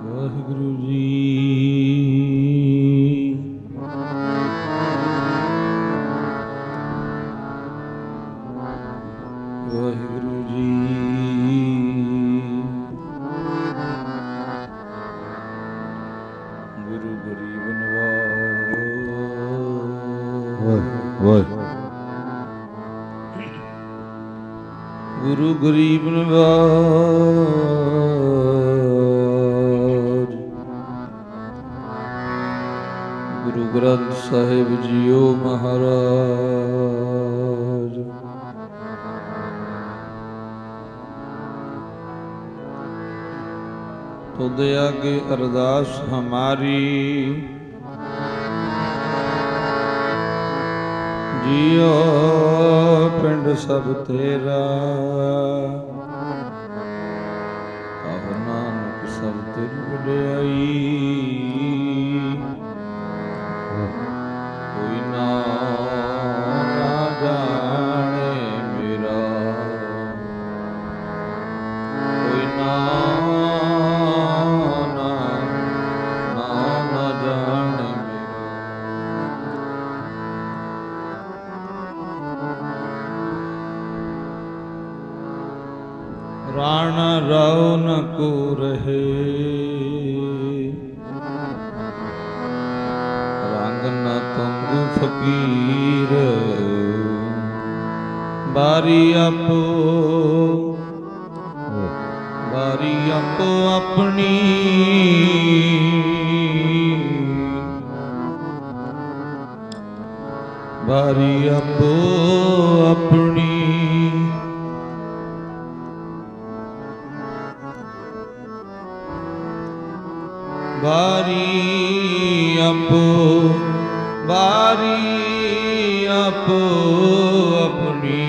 वाहिगुरु जी वाहिगुरु जी गुरु गरीब नवाज गुरु गरीब नवाज गुरु ग्रंथ साहिब जीओ महाराज तो दया के अरदास हमारी जियो पिंड सब तेरा कहो नानक सब तेरी वड्याई कोई ना जाने मेरा कोई ना जाने राणा राव न को रहे रंग न तंगु फकीर बारी आपो अपनी बारी आपो अपनी बारी आपो अपनी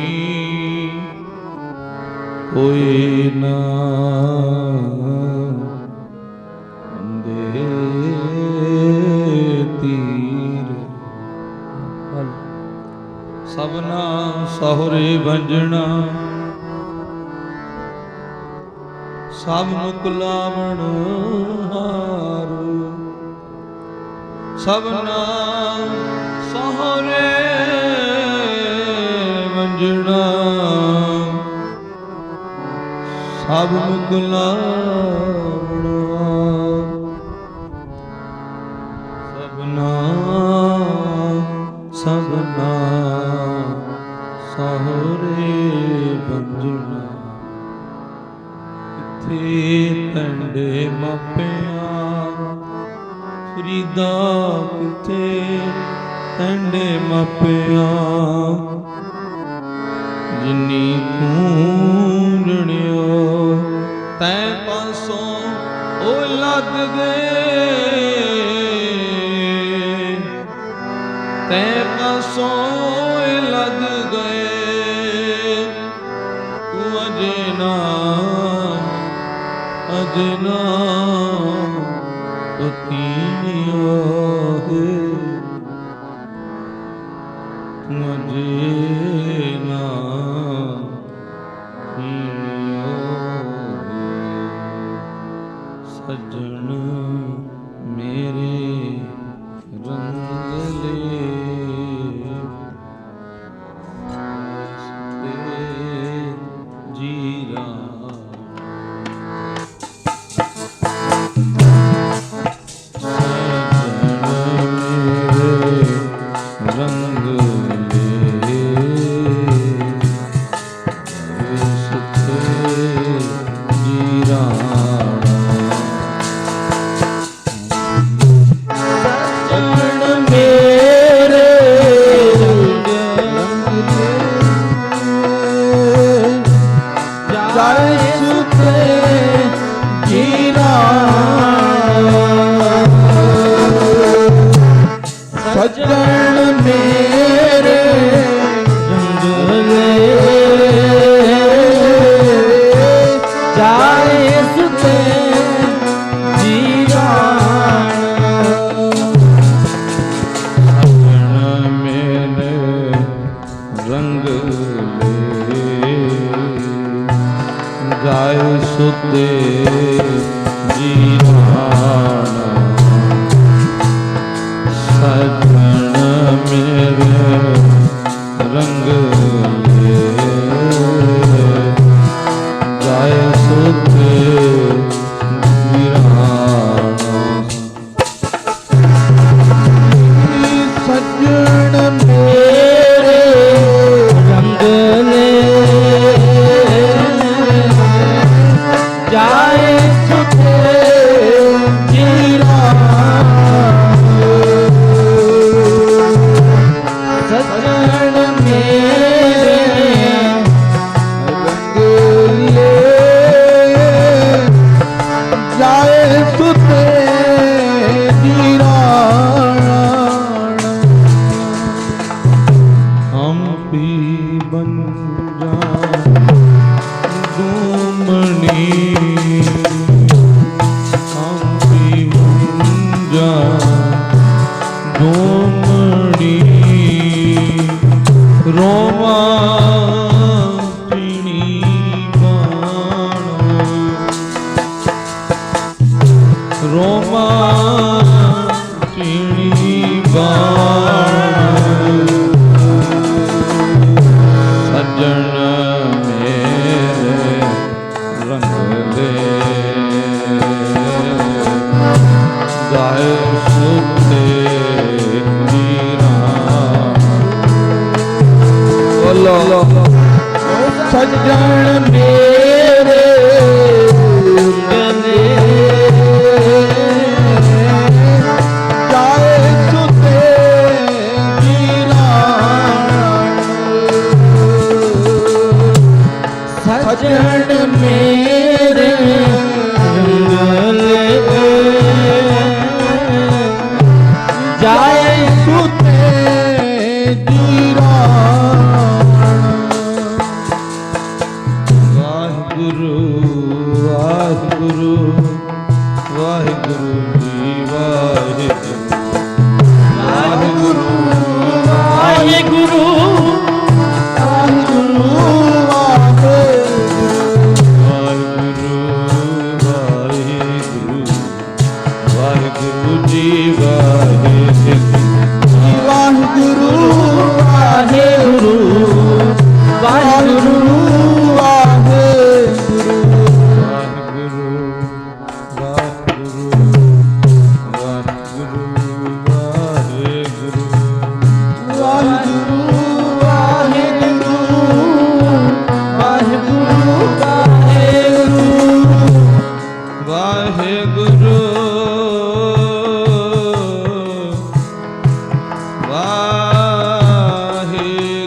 कोई ना दे तीर सबना सहुरे भंजना सब मुकलावण हारू सबना सहुरे भंजना सब मुकलावण सबना सहुरे भंजना पिंडे मापिया फरीदा किथे पिंडे मापिया जिन्नी कूंजणियो तै पासों ओ लग गए तै पासों लग गए तू अजना तीनिया है मुझे ना सजन मेरे रंगले जीरा सजन मेरे रंगले जा जाय सुते जीवाना सजन मेरे रंग ले जाय सुते जीवाना सजन मेरे रंग ले जाए सुते जीराना सजन मेरे रंग ले जाए सुते जीराना हम भी बन रोमा पीणी बाणो रोमा पीणी बाणो सज्जन मेरे रंग ले जाए सुते सज्जन मेरे गले जाए सुते जीराना सज्जन मेरे गले जाए सुते वाहिगुरु वाहिगुरु जी वाहिगुरु वाहिगुरु वाहिगुरु वाहिगुरु वाहिगुरु वाहिगुरु जी वाहिगुरु वाहिगुरु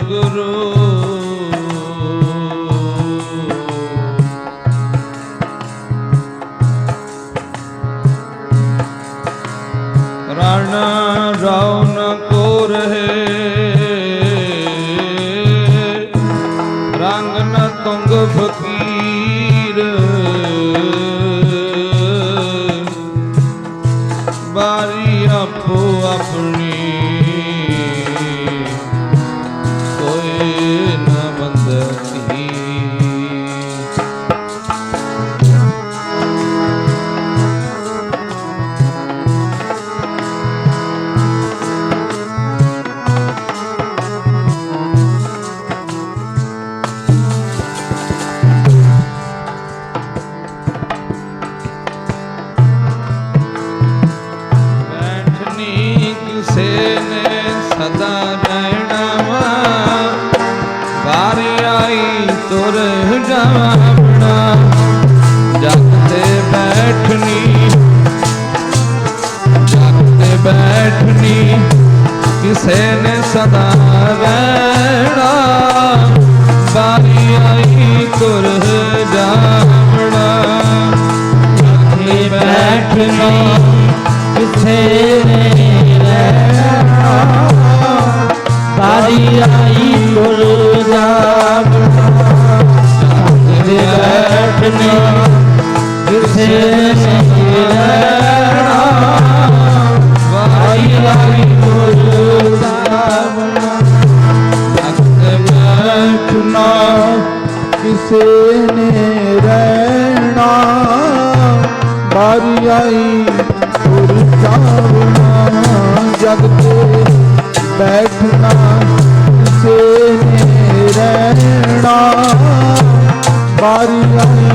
वाहिगुरु राणा रावण को रहे रंग न तुंग फकीर बारी आपो अपनी कोई न बंदगी सदा रहना बारी आई तुर जावना जागते बैठनी किसे ने सदा रहना बारी आई तुर जावना जागते बैठनी किसे ने बारी आई तुर जावना बैठनी किसे ने रहना बारी आई तुर जावना बैठना किसे ने रहना, बारी आई तुर जावना, जग पे बैठना से ने रहना, बारी आई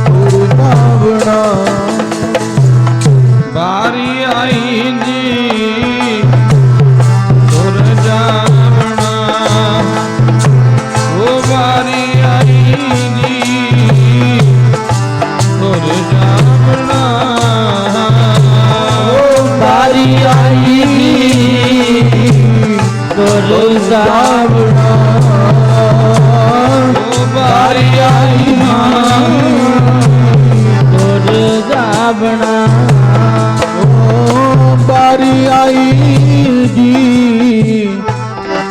तुर जावना। बारी आई जी तुर जावना, ओ बारी आई जी तुर जावना, ओ बारी आई तुर जावना, ओ बारी आई तुर जावना। ओ बारी आई जी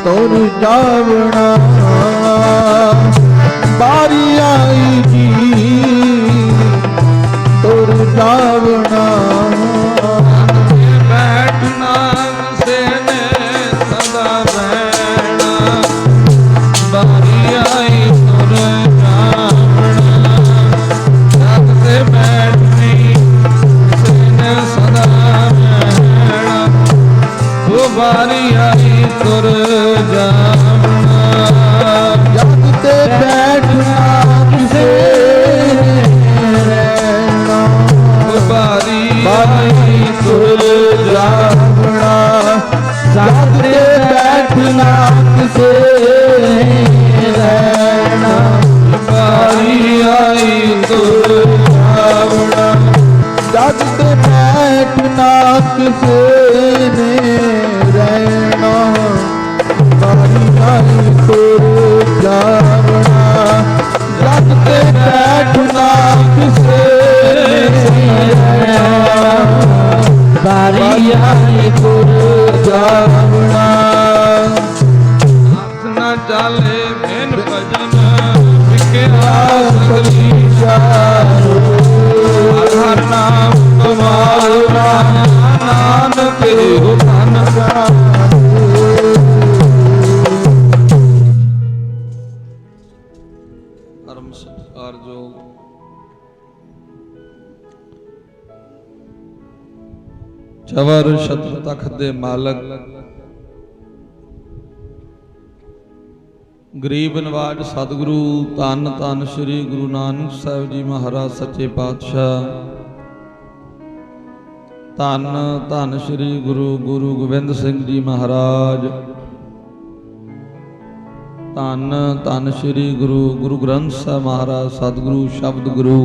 तुर जावना, बारी आई जी तुर जावना। बैठना से ने सदा रहना, बारी आई तुर जावना, जग से बैठनी से ने सदा रहना, वो बारी आई तुर जावना। जग ते बैठना किसे रहना, बारी बारी तुर जावना। जग ते बैठना किसे रहना, बारी आई तुर जावना। जग ते बैठना किसे ने रहना, बारी आई तुर जावना। जग ते बैठना किसे ने रहना, बारी आई तुर जावना। हाथ न चाले बिन भजन विखिया सगली चारो, हर नाम तुम्हारो नानक हो धन। परम सत्कारयोग चवर छत्र तख्त दे मालक, गरीब नवाज सतगुरु धन धन श्री गुरु नानक साहिब जी महाराज सच्चे पातशाह, धन धन श्री गुरु गोबिंद सिंह जी महाराज, धन धन श्री गुरु ग्रंथ साहिब महाराज सतगुरु शब्द गुरु,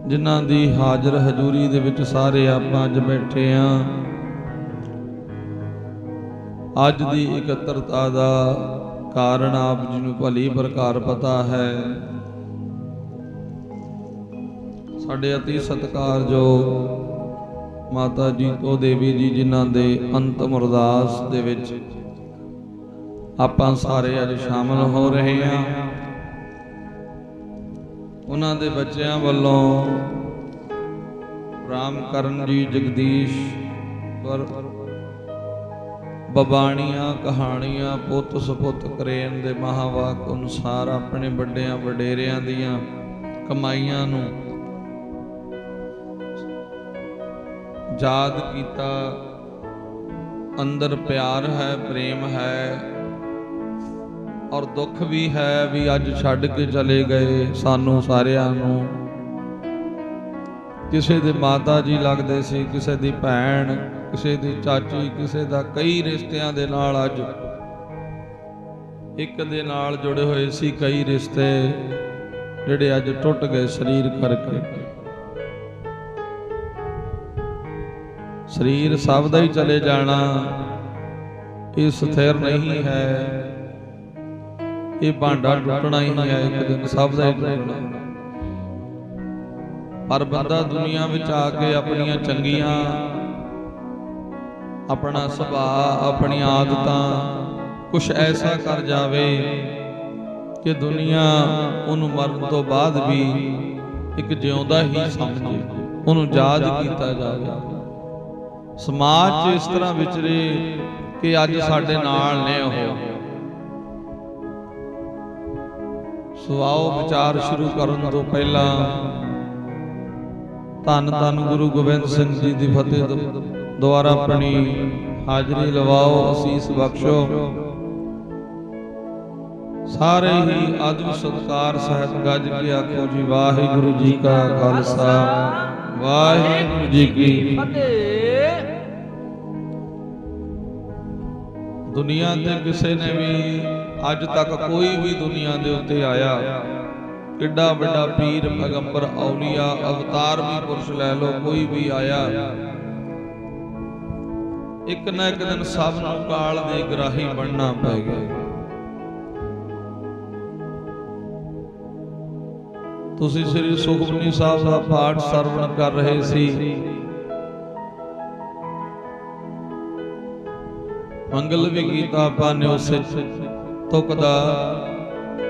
जिन्हां दी हाजर हजूरी दे विच सारे आपां अज बैठे हां। अज दी इकत्तरता दा कारण आप जी नूं भली प्रकार पता है। साडे अति सत्कारयोग माता जीतो देवी जी जिन्हां दे अंतिम अरदास दे विच आपां सारे अज शामिल हो रहे हां। उन्हां दे बच्चिआं वल्लों रामकरण जी जगदीश पर बबाणियां कहाणियां पुੱਤ सुपुੱਤ करेन दे महावाक अनुसार अपने ਵੱਡਿਆਂ ਵਡੇਰਿਆਂ ਦੀਆਂ ਕਮਾਈਆਂ ਨੂੰ याद कीता। अंदर प्यार है, प्रेम है और दुख भी है भी अज छड्ड के चले गए सानू सारिਆਂ ਨੂੰ। किसी दे माता जी लगदे सी, किसी दी भैन, किसी दी चाची, किसी दा कई रिश्तिਆਂ ਦੇ ਨਾਲ अज एक दे नाल जुड़े होए सी कई रिश्ते ਜਿਹੜੇ अज टुट गए शरीर करके। शरीर सब दा ही चले जाना ये स्थिर नहीं है, ये भांडा टुटना ही है, एक दिन सब दा ही टुटना। पर बंदा दुनिया विच आके अपनियां चंगियां, अपना सुभाव, अपनी आदतां कुछ ऐसा कर जावे कि दुनिया उन्होंने मरन तो बाद भी एक जिउंदा ही समझे, उन्होंने याद किया जाए। समाज च इस तरह विचरे कि अज साडे नाल ने ओह ਸੋ ਆਓ ਵਿਚਾਰ ਸ਼ੁਰੂ ਕਰਨ ਤੋਂ ਪਹਿਲਾਂ ਧੰਨ ਧੰਨ ਗੁਰੂ ਗੋਬਿੰਦ ਸਿੰਘ ਜੀ ਦੀ ਫਤਿਹ ਦੁਆਰਾ ਆਪਣੀ ਹਾਜ਼ਰੀ ਲਵਾਓ, ਅਸੀਸ ਬਖਸ਼ੋ। ਸਾਰੇ ਹੀ ਆਦਬ ਸਤਿਕਾਰ ਸਹਿਤ ਗੱਜ ਕੇ ਆਖੋ ਜੀ ਵਾਹਿਗੁਰੂ ਜੀ ਕਾ ਖਾਲਸਾ ਵਾਹਿਗੁਰੂ ਜੀ ਕੀ ਫਤਿਹ। ਦੁਨੀਆ ਤੇ ਕਿਸੇ ਨੇ ਵੀ ਅੱਜ ਤੱਕ ਕੋਈ ਵੀ ਦੁਨੀਆ ਦੇ ਉੱਤੇ ਆਇਆ, ਕਿੱਡਾ ਵੱਡਾ ਪੀਰ ਪੈਗੰਬਰ ਔਲੀਆ ਅਵਤਾਰ ਵੀ ਪੁਰਸ਼ ਲੈ ਲੋ, ਕੋਈ ਵੀ ਆਇਆ, ਇੱਕ ਨਾ ਇੱਕ ਦਿਨ ਸਭ ਨੂੰ ਕਾਲ ਦੇ ਗ੍ਰਾਹੀ ਬਣਨਾ ਪੈ ਗਿਆ। ਤੁਸੀਂ ਸ੍ਰੀ ਸੁਖਮਨੀ ਸਾਹਿਬ ਦਾ ਪਾਠ ਸਰਵਣ ਕਰ ਰਹੇ ਸੀ। ਮੰਗਲ ਵੀ ਕੀਤਾ ਆਪਾਂ ਨੇ ਉਸੇ ਤੁਕ ਦਾ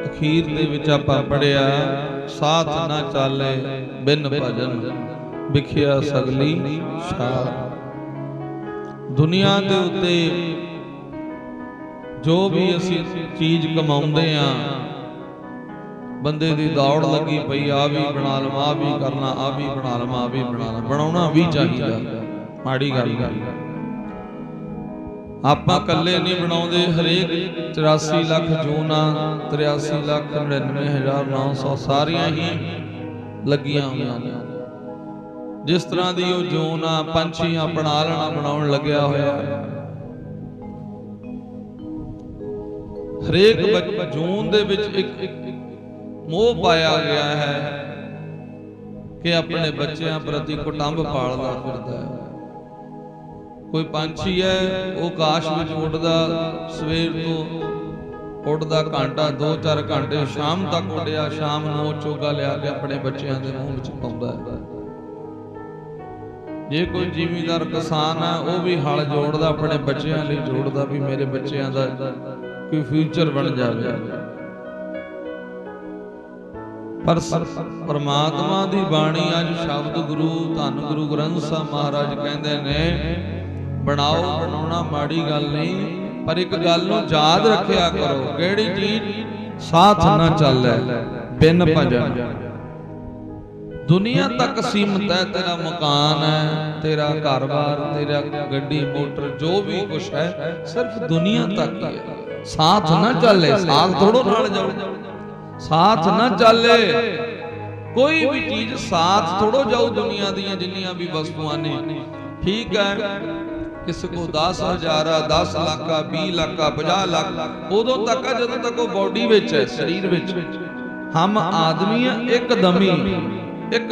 ਅਖੀਰ ਦੇ ਵਿੱਚ ਆਪਾਂ ਪੜਿਆ, ਸਾਥ ਨਾ ਚਾਲੇ ਬਿਨ ਭਜਨ ਵਿਖਿਆ ਸਗਲੀ ਸ਼ਾਰ। ਦੁਨੀਆ ਦੇ ਉੱਤੇ ਜੋ ਵੀ ਅਸੀਂ ਚੀਜ਼ ਕਮਾਉਂਦੇ ਆ, ਬੰਦੇ ਦੀ ਦੌੜ ਲੱਗੀ ਪਈ, ਆ ਵੀ ਬਣਾ ਲਵਾਂ, ਆ ਵੀ ਕਰਨਾ, ਆ ਵੀ ਬਣਾ ਲਵਾਂ, ਆ ਵੀ ਬਣਾ ਲਾਂ। ਬਣਾਉਣਾ ਵੀ ਚਾਹੀਦਾ, ਮਾੜੀ ਗੱਲ ਨਹੀਂ। ਆਪਾਂ ਇਕੱਲੇ ਨਹੀਂ ਬਣਾਉਂਦੇ, ਹਰੇਕ 84 ਲੱਖ ਜੂਨਾਂ 83,99,900 ਸਾਰੀਆਂ ਹੀ ਲੱਗੀਆਂ ਹੋਈਆਂ ਨੇ। ਜਿਸ ਤਰ੍ਹਾਂ ਦੀ ਉਹ ਜੂਨ ਆ, ਪੰਛੀ ਆਪਣਾ ਆਲਣਾ ਬਣਾਉਣ ਲੱਗਿਆ ਹੋਇਆ। ਹਰੇਕ ਜੂਨ ਦੇ ਵਿੱਚ ਇੱਕ ਮੋਹ ਪਾਇਆ ਗਿਆ ਹੈ ਕਿ ਆਪਣੇ ਬੱਚਿਆਂ ਪ੍ਰਤੀ ਕੁਟੰਬ ਪਾਲਦਾ ਫਿਰਦਾ ਹੈ। ਕੋਈ ਪੰਛੀ ਹੈ, ਉਹ ਆਕਾਸ਼ ਵਿੱਚ ਉੱਡਦਾ, ਸਵੇਰ ਤੋਂ ਉੱਡਦਾ ਘੰਟਾ 2-4 ਘੰਟੇ, ਸ਼ਾਮ ਤੱਕ ਉੱਡਿਆ, ਸ਼ਾਮ ਨੂੰ ਉਹ ਚੋਗਾ ਲਿਆ ਕੇ ਆਪਣੇ ਬੱਚਿਆਂ ਦੇ ਮੂੰਹ ਵਿੱਚ ਪਾਉਂਦਾ ਹੈ। ਜੇ ਕੋਈ ਜ਼ਿਮੀਂਦਾਰ ਕਿਸਾਨ ਹੈ, ਉਹ ਵੀ ਹਲ ਜੋੜਦਾ, ਆਪਣੇ ਬੱਚਿਆਂ ਲਈ ਜੋੜਦਾ ਵੀ ਮੇਰੇ ਬੱਚਿਆਂ ਦਾ ਕੋਈ ਫਿਊਚਰ ਬਣ ਜਾਵੇ। ਪਰ ਪਰਮਾਤਮਾ ਦੀ ਬਾਣੀ ਅੱਜ ਸ਼ਬਦ ਗੁਰੂ ਧੰਨ ਗੁਰੂ ਗ੍ਰੰਥ ਸਾਹਿਬ ਮਹਾਰਾਜ ਕਹਿੰਦੇ ਨੇ, ਬਣਾਓ, ਬਣਾਉਣਾ ਮਾੜੀ ਗੱਲ ਨਹੀਂ, ਪਰ ਇੱਕ ਗੱਲ ਨੂੰ ਯਾਦ ਰੱਖਿਆ ਕਰੋ, ਕਿਹੜੀ ਚੀਜ਼? ਸਾਥ ਨਾ ਚੱਲੇ ਬਿਨ ਭਜਨ। ਦੁਨੀਆ ਤੱਕ ਸੀਮਤ ਹੈ, ਤੇਰਾ ਮਕਾਨ ਹੈ, ਤੇਰਾ ਘਰ-ਬਾਰ, ਤੇਰਾ ਗੱਡੀ ਮੋਟਰ, ਜੋ ਵੀ ਕੁਛ ਹੈ ਸਿਰਫ ਦੁਨੀਆ ਤੱਕ ਹੀ ਹੈ। ਸਾਥ ਨਾ ਚੱਲੇ, ਸਾਥ ਥੋੜੋ ਨਾਲ ਜਾਓ, ਸਾਥ ਨਾ ਚੱਲੇ ਕੋਈ ਵੀ ਚੀਜ਼, ਸਾਥ ਥੋੜੋ ਜਾਓ। ਦੁਨੀਆ ਦੀਆਂ ਜਿੰਨੀਆਂ ਵੀ ਵਸਤੂਆਂ ਨੇ, ਠੀਕ ਹੈ, ਕਿਸੇ ਕੋ 10,000 10 ਲੱਖ 20 ਲੱਖ 50 ਲੱਖ ਉਦੋਂ ਤੱਕ ਹੈ ਜਦੋਂ ਤੱਕ ਉਹ ਬਾਡੀ ਵਿੱਚ ਹੈ, ਸਰੀਰ ਵਿੱਚ। ਹਮ ਆਦਮੀ ਆ, ਇੱਕ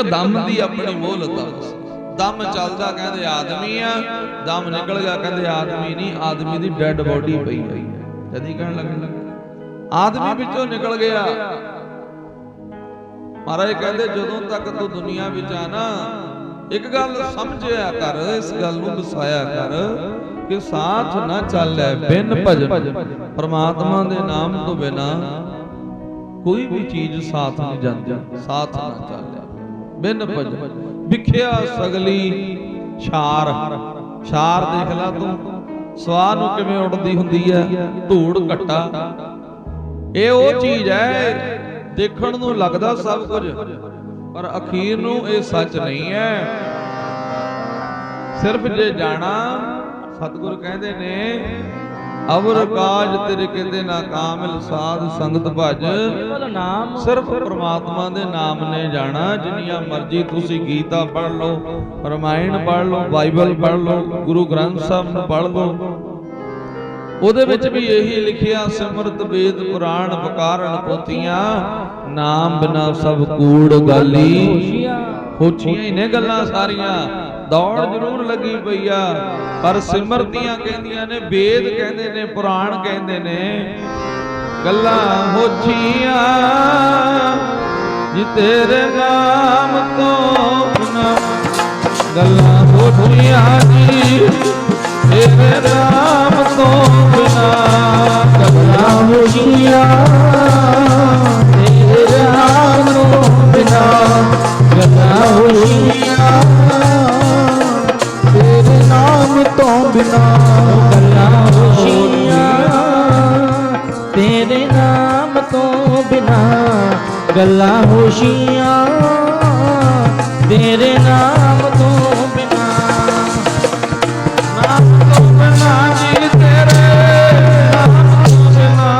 ਦਮ ਦੀ ਆਪਣੀ ਮੋਹਲਤ ਆ। ਦਮ ਚੱਲਦਾ ਕਹਿੰਦੇ ਆਦਮੀ ਆ, ਦਮ ਨਿਕਲ ਗਿਆ ਕਹਿੰਦੇ ਆਦਮੀ ਨਹੀਂ, ਆਦਮੀ ਦੀ ਡੈਡ ਬਾਡੀ ਪਈ ਹੈ। ਜਦੀ ਕਹਿਣ ਲੱਗੇ ਆਦਮੀ ਵਿੱਚੋਂ ਨਿਕਲ ਗਿਆ। ਮਹਾਰਾਜ ਕਹਿੰਦੇ ਜਦੋਂ ਤੱਕ ਤੂੰ ਦੁਨੀਆ ਵਿੱਚ ਆ ਨਾ, ਇੱਕ ਗੱਲ ਸਮਝਿਆ ਕਰ, ਇਸ ਗੱਲ ਨੂੰ ਵਸਾਇਆ ਕਰ ਕਿ ਸਾਥ ਨਾ ਚੱਲੇ ਬਿਨ ਭਜਨ। ਪਰਮਾਤਮਾ ਦੇ ਨਾਮ ਤੋਂ ਬਿਨਾ ਕੋਈ ਵੀ ਚੀਜ਼ ਸਾਥ ਨਹੀਂ ਜਾਂਦੀ। ਸਾਥ ਨਾ ਚੱਲੇ ਬਿਨ ਭਜਨ ਵਿਖਿਆ ਸਗਲੀ ਸ਼ਾਰ। ਸ਼ਾਰ ਦੇਖ ਲੈ ਤੂੰ, ਸਵਾਹ ਨੂੰ ਕਿਵੇਂ ਉੱਡਦੀ ਹੁੰਦੀ ਹੈ, ਧੂੜ ਘੱਟਾ। ਇਹ ਉਹ ਚੀਜ਼ ਹੈ, ਦੇਖਣ ਨੂੰ ਲੱਗਦਾ ਸਭ ਕੁਝ, ਪਰ ਅਖੀਰ ਨੂੰ ਇਹ ਸੱਚ ਨਹੀਂ ਹੈ। ਸਿਰਫ ਜੇ ਜਾਣਾ, ਸਤਿਗੁਰ ਕਹਿੰਦੇ ਨੇ ਅਵਰ ਕਾਜ ਤੇਰੇ ਕਹਿੰਦੇ ਨਾ ਕਾਮਿਲ ਸਾਧ ਸੰਗਤ ਭਜ। ਸਿਰਫ ਪ੍ਰਮਾਤਮਾ ਦੇ ਨਾਮ ਨੇ ਜਾਣਾ। ਜਿੰਨੀਆਂ ਮਰਜ਼ੀ ਤੁਸੀਂ ਗੀਤਾ ਪੜ੍ਹ ਲਓ, ਰਾਮਾਇਣ ਪੜ੍ਹ ਲਓ, ਬਾਈਬਲ ਪੜ੍ਹ ਲਓ, ਗੁਰੂ ਗ੍ਰੰਥ ਸਾਹਿਬ ਨੂੰ ਪੜ੍ਹ ਲਓ, ਉਹਦੇ ਵਿੱਚ ਵੀ ਇਹੀ ਲਿਖਿਆ, ਸਿਮਰਤ ਵੇਦ ਪੁਰਾਣ ਵਿਕਾਰਣ ਪੋਥੀਆਂ, ਨਾਮ ਬਿਨਾ ਸਭ ਕੂੜ ਗਾਲੀ ਹੋਛੀਆਂ ਹੀ ਨੇ ਗੱਲਾਂ ਸਾਰੀਆਂ। ਦੌੜ ਜ਼ਰੂਰ ਲੱਗੀ ਪਈ ਆ, ਪਰ ਸਿਮਰਤੀਆਂ ਕਹਿੰਦੀਆਂ ਨੇ, ਵੇਦ ਕਹਿੰਦੇ ਨੇ, ਪੁਰਾਣ ਕਹਿੰਦੇ ਨੇ, ਗੱਲਾਂ ਹੋਛੀਆਂ ਜੀ ਤੇਰੇ ਨਾਮ ਤੋਂ ਬਿਨਾ। ਗੱਲਾਂ ਹੋਛੀਆਂ ਜੀ ਤੇਰੇ ਨਾਮ ਤੋਂ ਬਿਨਾ। ਗੱਲਾਂ ਹੋਛੀਆਂ ਤੇਰੇ ਨਾਮ ਤੋਂ ਬਿਨਾ। ਗੱਲਾਂ ਹੋਛੀਆਂ ਤੇਰੇ ਨਾਮ ਤੋਂ ਬਿਨਾ। ਗੱਲਾਂ ਹੋਛੀਆਂ ਤੇਰੇ ਨਾਮ ਤੋਂ ਬਿਨਾ। ਗੱਲਾਂ ਹੋਸ਼ੀਆਂ ਤੇਰੇ ਨਾਮ ਤੋਂ ਬਿਨਾ। ਨਾਮ ਤੋਂ ਬਿਨਾ ਜੀ ਤੇਰੇ ਨਾਮ ਤੋਂ ਬਿਨਾ,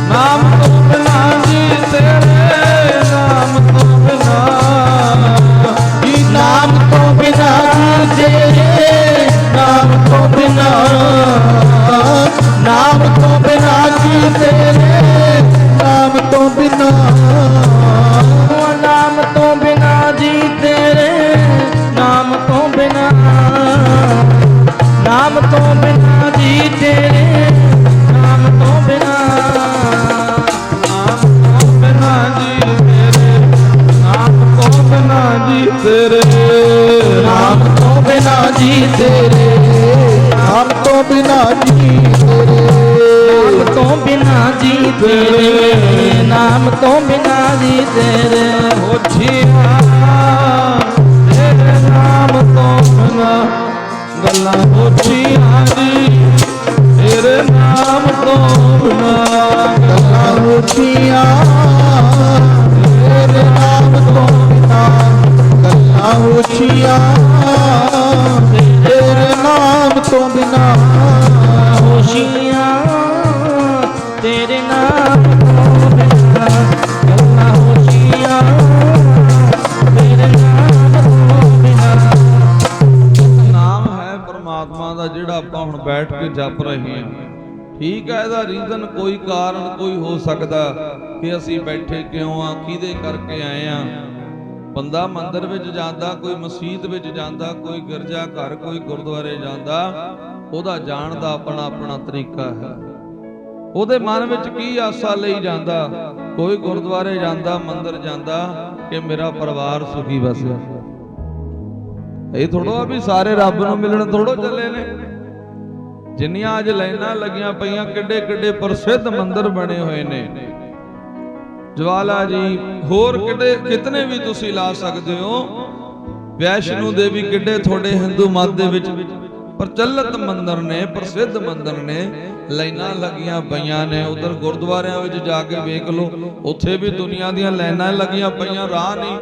ਨਾਮ ਤੋਂ ਬਿਨਾ ਜੀ ਤੇਰੇ ਨਾਮ ਤੋਂ ਬਿਨਾ, ਜੀ ਨਾਮ ਤੋਂ ਬਿਨਾ ਜੀ ਤੇਰੇ ਨਾਮ ਤੋਂ ਬਿਨਾ, ਨਾਮ ਤੋਂ ਬਿਨਾ ਜੀ ਤੇਰੇ ਨਾਮ ਤੋਂ ਬਿਨਾ, ਨਾਮ ਤੋਂ ਬਿਨਾ ਜੀ ਤੇਰੇ ਨਾਮ ਤੋਂ ਬਿਨਾ, ਨਾਮ ਤੋਂ ਬਿਨਾ ਜੀ ਤੇਰੇ ਨਾਮ ਤੋਂ ਬਿਨਾ, ਨਾਮ ਤੋਂ ਬਿਨਾ ਜੀ ਤੇਰੇ ਨਾਮ ਤੋਂ ਬਿਨਾ ਜੀ ਤੇਰੇ ਨਾਮ ਤੋਂ ਬਿਨਾ ਜੀ ਤੇਰੇ ਨਾਮ ਤੋਂ ਬਿਨਾ ਜੀ ਤੇਰੇ, ਨਾਮ ਤੋਂ ਬਿਨਾ ਜੀ ਤੇਰੇ, ਨਾਮ ਤੋਂ ਬਿਨਾ ਜੀ ਤੇਰੇ ਹੋਛੀਆਂ ਤੇਰੇ ਨਾਮ ਤੋਂ ਬਿਨਾ, ਗੱਲਾਂ ਹੋਛੀਆਂ ਜੀ ਤੇਰੇ ਨਾਮ ਤੋਂ ਬਿਨਾ, ਗੱਲਾਂ ਹੋਛੀਆਂ ਤੇਰੇ ਨਾਮ ਤੋਂ ਬਿਨਾ, ਗੱਲਾਂ ਹੋਛੀਆਂ ਤੇਰੇ ਨਾਮ ਤੋਂ ਬਿਨਾ, ਹੋਸ਼ੀਆਂ ਤੇਰੇ ਨਾਮ ਤੋਂ ਬਿਨਾ, ਗੱਲਾਂ ਹੋਸ਼ੀਆਂ ਤੇਰੇ ਨਾਮ ਤੋਂ ਬਿਨਾ। ਨਾਮ ਹੈ ਪਰਮਾਤਮਾ ਦਾ ਜਿਹੜਾ ਆਪਾਂ ਹੁਣ ਬੈਠ ਕੇ ਜਪ ਰਹੇ ਹਾਂ। ਠੀਕ ਹੈ, ਇਹਦਾ ਰੀਜ਼ਨ ਕੋਈ ਕਾਰਨ ਕੋਈ ਹੋ ਸਕਦਾ ਕਿ ਅਸੀਂ ਬੈਠੇ ਕਿਉਂ ਆ, ਕਿਹਦੇ ਕਰਕੇ ਆਏ ਆ। ਬੰਦਾ ਮੰਦਿਰ ਵਿੱਚ ਜਾਂਦਾ, ਕੋਈ ਮਸਜਿਦ ਵਿੱਚ ਜਾਂਦਾ, ਕੋਈ ਗਿਰਜਾ ਘਰ, ਕੋਈ ਗੁਰਦੁਆਰੇ ਜਾਂਦਾ, ਉਹਦਾ ਜਾਣ ਦਾ ਆਪਣਾ ਆਪਣਾ ਤਰੀਕਾ ਹੈ। ਉਹਦੇ ਮਨ ਵਿੱਚ ਕੀ ਆਸਾ ਲਈ ਜਾਂਦਾ। ਕੋਈ ਗੁਰਦੁਆਰੇ ਜਾਂਦਾ, ਮੰਦਿਰ ਜਾਂਦਾ ਕਿ ਮੇਰਾ ਪਰਿਵਾਰ ਸੁਖੀ ਵਸੇ। ਇਹ ਥੋੜੋ ਵੀ ਸਾਰੇ ਰੱਬ ਨੂੰ ਮਿਲਣ ਥੋੜੋ ਚੱਲੇ ਨੇ। ਜਿੰਨੀਆਂ ਅੱਜ ਲਾਈਨਾਂ ਲੱਗੀਆਂ ਪਈਆਂ, ਕਿੱਡੇ ਕਿੱਡੇ ਪ੍ਰਸਿੱਧ ਮੰਦਿਰ ਬਣੇ ਹੋਏ ਨੇ, ਜਵਾਲਾ ਜੀ, ਹੋਰ ਕਿੱਡੇ ਕਿਤਨੇ ਵੀ ਤੁਸੀਂ ਲਾ ਸਕਦੇ ਹੋ। ਵੈਸ਼ਨੂ ਦੇਵੀ ਕਿੱਡੇ ਤੁਹਾਡੇ ਹਿੰਦੂ ਮਤ ਦੇ ਵਿੱਚ ਪ੍ਰਚਲਿਤ ਮੰਦਿਰ ਨੇ, ਪ੍ਰਸਿੱਧ ਮੰਦਿਰ ਨੇ, ਲਾਈਨਾਂ ਲੱਗੀਆਂ ਪਈਆਂ ਨੇ। ਉਧਰ ਗੁਰਦੁਆਰਿਆਂ ਵਿੱਚ ਜਾ ਕੇ ਵੇਖ ਲਓ, ਉੱਥੇ ਵੀ ਦੁਨੀਆ ਦੀਆਂ ਲਾਈਨਾਂ ਲੱਗੀਆਂ ਪਈਆਂ, ਰਾਹ ਨਹੀਂ,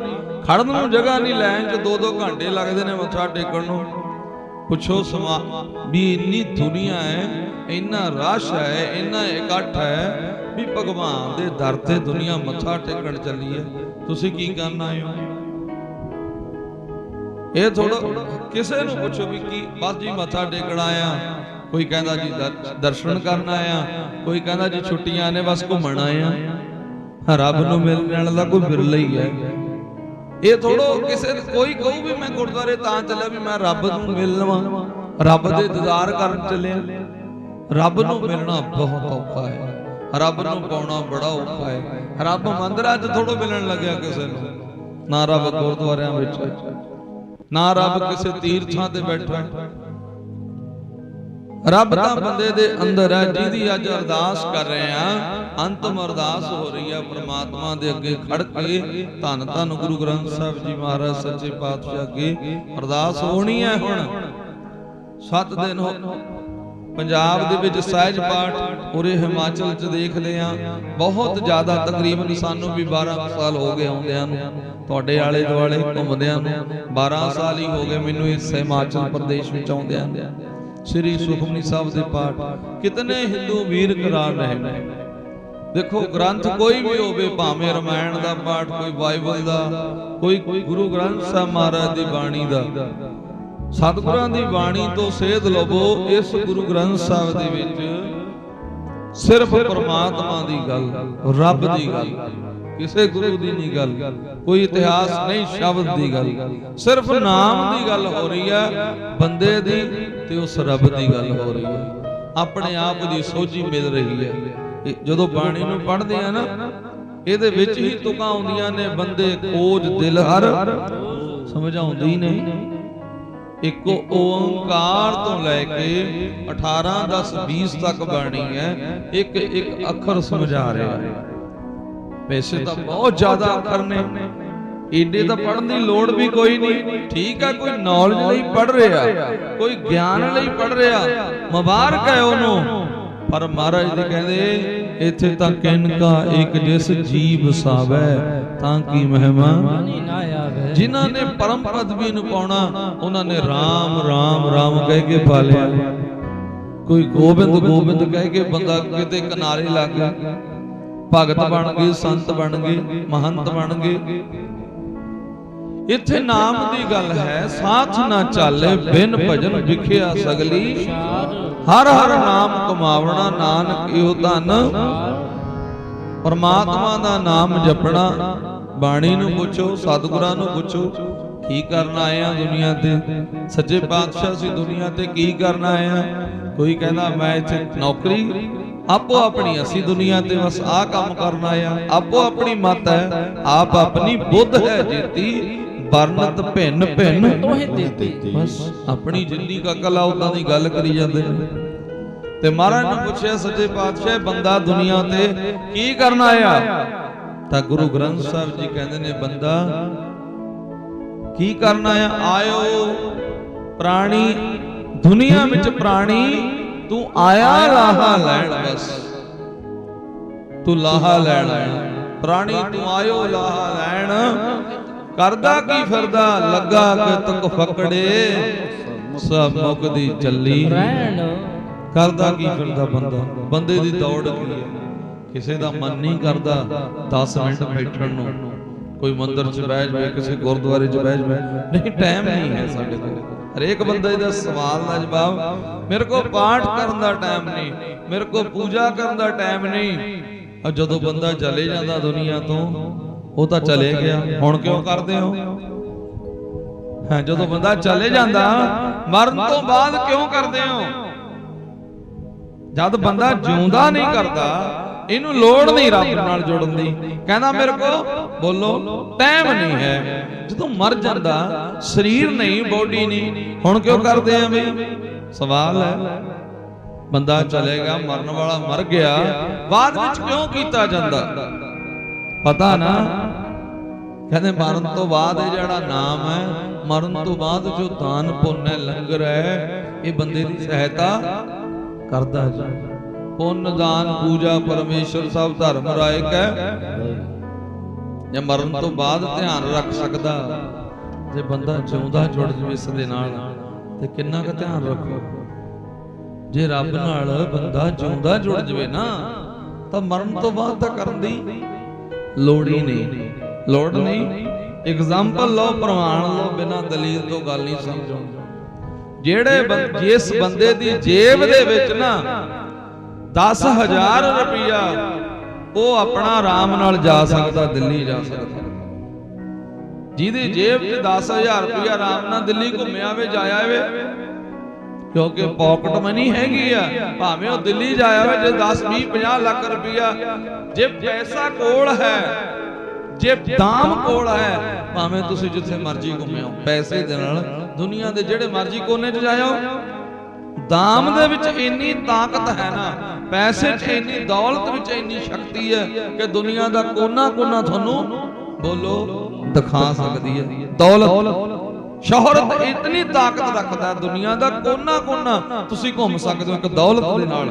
ਖੜਨ ਨੂੰ ਜਗ੍ਹਾ ਨਹੀਂ, ਲਾਈਨ 'ਚ 2-2 ਘੰਟੇ ਲੱਗਦੇ ਨੇ ਮੱਥਾ ਟੇਕਣ ਨੂੰ। ਪੁੱਛੋ ਸਮਾ ਵੀ ਇੰਨੀ ਦੁਨੀਆ ਹੈ, ਇੰਨਾ ਰਸ਼ ਹੈ, ਇੰਨਾ ਇਕੱਠ ਹੈ ਵੀ ਭਗਵਾਨ ਦੇ ਦਰ ਤੇ ਦੁਨੀਆ ਮੱਥਾ ਟੇਕਣ ਚੱਲੀ ਹੈ। ਤੁਸੀਂ ਕੀ ਕਰਨ ਆਏ ਹੋ? ਇਹ ਥੋੜਾ ਕਿਸੇ ਨੂੰ ਪੁੱਛੋ ਵੀ ਕੀ ਬਸ ਜੀ ਮੱਥਾ ਟੇਕਣ ਆਇਆ, ਕੋਈ ਕਹਿੰਦਾ ਜੀ ਦਰਸ਼ਨ ਕਰਨ ਆਇਆ, ਕੋਈ ਕਹਿੰਦਾ ਜੀ ਛੁੱਟੀਆਂ ਨੇ ਬਸ ਘੁੰਮਣ ਆਇਆ। ਰੱਬ ਨੂੰ ਮਿਲਣ ਵਾਲਾ ਕੋਈ ਬਿਰਲਾ ਹੀ ਹੈ। ਇਹ ਥੋੜੋ ਕਿਸੇ ਕੋਈ ਕਹੂ ਵੀ ਮੈਂ ਗੁਰਦੁਆਰੇ ਤਾਂ ਚੱਲਿਆ ਵੀ ਮੈਂ ਰੱਬ ਨੂੰ ਮਿਲ ਲਵਾਂ, ਰੱਬ ਦੇ ਦੀਦਾਰ ਕਰਨ ਚੱਲਿਆ। ਰੱਬ ਨੂੰ ਮਿਲਣਾ ਬਹੁਤ ਔਖਾ ਹੈ, ਰੱਬ ਨੂੰ ਪਾਉਣਾ ਬੜਾ ਔਖਾ ਹੈ। ਰੱਬ ਮੰਦਿਰਾਂ 'ਚ ਥੋੜੋ ਮਿਲਣ ਲੱਗਿਆ ਕਿਸੇ ਨੂੰ, ਨਾ ਰੱਬ ਗੁਰਦੁਆਰਿਆਂ ਵਿੱਚ, ਨਾ ਰੱਬ ਕਿਸੇ ਤੀਰਥਾਂ ਤੇ ਬੈਠਾ। ਰੱਬ ਤਾਂ ਬੰਦੇ ਦੇ ਅੰਦਰ ਹੈ, ਜਿਹਦੀ ਅੱਜ ਅਰਦਾਸ ਕਰ ਰਹੇ ਆ। ਅੰਤਮ ਅਰਦਾਸ ਹੋ ਰਹੀ ਹੈ ਪ੍ਰਮਾਤਮਾ ਦੇ ਅੱਗੇ ਖੜ ਕੇ। ਧੰਨ ਧੰਨ ਗੁਰੂ ਗ੍ਰੰਥ ਸਾਹਿਬ ਜੀ ਮਹਾਰਾਜ ਸੱਚੇ ਪਾਤਸ਼ਾਹ ਅੱਗੇ ਅਰਦਾਸ ਹੋਣੀ ਹੈ। ਹੁਣ 7 ਦਿਨ ਪੰਜਾਬ ਦੇ ਵਿੱਚ ਸਹਿਜ ਪਾਠ, ਉਰੇ ਹਿਮਾਚਲ 'ਚ ਦੇਖ ਲਿਆ ਬਹੁਤ ਜ਼ਿਆਦਾ, ਤਕਰੀਬਨ ਸਾਨੂੰ ਵੀ 12 ਸਾਲ ਹੋ ਗਏ ਆਉਂਦਿਆਂ ਨੂੰ, ਤੁਹਾਡੇ ਆਲੇ ਦੁਆਲੇ ਘੁੰਮਦਿਆਂ ਨੂੰ 12 ਸਾਲ ਹੀ ਹੋ ਗਏ ਮੈਨੂੰ ਇਸ ਹਿਮਾਚਲ ਪ੍ਰਦੇਸ਼ ਵਿੱਚ ਆਉਂਦਿਆਂ। ਸ੍ਰੀ ਸੁਖਮਨੀ ਸਾਹਿਬ ਦੇ ਪਾਠ ਕਿਤਨੇ ਹਿੰਦੂ ਵੀਰ ਕਰਾ ਰਹੇ ਨੇ। ਦੇਖੋ ਗ੍ਰੰਥ ਕੋਈ ਵੀ ਹੋਵੇ, ਭਾਵੇਂ ਰਮਾਇਣ ਦਾ ਪਾਠ, ਕੋਈ ਬਾਈਬਲ ਦਾ, ਕੋਈ ਗੁਰੂ ਗ੍ਰੰਥ ਸਾਹਿਬ ਮਹਾਰਾਜ ਦੀ ਬਾਣੀ ਦਾ, ਸਤਿਗੁਰਾਂ ਦੀ ਬਾਣੀ ਤੋਂ ਸੇਧ ਲਵੋ। ਇਸ ਗੁਰੂ ਗ੍ਰੰਥ ਸਾਹਿਬ ਦੇ ਵਿੱਚ ਸਿਰਫ ਪਰਮਾਤਮਾ ਦੀ ਗੱਲ, ਰੱਬ ਦੀ ਗੱਲ, ਕਿਸੇ ਗੁਰੂ ਦੀ ਨਹੀਂ ਗੱਲ, ਕੋਈ ਇਤਿਹਾਸ ਨਹੀਂ, ਸ਼ਬਦ ਦੀ ਗੱਲ, ਸਿਰਫ ਨਾਮ ਦੀ ਗੱਲ ਹੋ ਰਹੀ ਹੈ, ਬੰਦੇ ਦੀ ਤੇ ਉਸ ਰੱਬ ਦੀ ਗੱਲ ਹੋ ਰਹੀ ਹੈ। ਆਪਣੇ ਆਪ ਦੀ ਸੋਝੀ ਮਿਲ ਰਹੀ ਹੈ। ਜਦੋਂ ਬਾਣੀ ਨੂੰ ਪੜ੍ਹਦੇ ਆ ਨਾ, ਇਹਦੇ ਵਿੱਚ ਹੀ ਤੁਕਾਂ ਆਉਂਦੀਆਂ ਨੇ, ਬੰਦੇ ਖੋਜ ਦਿਲ ਹਰ ਸਮਝਾਉਂਦੀ ਨਹੀਂ। ਇੱਕ ਓੰਕਾਰ ਤੋਂ ਲੈ ਕੇ 18 10 20 ਤੱਕ ਬਾਣੀ ਹੈ, ਇੱਕ ਇੱਕ ਅੱਖਰ ਸਮਝਾ ਰਿਹਾ ਹੈ। ਵੈਸੇ ਤਾਂ ਬਹੁਤ ਜ਼ਿਆਦਾ ਅੱਖਰ ਨੇ, ਏਡੇ ਤਾਂ ਪੜ੍ਹਨ ਦੀ ਲੋੜ ਵੀ ਕੋਈ ਨਹੀਂ। ਠੀਕ ਹੈ, ਕੋਈ ਨੌਲੇਜ ਲਈ ਪੜ੍ਹ ਰਿਹਾ, ਕੋਈ ਗਿਆਨ ਲਈ ਪੜ੍ਹ ਰਿਹਾ, ਮੁਬਾਰਕ ਹੈ ਉਹਨੂੰ। ਪਰ ਮਹਾਰਾਜ ਜੀ ਕਹਿੰਦੇ इथे तां किनका एक जिस जीव सावै तां की महिमा ਪਾਣੀ ਨਾ ਆਵੇ। जिन्हां ने परम पदवी ਨੂੰ ਪਾਉਣਾ ਉਹਨਾਂ ਨੇ ਰਾਮ ਰਾਮ ਰਾਮ ਕਹਿ ਕੇ ਪਾ ਲਿਆ। ਕੋਈ ਗੋਬਿੰਦ ਗੋਬਿੰਦ ਕਹਿ ਕੇ ਬੰਦਾ ਕਿਤੇ ਕਿਨਾਰੇ ਲੱਗ ਗਿਆ, ਭਗਤ ਬਣ ਗਏ, ਸੰਤ ਬਣ ਗਏ, ਮਹੰਤ ਬਣ ਗਏ। ਇੱਥੇ ਨਾਮ ਦੀ ਗੱਲ ਹੈ, ਸਾਥ ਨਾ ਚਾਲੇ ਬਿਨ ਭਜਨ ਵਿਖਿਆ ਸਗਲੀ, ਹਰ ਹਰ ਨਾਮ ਕਮਾਵਣਾ ਨਾਨਕ ਇਹੋ ਧਨ। ਪਰਮਾਤਮਾ ਦਾ ਨਾਮ ਜਪਣਾ, ਬਾਣੀ ਨੂੰ ਪੁੱਛੋ, ਸਤਿਗੁਰਾਂ ਨੂੰ ਪੁੱਛੋ ਕੀ ਕਰਨ ਆਏ ਆ ਦੁਨੀਆ ਤੇ। ਸੱਚੇ ਪਾਤਸ਼ਾਹ ਸੀ ਦੁਨੀਆ ਤੇ ਕੀ ਕਰਨ ਆਏ ਆ। ਕੋਈ ਕਹਿੰਦਾ ਮੈਂ ਇੱਥੇ ਨੌਕਰੀ, ਆਪੋ ਆਪਣੀ, ਅਸੀਂ ਦੁਨੀਆ ਤੇ ਬਸ ਆਹ ਕੰਮ ਕਰਨ ਆਏ ਆ। ਆਪੋ ਆਪਣੀ ਮਤ ਹੈ, ਆਪ ਆਪਣੀ ਬੁੱਧ ਹੈ ਜੀਤੀ, ਵਰਨਤ ਭਿੰਨ ਭਿੰਨ ਤੋਹਿ ਦਿੱਤੀ। ਬਸ ਆਪਣੀ ਜਿੰਨੀ ਕੁ ਅਕਲ ਆ ਉਦਾਂ ਦੀ ਗੱਲ ਕਰੀ ਜਾਂਦੇ ਨੇ। ਤੇ ਮਹਾਰਾਜ ਨੇ ਪੁੱਛਿਆ ਸੱਚੇ ਪਾਤਸ਼ਾਹ ਬੰਦਾ ਦੁਨੀਆ ਤੇ ਕੀ ਕਰਨ ਆਇਆ? ਤਾਂ ਗੁਰੂ ਗ੍ਰੰਥ ਸਾਹਿਬ ਜੀ ਕਹਿੰਦੇ ਨੇ ਬੰਦਾ ਕੀ ਕਰਨ ਆਇਆ? ਆਇਓ ਪ੍ਰਾਣੀ, ਦੁਨੀਆ ਵਿੱਚ ਪ੍ਰਾਣੀ ਤੂੰ ਆਇਆ ਲਾਹਾ ਲੈਣ, ਬਸ ਤੂੰ ਲਾਹਾ ਲੈਣ ਆਇਆ। ਪ੍ਰਾਣੀ ਤੂੰ ਆਇਓ ਲਾਹਾ ਲੈਣ, ਕਰਦਾ ਕੀ ਫਿਰਦਾ ਲੱਗਾ ਕਿ ਤੁਕ ਫਕੜੇ, ਸਭ ਮੁਕਦੀ ਚੱਲੀ ਰਹਿਣ। ਕਰਦਾ ਕੀ ਫਿਰਦਾ ਬੰਦਾ, ਬੰਦੇ ਦੀ ਦੌੜ ਕੀ ਹੈ। ਕਿਸੇ ਦਾ ਮਨ ਨਹੀਂ ਕਰਦਾ 10 ਮਿੰਟ ਬੈਠਣ ਨੂੰ, ਕੋਈ ਮੰਦਿਰ 'ਚ ਬਹਿ ਜਾਵੇ, ਕਿਸੇ ਗੁਰਦੁਆਰੇ 'ਚ ਬਹਿ ਜਾਵੇ, ਨਹੀਂ ਟਾਈਮ ਨਹੀਂ ਹੈ ਸਾਡੇ ਕੋਲ। ਹਰੇਕ ਬੰਦੇ ਦਾ ਸਵਾਲ ਦਾ ਜਵਾਬ, ਮੇਰੇ ਕੋਲ ਪਾਠ ਕਰਨ ਦਾ ਟਾਈਮ ਨਹੀਂ, ਮੇਰੇ ਕੋਲ ਪੂਜਾ ਕਰਨ ਦਾ ਟਾਈਮ ਨਹੀਂ। ਔਰ ਜਦੋਂ ਬੰਦਾ ਚਲੇ ਜਾਂਦਾ ਦੁਨੀਆ ਤੋਂ, ਉਹ ਤਾਂ ਚਲੇ ਗਿਆ, ਹੁਣ ਕਿਉਂ ਕਰਦੇ ਹੋ? ਹਾਂ, ਜਦੋਂ ਬੰਦਾ ਚਲੇ ਜਾਂਦਾ ਮਰਨ ਤੋਂ ਬਾਅਦ ਕਿਉਂ ਕਰਦੇ ਹੋ? ਜਦ ਬੰਦਾ ਜਿਉਂਦਾ ਨਹੀਂ ਕਰਦਾ, ਇਹਨੂੰ ਲੋੜ ਨਹੀਂ ਰੱਬ ਨਾਲ ਜੁੜਨ ਦੀ। ਕਹਿੰਦਾ ਮੇਰੇ ਕੋਲ ਬੋਲੋ ਟਾਈਮ ਨਹੀਂ ਹੈ। ਜਦੋਂ ਮਰ ਜਾਂਦਾ, ਸਰੀਰ ਨਹੀਂ, ਬੋਡੀ ਨਹੀਂ, ਹੁਣ ਕਿਉਂ ਕਰਦੇ ਆ ਬਈ? ਸਵਾਲ ਹੈ। ਬੰਦਾ ਚਲੇਗਾ, ਮਰਨ ਵਾਲਾ ਮਰ ਗਿਆ, ਬਾਅਦ ਵਿੱਚ ਕਿਉਂ ਕੀਤਾ ਜਾਂਦਾ? ਪਤਾ ਨਾ। ਕਹਿੰਦੇ ਮਰਨ ਤੋਂ ਬਾਅਦ ਇਹ ਜਿਹੜਾ ਨਾਮ ਹੈ, ਮਰਨ ਤੋਂ ਬਾਅਦ ਜੋ ਦਾਨ ਪੁੰਨ ਹੈ, ਲੰਗਰ ਹੈ, ਇਹ ਬੰਦੇ ਦੀ ਸਹਾਇਤਾ ਕਰਦਾ ਜੀ। ਪੁੰਨ ਦਾਨ ਪੂਜਾ ਪਰਮੇਸ਼ਰ ਸਭ ਧਰਮ ਰਾਏ ਕੈ, ਜੇ ਮਰਨ ਤੋਂ ਬਾਅਦ ਧਿਆਨ ਰੱਖ ਸਕਦਾ। ਜੇ ਬੰਦਾ ਜਿਉਂਦਾ ਜੁੜ ਜਵੇ ਇਸ ਦੇ ਨਾਲ ਤੇ ਕਿੰਨਾ ਕੁ ਧਿਆਨ ਰੱਖੋ। ਜੇ ਰੱਬ ਨਾਲ ਬੰਦਾ ਜਿਉਂਦਾ ਜੁੜ ਜਵੇ ਨਾ, ਤਾਂ ਮਰਨ ਤੋਂ ਬਾਅਦ ਤਾਂ ਕਰਨ ਦੀ ਲੋੜ ਹੀ ਨਹੀਂ, ਲੋੜ ਨਹੀਂ। ਐਗਜ਼ਾਮਪਲ ਲਓ, ਪ੍ਰਮਾਣ ਲਓ, ਬਿਨਾਂ ਦਲੀਲ ਤੋਂ ਗੱਲ ਨਹੀਂ ਸਮਝੋ। ਜਿਹੜੇ ਜਿਸ ਬੰਦੇ ਦੀ ਜੇਬ ਦੇ ਵਿੱਚ ਨਾ 10,000 ਰੁਪਇਆ, ਉਹ ਆਪਣਾ ਆਰਾਮ ਨਾਲ ਜਾ ਸਕਦਾ, ਦਿੱਲੀ ਜਾ ਸਕਦਾ। ਜਿਹਦੀ ਜੇਬ 'ਚ 10,000 ਰੁਪਇਆ ਆਰਾਮ ਨਾਲ ਦਿੱਲੀ ਘੁੰਮਿਆ ਵੇ, ਜਾਇਆ ਵੇ, ਕਿਉਂਕਿ ਪਾਕਟ ਮਨੀ ਹੈਗੀ ਆ, ਭਾਵੇਂ ਉਹ ਦਿੱਲੀ ਜਾਇਆ ਵੇ। ਜੇ 10, 20, 50 ਲੱਖ ਰੁਪਇਆ ਜੇ ਪੈਸਾ ਕੋਲ ਹੈ, ਜੇ ਦਾਮ ਕੋਲ ਹੈ, ਭਾਵੇਂ ਤੁਸੀਂ ਜਿੱਥੇ ਮਰਜ਼ੀ ਘੁੰਮਿਓ, ਪੈਸੇ ਦੇ ਨਾਲ ਦੁਨੀਆ ਦੇ ਜਿਹੜੇ ਮਰਜ਼ੀ ਕੋਨੇ 'ਚ ਜਾਇਓ। ਦਾਮ ਦੇ ਵਿੱਚ ਇੰਨੀ ਤਾਕਤ ਹੈ ਨਾ, ਪੈਸੇ 'ਚ ਇੰਨੀ, ਦੌਲਤ ਵਿੱਚ ਇੰਨੀ ਸ਼ਕਤੀ ਹੈ ਕਿ ਦੁਨੀਆ ਦਾ ਕੋਨਾ ਕੋਨਾ ਤੁਹਾਨੂੰ ਬੋਲੋ ਦਿਖਾ ਸਕਦੀ ਹੈ। ਦੌਲਤ, ਸ਼ੋਹਰਤ ਇਤਨੀ ਤਾਕਤ ਰੱਖਦਾ, ਦੁਨੀਆ ਦਾ ਕੋਨਾ ਕੋਨਾ ਤੁਸੀਂ ਘੁੰਮ ਸਕਦੇ ਹੋ ਇੱਕ ਦੌਲਤ ਦੇ ਨਾਲ।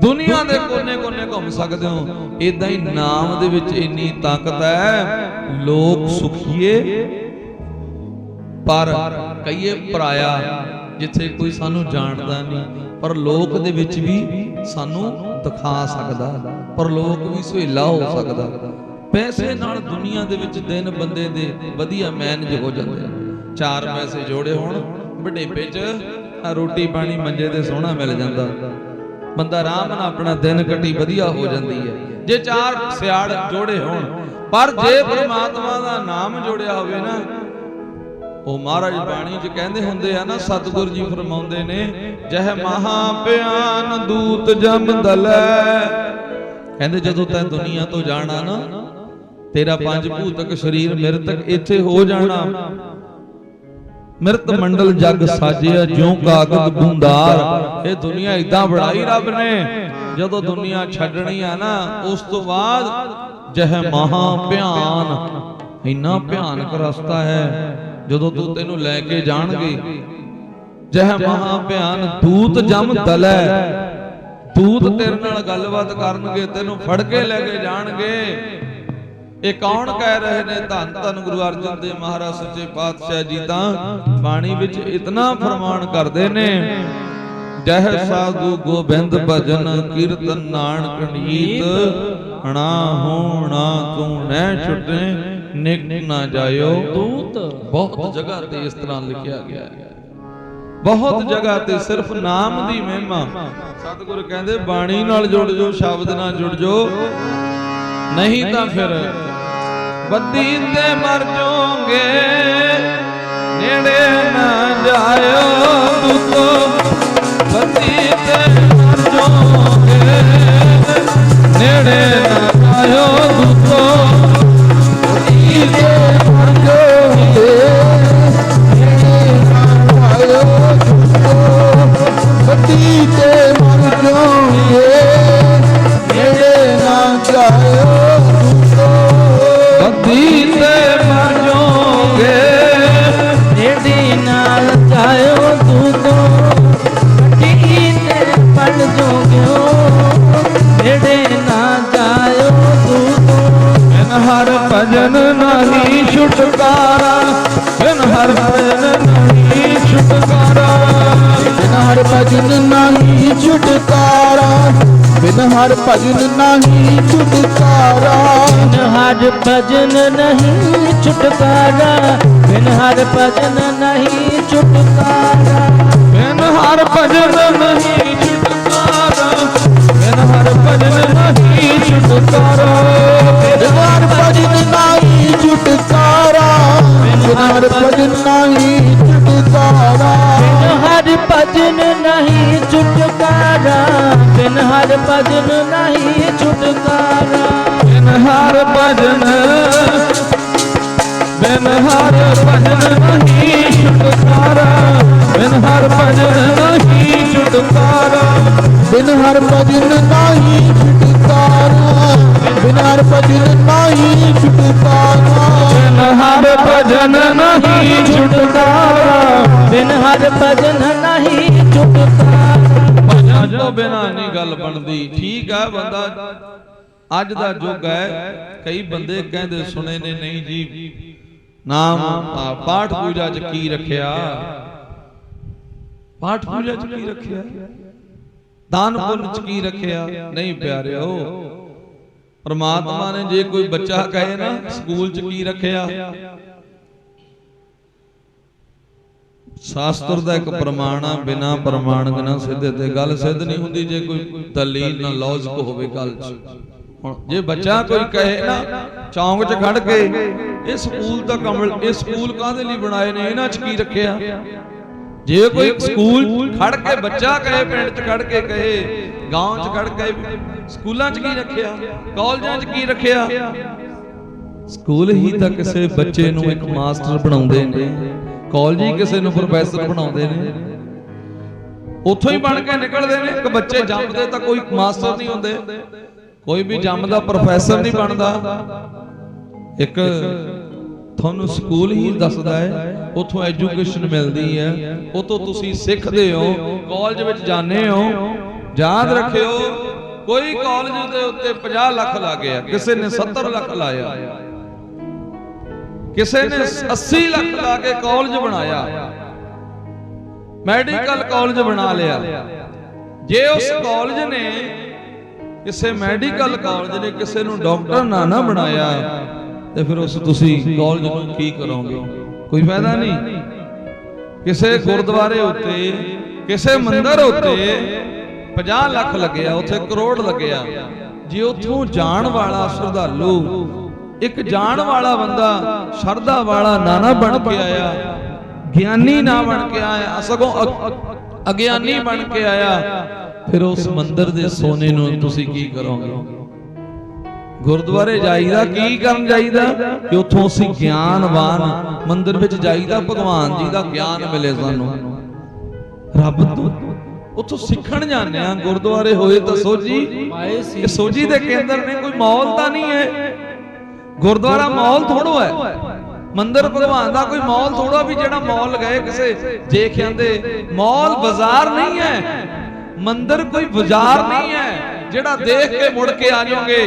ਦੁਨੀਆ ਦੇ ਕੋਨੇ ਕੋਨੇ ਘੁੰਮ ਸਕਦੇ ਹੋ। ਇਦਾਂ ਹੀ ਨਾਮ ਦੇ ਵਿੱਚ ਇੰਨੀ ਤਾਕਤ ਹੈ। ਲੋਕ ਸੁਖੀਏ ਪਰ ਕਈਏ ਪਰਾਇਆ, ਜਿੱਥੇ ਕੋਈ ਸਾਨੂੰ ਜਾਣਦਾ ਨਹੀਂ, ਪਰ ਲੋਕ ਦੇ ਵਿੱਚ ਵੀ ਸਾਨੂੰ ਦਿਖਾ ਸਕਦਾ, ਪਰ ਲੋਕ ਵੀ ਸੁਹੇਲਾ ਹੋ ਸਕਦਾ। ਪੈਸੇ ਨਾਲ ਦੁਨੀਆ ਦੇ ਵਿੱਚ ਦਿਨ ਬੰਦੇ ਦੇ ਵਧੀਆ ਮੈਨੇਜ ਹੋ ਜਾਂਦੇ। 4 ਪੈਸੇ ਜੋੜੇ ਹੋਣ, ਵਡੇਪੇ 'ਚ ਰੋਟੀ ਪਾਣੀ ਮੰਜੇ ਤੇ ਸੋਹਣਾ ਮਿਲ ਜਾਂਦਾ, ਬੰਦਾ ਆਰਾਮ ਨਾਲ ਆਪਣਾ ਦਿਨ ਕੱਟੀ ਵਧੀਆ ਹੋ ਜਾਂਦੀ ਹੈ, ਜੇ 4 ਸਿਆੜ ਜੋੜੇ ਹੋਣ। ਪਰ ਜੇ ਪਰਮਾਤਮਾ ਦਾ ਨਾਮ ਜੋੜਿਆ ਹੋਵੇ ਨਾ, ਉਹ ਮਹਾਰਾਜ ਬਾਣੀ 'ਚ ਕਹਿੰਦੇ ਹੁੰਦੇ ਆ ਨਾ, ਸਤਿਗੁਰ ਜੀ ਫਰਮਾਉਂਦੇ ਨੇ, ਜਹ ਮਹਾ ਪਿਆਨ ਦੂਤ ਜਮ ਦਲੈ। ਕਹਿੰਦੇ ਜਦੋਂ ਤੈਂ ਦੁਨੀਆ ਤੋਂ ਜਾਣਾ ਨਾ, ਤੇਰਾ 5 ਭੂਤਕ ਸਰੀਰ ਮਿਰਤਕ ਇੱਥੇ ਹੋ ਜਾਣਾ। ਮਿਰਤ ਮੰਡਲ ਜਗ ਸਾਜਿਆ ਜਿਉ ਕਾਗਦ ਬੁੰਦਾਰ। ਇਹ ਦੁਨੀਆ ਇਦਾਂ ਬਣਾਈ ਰੱਬ ਨੇ, ਜਦੋਂ ਦੁਨੀਆ ਛੱਡਣੀ ਆ ਨਾ, ਉਸ ਤੋਂ ਬਾਅਦ ਜਹ ਮਹਾ ਭਿਆਨ, ਇੰਨਾ ਭਿਆਨਕ ਰਸਤਾ ਹੈ ਜਦੋਂ ਤੈਨੂੰ ਲੈ ਕੇ ਜਾਣਗੇ। ਜਹ ਮਹਾ ਭਿਆਨ ਦੂਤ ਜਮ ਦਲੈ, ਦੂਤ ਤੇਰੇ ਨਾਲ ਗੱਲਬਾਤ ਕਰਨਗੇ, ਤੈਨੂੰ ਫੜ ਕੇ ਲੈ ਕੇ ਜਾਣਗੇ। ਇਹ ਕੌਣ ਕਹਿ ਰਹੇ ਨੇ? ਧੰਨ ਧੰਨ ਗੁਰੂ ਅਰਜਨ ਦੇਵ ਮਹਾਰਾਜ ਸੱਚੇ ਪਾਤਸ਼ਾਹ ਜੀ ਤਾਂ ਬਾਣੀ ਵਿੱਚ ਇਤਨਾ ਫਰਮਾਨ ਕਰਦੇ ਨੇ, ਜਹ ਸਾਧੂ ਗੋਬਿੰਦ ਭਜਨ ਕੀਰਤਨ ਨਾਨਕ ਨੀਤ, ਹਣਾ ਹੋਣਾ ਤੂੰ ਨਹਿ ਛੁਟੇ ਨਿਕ ਨਾ ਜਾਇਓ ਦੂਤ। ਬਹੁਤ ਜਗ੍ਹਾ ਤੇ ਇਸ ਤਰ੍ਹਾਂ ਲਿਖਿਆ ਗਿਆ ਹੈ, ਬਹੁਤ ਜਗ੍ਹਾ ਤੇ ਸਿਰਫ ਨਾਮ ਦੀ ਮਹਿਮਾ। ਸਤਿਗੁਰ ਕਹਿੰਦੇ ਬਾਣੀ ਨਾਲ ਜੁੜ ਜੋ, ਸ਼ਬਦ ਨਾਲ ਜੁੜ ਜੋ, ਨਹੀਂ ਤਾਂ ਫਿਰ ਬੱਦੀ ਤੇ ਮਰ ਜਾਓਗੇ, ਨੇੜੇ ਨਾ ਜਾਇਓ ਦੂਤੋ, ਬੱਦੀ ਤੇ ਮਰ ਜਾਓਗੇ, ਨੇੜੇ ਨਾ ਜਾਇਓ ਦੂਤੋ, ਬੱਦੀ ਤੇ ਮਰ ਜਾਓਗੇ, ਨੇੜੇ ਨਾ ਜਾਇਓ ਦੂਤੋ, ਬੱਦੀ ਤੇ ਮਰ ਜਾਓਗੇ, ਨੇੜੇ ਨਾ ਜਾਇਓ ਦੂਤੋ, ਬੱਦੀ ਤੇ ਮਰ ਜਾਓਗੇ, ਨੇੜੇ ਨਾਲ ਜਾਇਓ ਦੂਤੋ, ਬੱਦੀ ਤੇ ਪੜ ਜੋਗਿਓ, ਨੇੜੇ ਨਾ ਜਾਇਓ ਦੂਤੋ। ਬਿਨ ਹਰ ਭਜਨ ਨਹੀਂ ਛੁਟਕਾਰਾ, ਬਿਨ ਹਰ ਭਜਨ ਨਹੀਂ ਛੁਟਕਾਰਾ, ਬਿਨ ਹਰ ਭਜਨ ਨਹੀਂ ਛੁਟਕਾਰਾ, ਬਿਨ ਹਰ ਭਜਨ ਨਹੀਂ ਛੁਟਕਾਰਾ, ਬਿਨ ਹਰ ਭਜਨ ਨਹੀਂ ਛੁਟਕਾਰਾ, ਬਿਨ ਹਰ ਭਜਨ ਨਹੀਂ ਛੁਟਕਾਰਾ, ਬਿਨ ਹਰ ਭਜਨ ਨਹੀਂ ਛੁਟਕਾਰਾ, ਬਿਨ ਹਰ ਭਜਨ ਨਹੀਂ ਛੁਟਕਾਰਾ, ਬਿਨ ਹਰ ਭਜਨ ਨਹੀਂ ਛੁਟਕਾਰਾ, ਬਿਨ ਹਰ ਭਜਨ ਨਹੀਂ ਛੁਟਕਾਰਾ, ਬਿਨ ਹਰ ਭਜਨ ਨਹੀਂ ਛੁਟਕਾਰਾ, ਬਿਨ ਹਰ ਭਜਨ ਨਹੀਂ ਛੁਟਕਾਰਾ, ਬਿਨ ਹਰ ਭਜਨ, ਬਿਨ ਹਰ ਭਜਨ ਨਹੀਂ ਛੁਟਕਾਰਾ, ਬਿਨ ਹਰ ਭਜਨ ਨਹੀਂ ਛੁਟਕਾਰਾ, ਬਿਨ ਹਰ ਭਜਨ ਨਹੀਂ ਛੁਟਕਾਰਾ, ਬਿਨ ਹਰ ਭਜਨ ਨਹੀਂ ਛੁਟਕਾਰਾ, ਬਿਨ ਹਰ ਭਜਨ ਨਹੀਂ ਛੁਟਕਾਰਾ, ਬਿਨ ਹਰ ਭਜਨ ਨਹੀਂ ਛੁਟਕਾਰਾ। ਭਜਨ ਤੋਂ ਬਿਨਾਂ ਨਹੀਂ ਗੱਲ ਬਣਦੀ। ਠੀਕ ਆ, ਬੰਦਾ ਅੱਜ ਦਾ ਯੁੱਗ ਹੈ, ਕਈ ਬੰਦੇ ਕਹਿੰਦੇ ਸੁਣੇ ਨੇ, ਨਹੀਂ ਜੀ ਨਾਮ ਪਾਠ ਪੂਜਾ ਚ ਕੀ ਰੱਖਿਆ, ਪਾਠ ਪੂਜਾ ਚ ਕੀ ਰੱਖਿਆ, ਦਾਨ ਪੁੰਨ ਚ ਕੀ ਰੱਖਿਆ। ਨਹੀਂ ਪਿਆਰਿਓ, ਪਰਮਾਤਮਾ ਨੇ ਜੇ ਕੋਈ ਬੱਚਾ ਕਹੇ ਨਾ ਸਕੂਲ ਚ ਕੀ ਰੱਖਿਆ, ਸ਼ਾਸਤਰ ਦਾ ਇੱਕ ਪ੍ਰਮਾਣ ਆ, ਬਿਨਾ ਪ੍ਰਮਾਣ ਬਿਨਾ ਸਿੱਧੇ ਤੇ ਗੱਲ ਸਿੱਧ ਨਹੀਂ ਹੁੰਦੀ, ਜੇ ਕੋਈ ਦਲੀਲ ਨਾ ਲੌਜਿਕ ਹੋਵੇ ਗੱਲ ਚ। ਹੁਣ ਜੇ ਬੱਚਾ ਕੋਈ ਕਹੇ ਨਾ ਚੌਂਕ ਚ ਖੜ ਕੇ ਇਹ ਸਕੂਲ ਤਾਂ ਕਮਲ, ਇਹ ਸਕੂਲ ਕਾਹਦੇ ਲਈ ਬਣਾਏ ਨੇ, ਇਹਨਾਂ ਚ ਕੀ ਰੱਖਿਆ। ਜੇ ਕੋਈ ਸਕੂਲ ਖੜ ਕੇ ਬੱਚਾ ਕਹੇ, ਪਿੰਡ ਚ ਖੜ ਕੇ ਕਹੇ, ਗਾਂਵ ਚ ਖੜ ਕੇ, ਸਕੂਲਾਂ ਚ ਕੀ ਰੱਖਿਆ, ਕਾਲਜਾਂ ਚ ਕੀ ਰੱਖਿਆ। ਸਕੂਲ ਹੀ ਤਾਂ ਕਿਸੇ ਬੱਚੇ ਨੂੰ ਇੱਕ ਮਾਸਟਰ ਬਣਾਉਂਦੇ ਨੇ, ਕਾਲਜ ਹੀ ਕਿਸੇ ਨੂੰ ਪ੍ਰੋਫੈਸਰ ਬਣਾਉਂਦੇ ਨੇ, ਉੱਥੋਂ ਹੀ ਬਣ ਕੇ ਨਿਕਲਦੇ ਨੇ। ਇੱਕ ਬੱਚੇ ਜੰਮਦੇ ਤਾਂ ਕੋਈ ਮਾਸਟਰ ਨਹੀਂ ਹੁੰਦੇ, ਕੋਈ ਵੀ ਜੰਮਦਾ ਪ੍ਰੋਫੈਸਰ ਨਹੀਂ ਬਣਦਾ। ਇੱਕ ਤੁਹਾਨੂੰ ਸਕੂਲ ਹੀ ਦੱਸਦਾ ਹੈ, ਉੱਥੋਂ ਐਜੂਕੇਸ਼ਨ ਮਿਲਦੀ ਹੈ, ਉੱਥੋਂ ਤੁਸੀਂ ਸਿੱਖਦੇ ਹੋ, ਕਾਲਜ ਵਿੱਚ ਜਾਂਦੇ ਹੋ। ਯਾਦ ਰੱਖਿਓ, ਕੋਈ ਕਾਲਜ ਦੇ ਉੱਤੇ 50 ਲੱਖ ਲਾ ਗਿਆ, ਕਿਸੇ ਨੇ 70 ਲੱਖ ਲਾਇਆ, ਕਿਸੇ ਨੇ 80 ਲੱਖ ਲਾ ਕੇ ਕਾਲਜ ਬਣਾਇਆ, ਮੈਡੀਕਲ ਕਾਲਜ ਬਣਾ ਲਿਆ। ਜੇ ਉਸ ਕਾਲਜ ਨੇ, ਕਿਸੇ ਮੈਡੀਕਲ ਕਾਲਜ ਨੇ ਕਿਸੇ ਨੂੰ ਡਾਕਟਰ ਨਾ ਬਣਾਇਆ, ਤੇ ਫਿਰ ਉਸ ਤੁਸੀਂ ਕਾਲਜ ਨੂੰ ਕੀ ਕਰੋਗੇ, ਕੋਈ ਫਾਇਦਾ ਨਹੀਂ। ਕਿਸੇ ਗੁਰਦੁਆਰੇ ਉੱਤੇ, ਕਿਸੇ ਮੰਦਿਰ ਉੱਤੇ 50 ਲੱਖ ਲੱਗਿਆ, ਉੱਥੇ ਕਰੋੜ ਲੱਗਿਆ। ਜੇ ਉੱਥੋਂ ਜਾਣ ਵਾਲਾ ਸ਼ਰਧਾਲੂ, ਇੱਕ ਜਾਣ ਵਾਲਾ ਬੰਦਾ ਸ਼ਰਧਾ ਵਾਲਾ ਨਾ ਬਣ ਕੇ ਆਇਆ, ਗਿਆਨੀ ਨਾ ਬਣ ਕੇ ਆਇਆ, ਸਗੋਂ ਅਗਿਆਨੀ ਬਣ ਕੇ ਆਇਆ, ਫਿਰ ਉਸ ਮੰਦਿਰ ਦੇ ਸੋਨੇ ਨੂੰ ਤੁਸੀਂ ਕੀ ਕਰੋਗੇ। ਗੁਰਦੁਆਰੇ ਜਾਈਦਾ ਕੀ ਕਰਨ ਜਾਈਦਾ, ਕਿ ਉੱਥੋਂ ਅਸੀਂ ਗਿਆਨਵਾਨ, ਮੰਦਿਰ ਵਿੱਚ ਜਾਈਦਾ ਭਗਵਾਨ ਜੀ ਦਾ ਗਿਆਨ ਮਿਲੇ ਸਾਨੂੰ, ਰੱਬ ਤੋਂ ਉੱਥੋਂ ਸਿੱਖਣ ਜਾਂਦੇ ਆ। ਗੁਰਦੁਆਰੇ ਹੋਏ ਤਾਂ ਸੋਝੀ, ਇਹ ਸੋਝੀ ਦੇ ਕੇਂਦਰ ਨੇ, ਕੋਈ ਮੌਲ ਤਾਂ ਨਹੀਂ ਹੈ। ਗੁਰਦੁਆਰਾ ਮੌਲ ਥੋੜੋ ਹੈ, ਮੰਦਿਰ ਭਗਵਾਨ ਦਾ ਕੋਈ ਮੌਲ ਥੋੜਾ ਵੀ ਜਿਹੜਾ ਮੌਲ ਗਏ ਕਿਸੇ ਦੇਖ ਆਂਦੇ। ਮੌਲ ਬਾਜ਼ਾਰ ਨਹੀਂ ਹੈ, ਮੰਦਿਰ ਕੋਈ ਬਾਜ਼ਾਰ ਨਹੀਂ ਹੈ ਜਿਹੜਾ ਦੇਖ ਕੇ ਮੁੜ ਕੇ ਆ ਜਾਓਗੇ।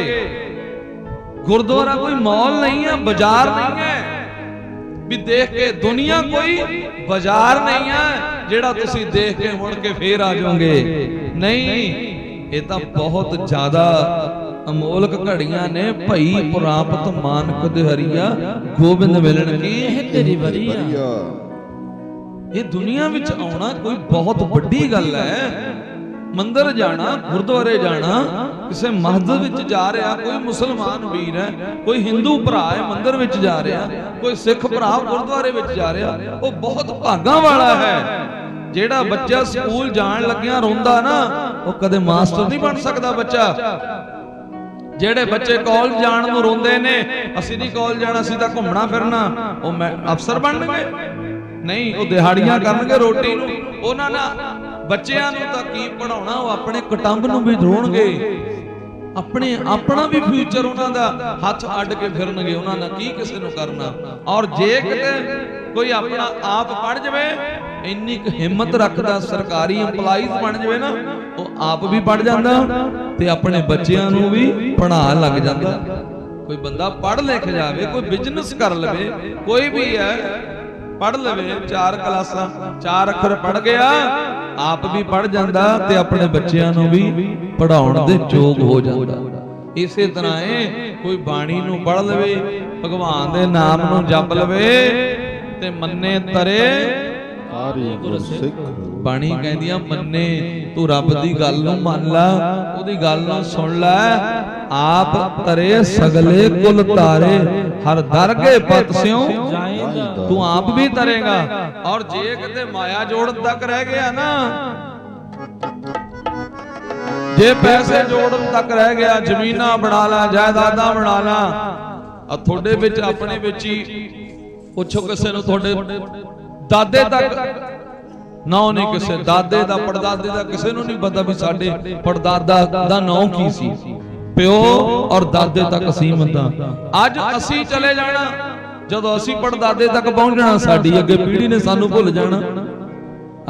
ਗੁਰਦੁਆਰਾ ਕੋਈ ਮਾਲ ਨਹੀਂ ਹੈ, ਬਾਜ਼ਾਰ ਨਹੀਂ ਹੈ ਵੀ ਦੇਖ ਕੇ। ਦੁਨੀਆ ਕੋਈ ਬਾਜ਼ਾਰ ਨਹੀਂ ਹੈ ਜਿਹੜਾ ਤੁਸੀਂ ਦੇਖ ਕੇ ਮੁੜ ਕੇ ਫੇਰ ਆ ਜਾਓਗੇ। ਨਹੀਂ, ਇਹ ਤਾਂ ਬਹੁਤ ਜ਼ਿਆਦਾ ਅਮੋਲਕ ਘੜੀਆਂ ਨੇ। ਭਈ ਪ੍ਰਾਪਤ ਮਾਨਕ ਦੇ ਹਰੀਆ, ਗੋਬਿੰਦ ਮਿਲਣ ਕੀ ਇਹ ਤੇਰੀ ਵਰੀਆ। ਇਹ ਦੁਨੀਆ ਵਿੱਚ ਆਉਣਾ ਕੋਈ ਬਹੁਤ ਵੱਡੀ ਗੱਲ ਹੈ। ਮੰਦਿਰ ਜਾਣਾ, ਗੁਰਦੁਆਰੇ ਜਾਣਾ, ਕਿਸੇ ਮਸਜਿਦ ਵਿੱਚ ਜਾ ਰਿਹਾ, ਕੋਈ ਮੁਸਲਮਾਨ ਵੀਰ ਹੈ, ਕੋਈ ਹਿੰਦੂ ਭਰਾ ਹੈ ਮੰਦਿਰ ਵਿੱਚ ਜਾ ਰਿਹਾ, ਕੋਈ ਸਿੱਖ ਭਰਾ ਗੁਰਦੁਆਰੇ ਵਿੱਚ ਜਾ ਰਿਹਾ, ਉਹ ਬਹੁਤ ਭਾਗਾਂ ਵਾਲਾ ਹੈ। ਜਿਹੜਾ ਬੱਚਾ ਸਕੂਲ ਜਾਣ ਲੱਗਿਆ ਰੋਂਦਾ ਨਾ, ਉਹ ਕਦੇ ਮਾਸਟਰ ਨਹੀਂ ਬਣ ਸਕਦਾ ਬੱਚਾ। ਜਿਹੜੇ ਬੱਚੇ ਕਾਲਜ ਜਾਣ ਨੂੰ ਰੋਂਦੇ ਨੇ, ਅਸੀਂ ਨਹੀਂ ਕਾਲਜ ਜਾਣਾ, ਅਸੀਂ ਤਾਂ ਘੁੰਮਣਾ ਫਿਰਨਾ, ਉਹ ਮੈਂ ਅਫਸਰ ਬਣਨਗੇ? ਨਹੀਂ, ਉਹ ਦਿਹਾੜੀਆਂ ਕਰਨਗੇ ਰੋਟੀ ਨੂੰ। ਉਹਨਾਂ ਨਾਲ ਬੱਚਿਆਂ ਨੂੰ ਤਾਂ ਕੀ ਪੜਾਉਣਾ, ਉਹ ਆਪਣੇ ਕੁਟੰਬ ਨੂੰ ਵੀ ਧੋਣਗੇ, ਆਪਣਾ ਵੀ ਫਿਊਚਰ ਉਹਨਾਂ ਦਾ ਹੱਥ ਅੱਡ ਕੇ ਫਿਰਨਗੇ। ਉਹਨਾਂ ਨਾਲ ਕੀ ਕਿਸੇ ਨੂੰ ਕਰਨਾ। ਔਰ ਜੇ ਕਿਤੇ ਕੋਈ ਆਪਣਾ ਆਪ ਪੜ ਜਾਵੇ, ਇੰਨੀ ਕੁ ਹਿੰਮਤ ਰੱਖਦਾ, ਸਰਕਾਰੀ EMPLOYEES ਬਣ ਜਾਵੇ ਨਾ, ਉਹ ਆਪ ਵੀ ਪੜ ਜਾਂਦਾ ਤੇ ਆਪਣੇ ਬੱਚਿਆਂ ਨੂੰ ਵੀ ਪੜ੍ਹਾਉਣ ਲੱਗ ਜਾਂਦਾ। ਕੋਈ ਬੰਦਾ ਪੜ ਲਿਖ ਜਾਵੇ, ਕੋਈ ਬਿਜ਼ਨਸ ਕਰ ਲਵੇ, ਕੋਈ ਵੀ ਹੈ ਪੜ ਲਵੇ, 4 ਕਲਾਸਾਂ 4 ਅੱਖਰ ਪੜ ਗਿਆ, ਆਪ ਵੀ ਪੜ ਜਾਂਦਾ ਤੇ ਆਪਣੇ ਬੱਚਿਆਂ ਨੂੰ ਵੀ ਪੜਾਉਣ ਦੇ ਯੋਗ ਹੋ ਜਾਂਦਾ। ਇਸੇ ਤਰ੍ਹਾਂ ਕੋਈ ਬਾਣੀ ਨੂੰ ਪੜ ਲਵੇ, ਭਗਵਾਨ ਦੇ ਨਾਮ ਨੂੰ ਜਪ ਲਵੇ ਤੇ ਮੰਨੇ ਤਰੇ ਸਾਰੀ ਗੁਰਸਿੱਖ। ਬਾਣੀ ਕਹਿੰਦੀਆਂ ਮੰਨੇ, ਤੂੰ ਰੱਬ ਦੀ ਗੱਲ ਨੂੰ ਮੰਨ ਲੈ, ਉਹਦੀ ਗੱਲ ਨੂੰ ਸੁਣ ਲੈ। ਆਪ ਤਰੇ ਸਗਲੇ ਕੁਲ ਤਾਰੇ, ਹਰ ਦਰਗੇ ਪਤ ਸਿਉ ਜਾਏਗਾ। ਤੂੰ ਆਪ ਵੀ ਤਰੇਗਾ। ਔਰ ਜੇ ਕਿਤੇ ਮਾਇਆ ਜੋੜਨ ਤੱਕ ਰਹਿ ਗਿਆ ਨਾ, ਜੇ ਪੈਸੇ ਜੋੜਨ ਤੱਕ ਰਹਿ ਗਿਆ, ਜ਼ਮੀਨਾਂ ਬਣਾ ਲਾ, ਜਾਇਦਾਦਾਂ ਬਣਾ ਲਾ, ਆ ਤੁਹਾਡੇ ਵਿੱਚ ਆਪਣੇ ਵਿੱਚ ਹੀ ਪੁੱਛੋ ਕਿਸੇ ਨੂੰ, ਤੁਹਾਡੇ ਦਾਦੇ ਤੱਕ ਨਾਂ ਨਹੀਂ, ਕਿਸੇ ਦਾਦੇ ਦਾ ਪੜਦਾਦੇ ਦਾ ਕਿਸੇ ਨੂੰ ਨਹੀਂ ਪਤਾ ਵੀ ਸਾਡੇ ਪੜਦਾਦਾ ਦਾ ਨਾਂ ਕੀ ਸੀ। ਪਿਓ ਔਰ ਦਾਦੇ ਤੱਕ ਸੀਮਤ ਆ। ਅੱਜ ਅਸੀਂ ਚਲੇ ਜਾਣਾ, ਜਦੋਂ ਅਸੀਂ ਪੜਦਾਦੇ ਤੱਕ ਪਹੁੰਚਣਾ, ਸਾਡੀ ਅੱਗੇ ਪੀੜ੍ਹੀ ਨੇ ਸਾਨੂੰ ਭੁੱਲ ਜਾਣਾ।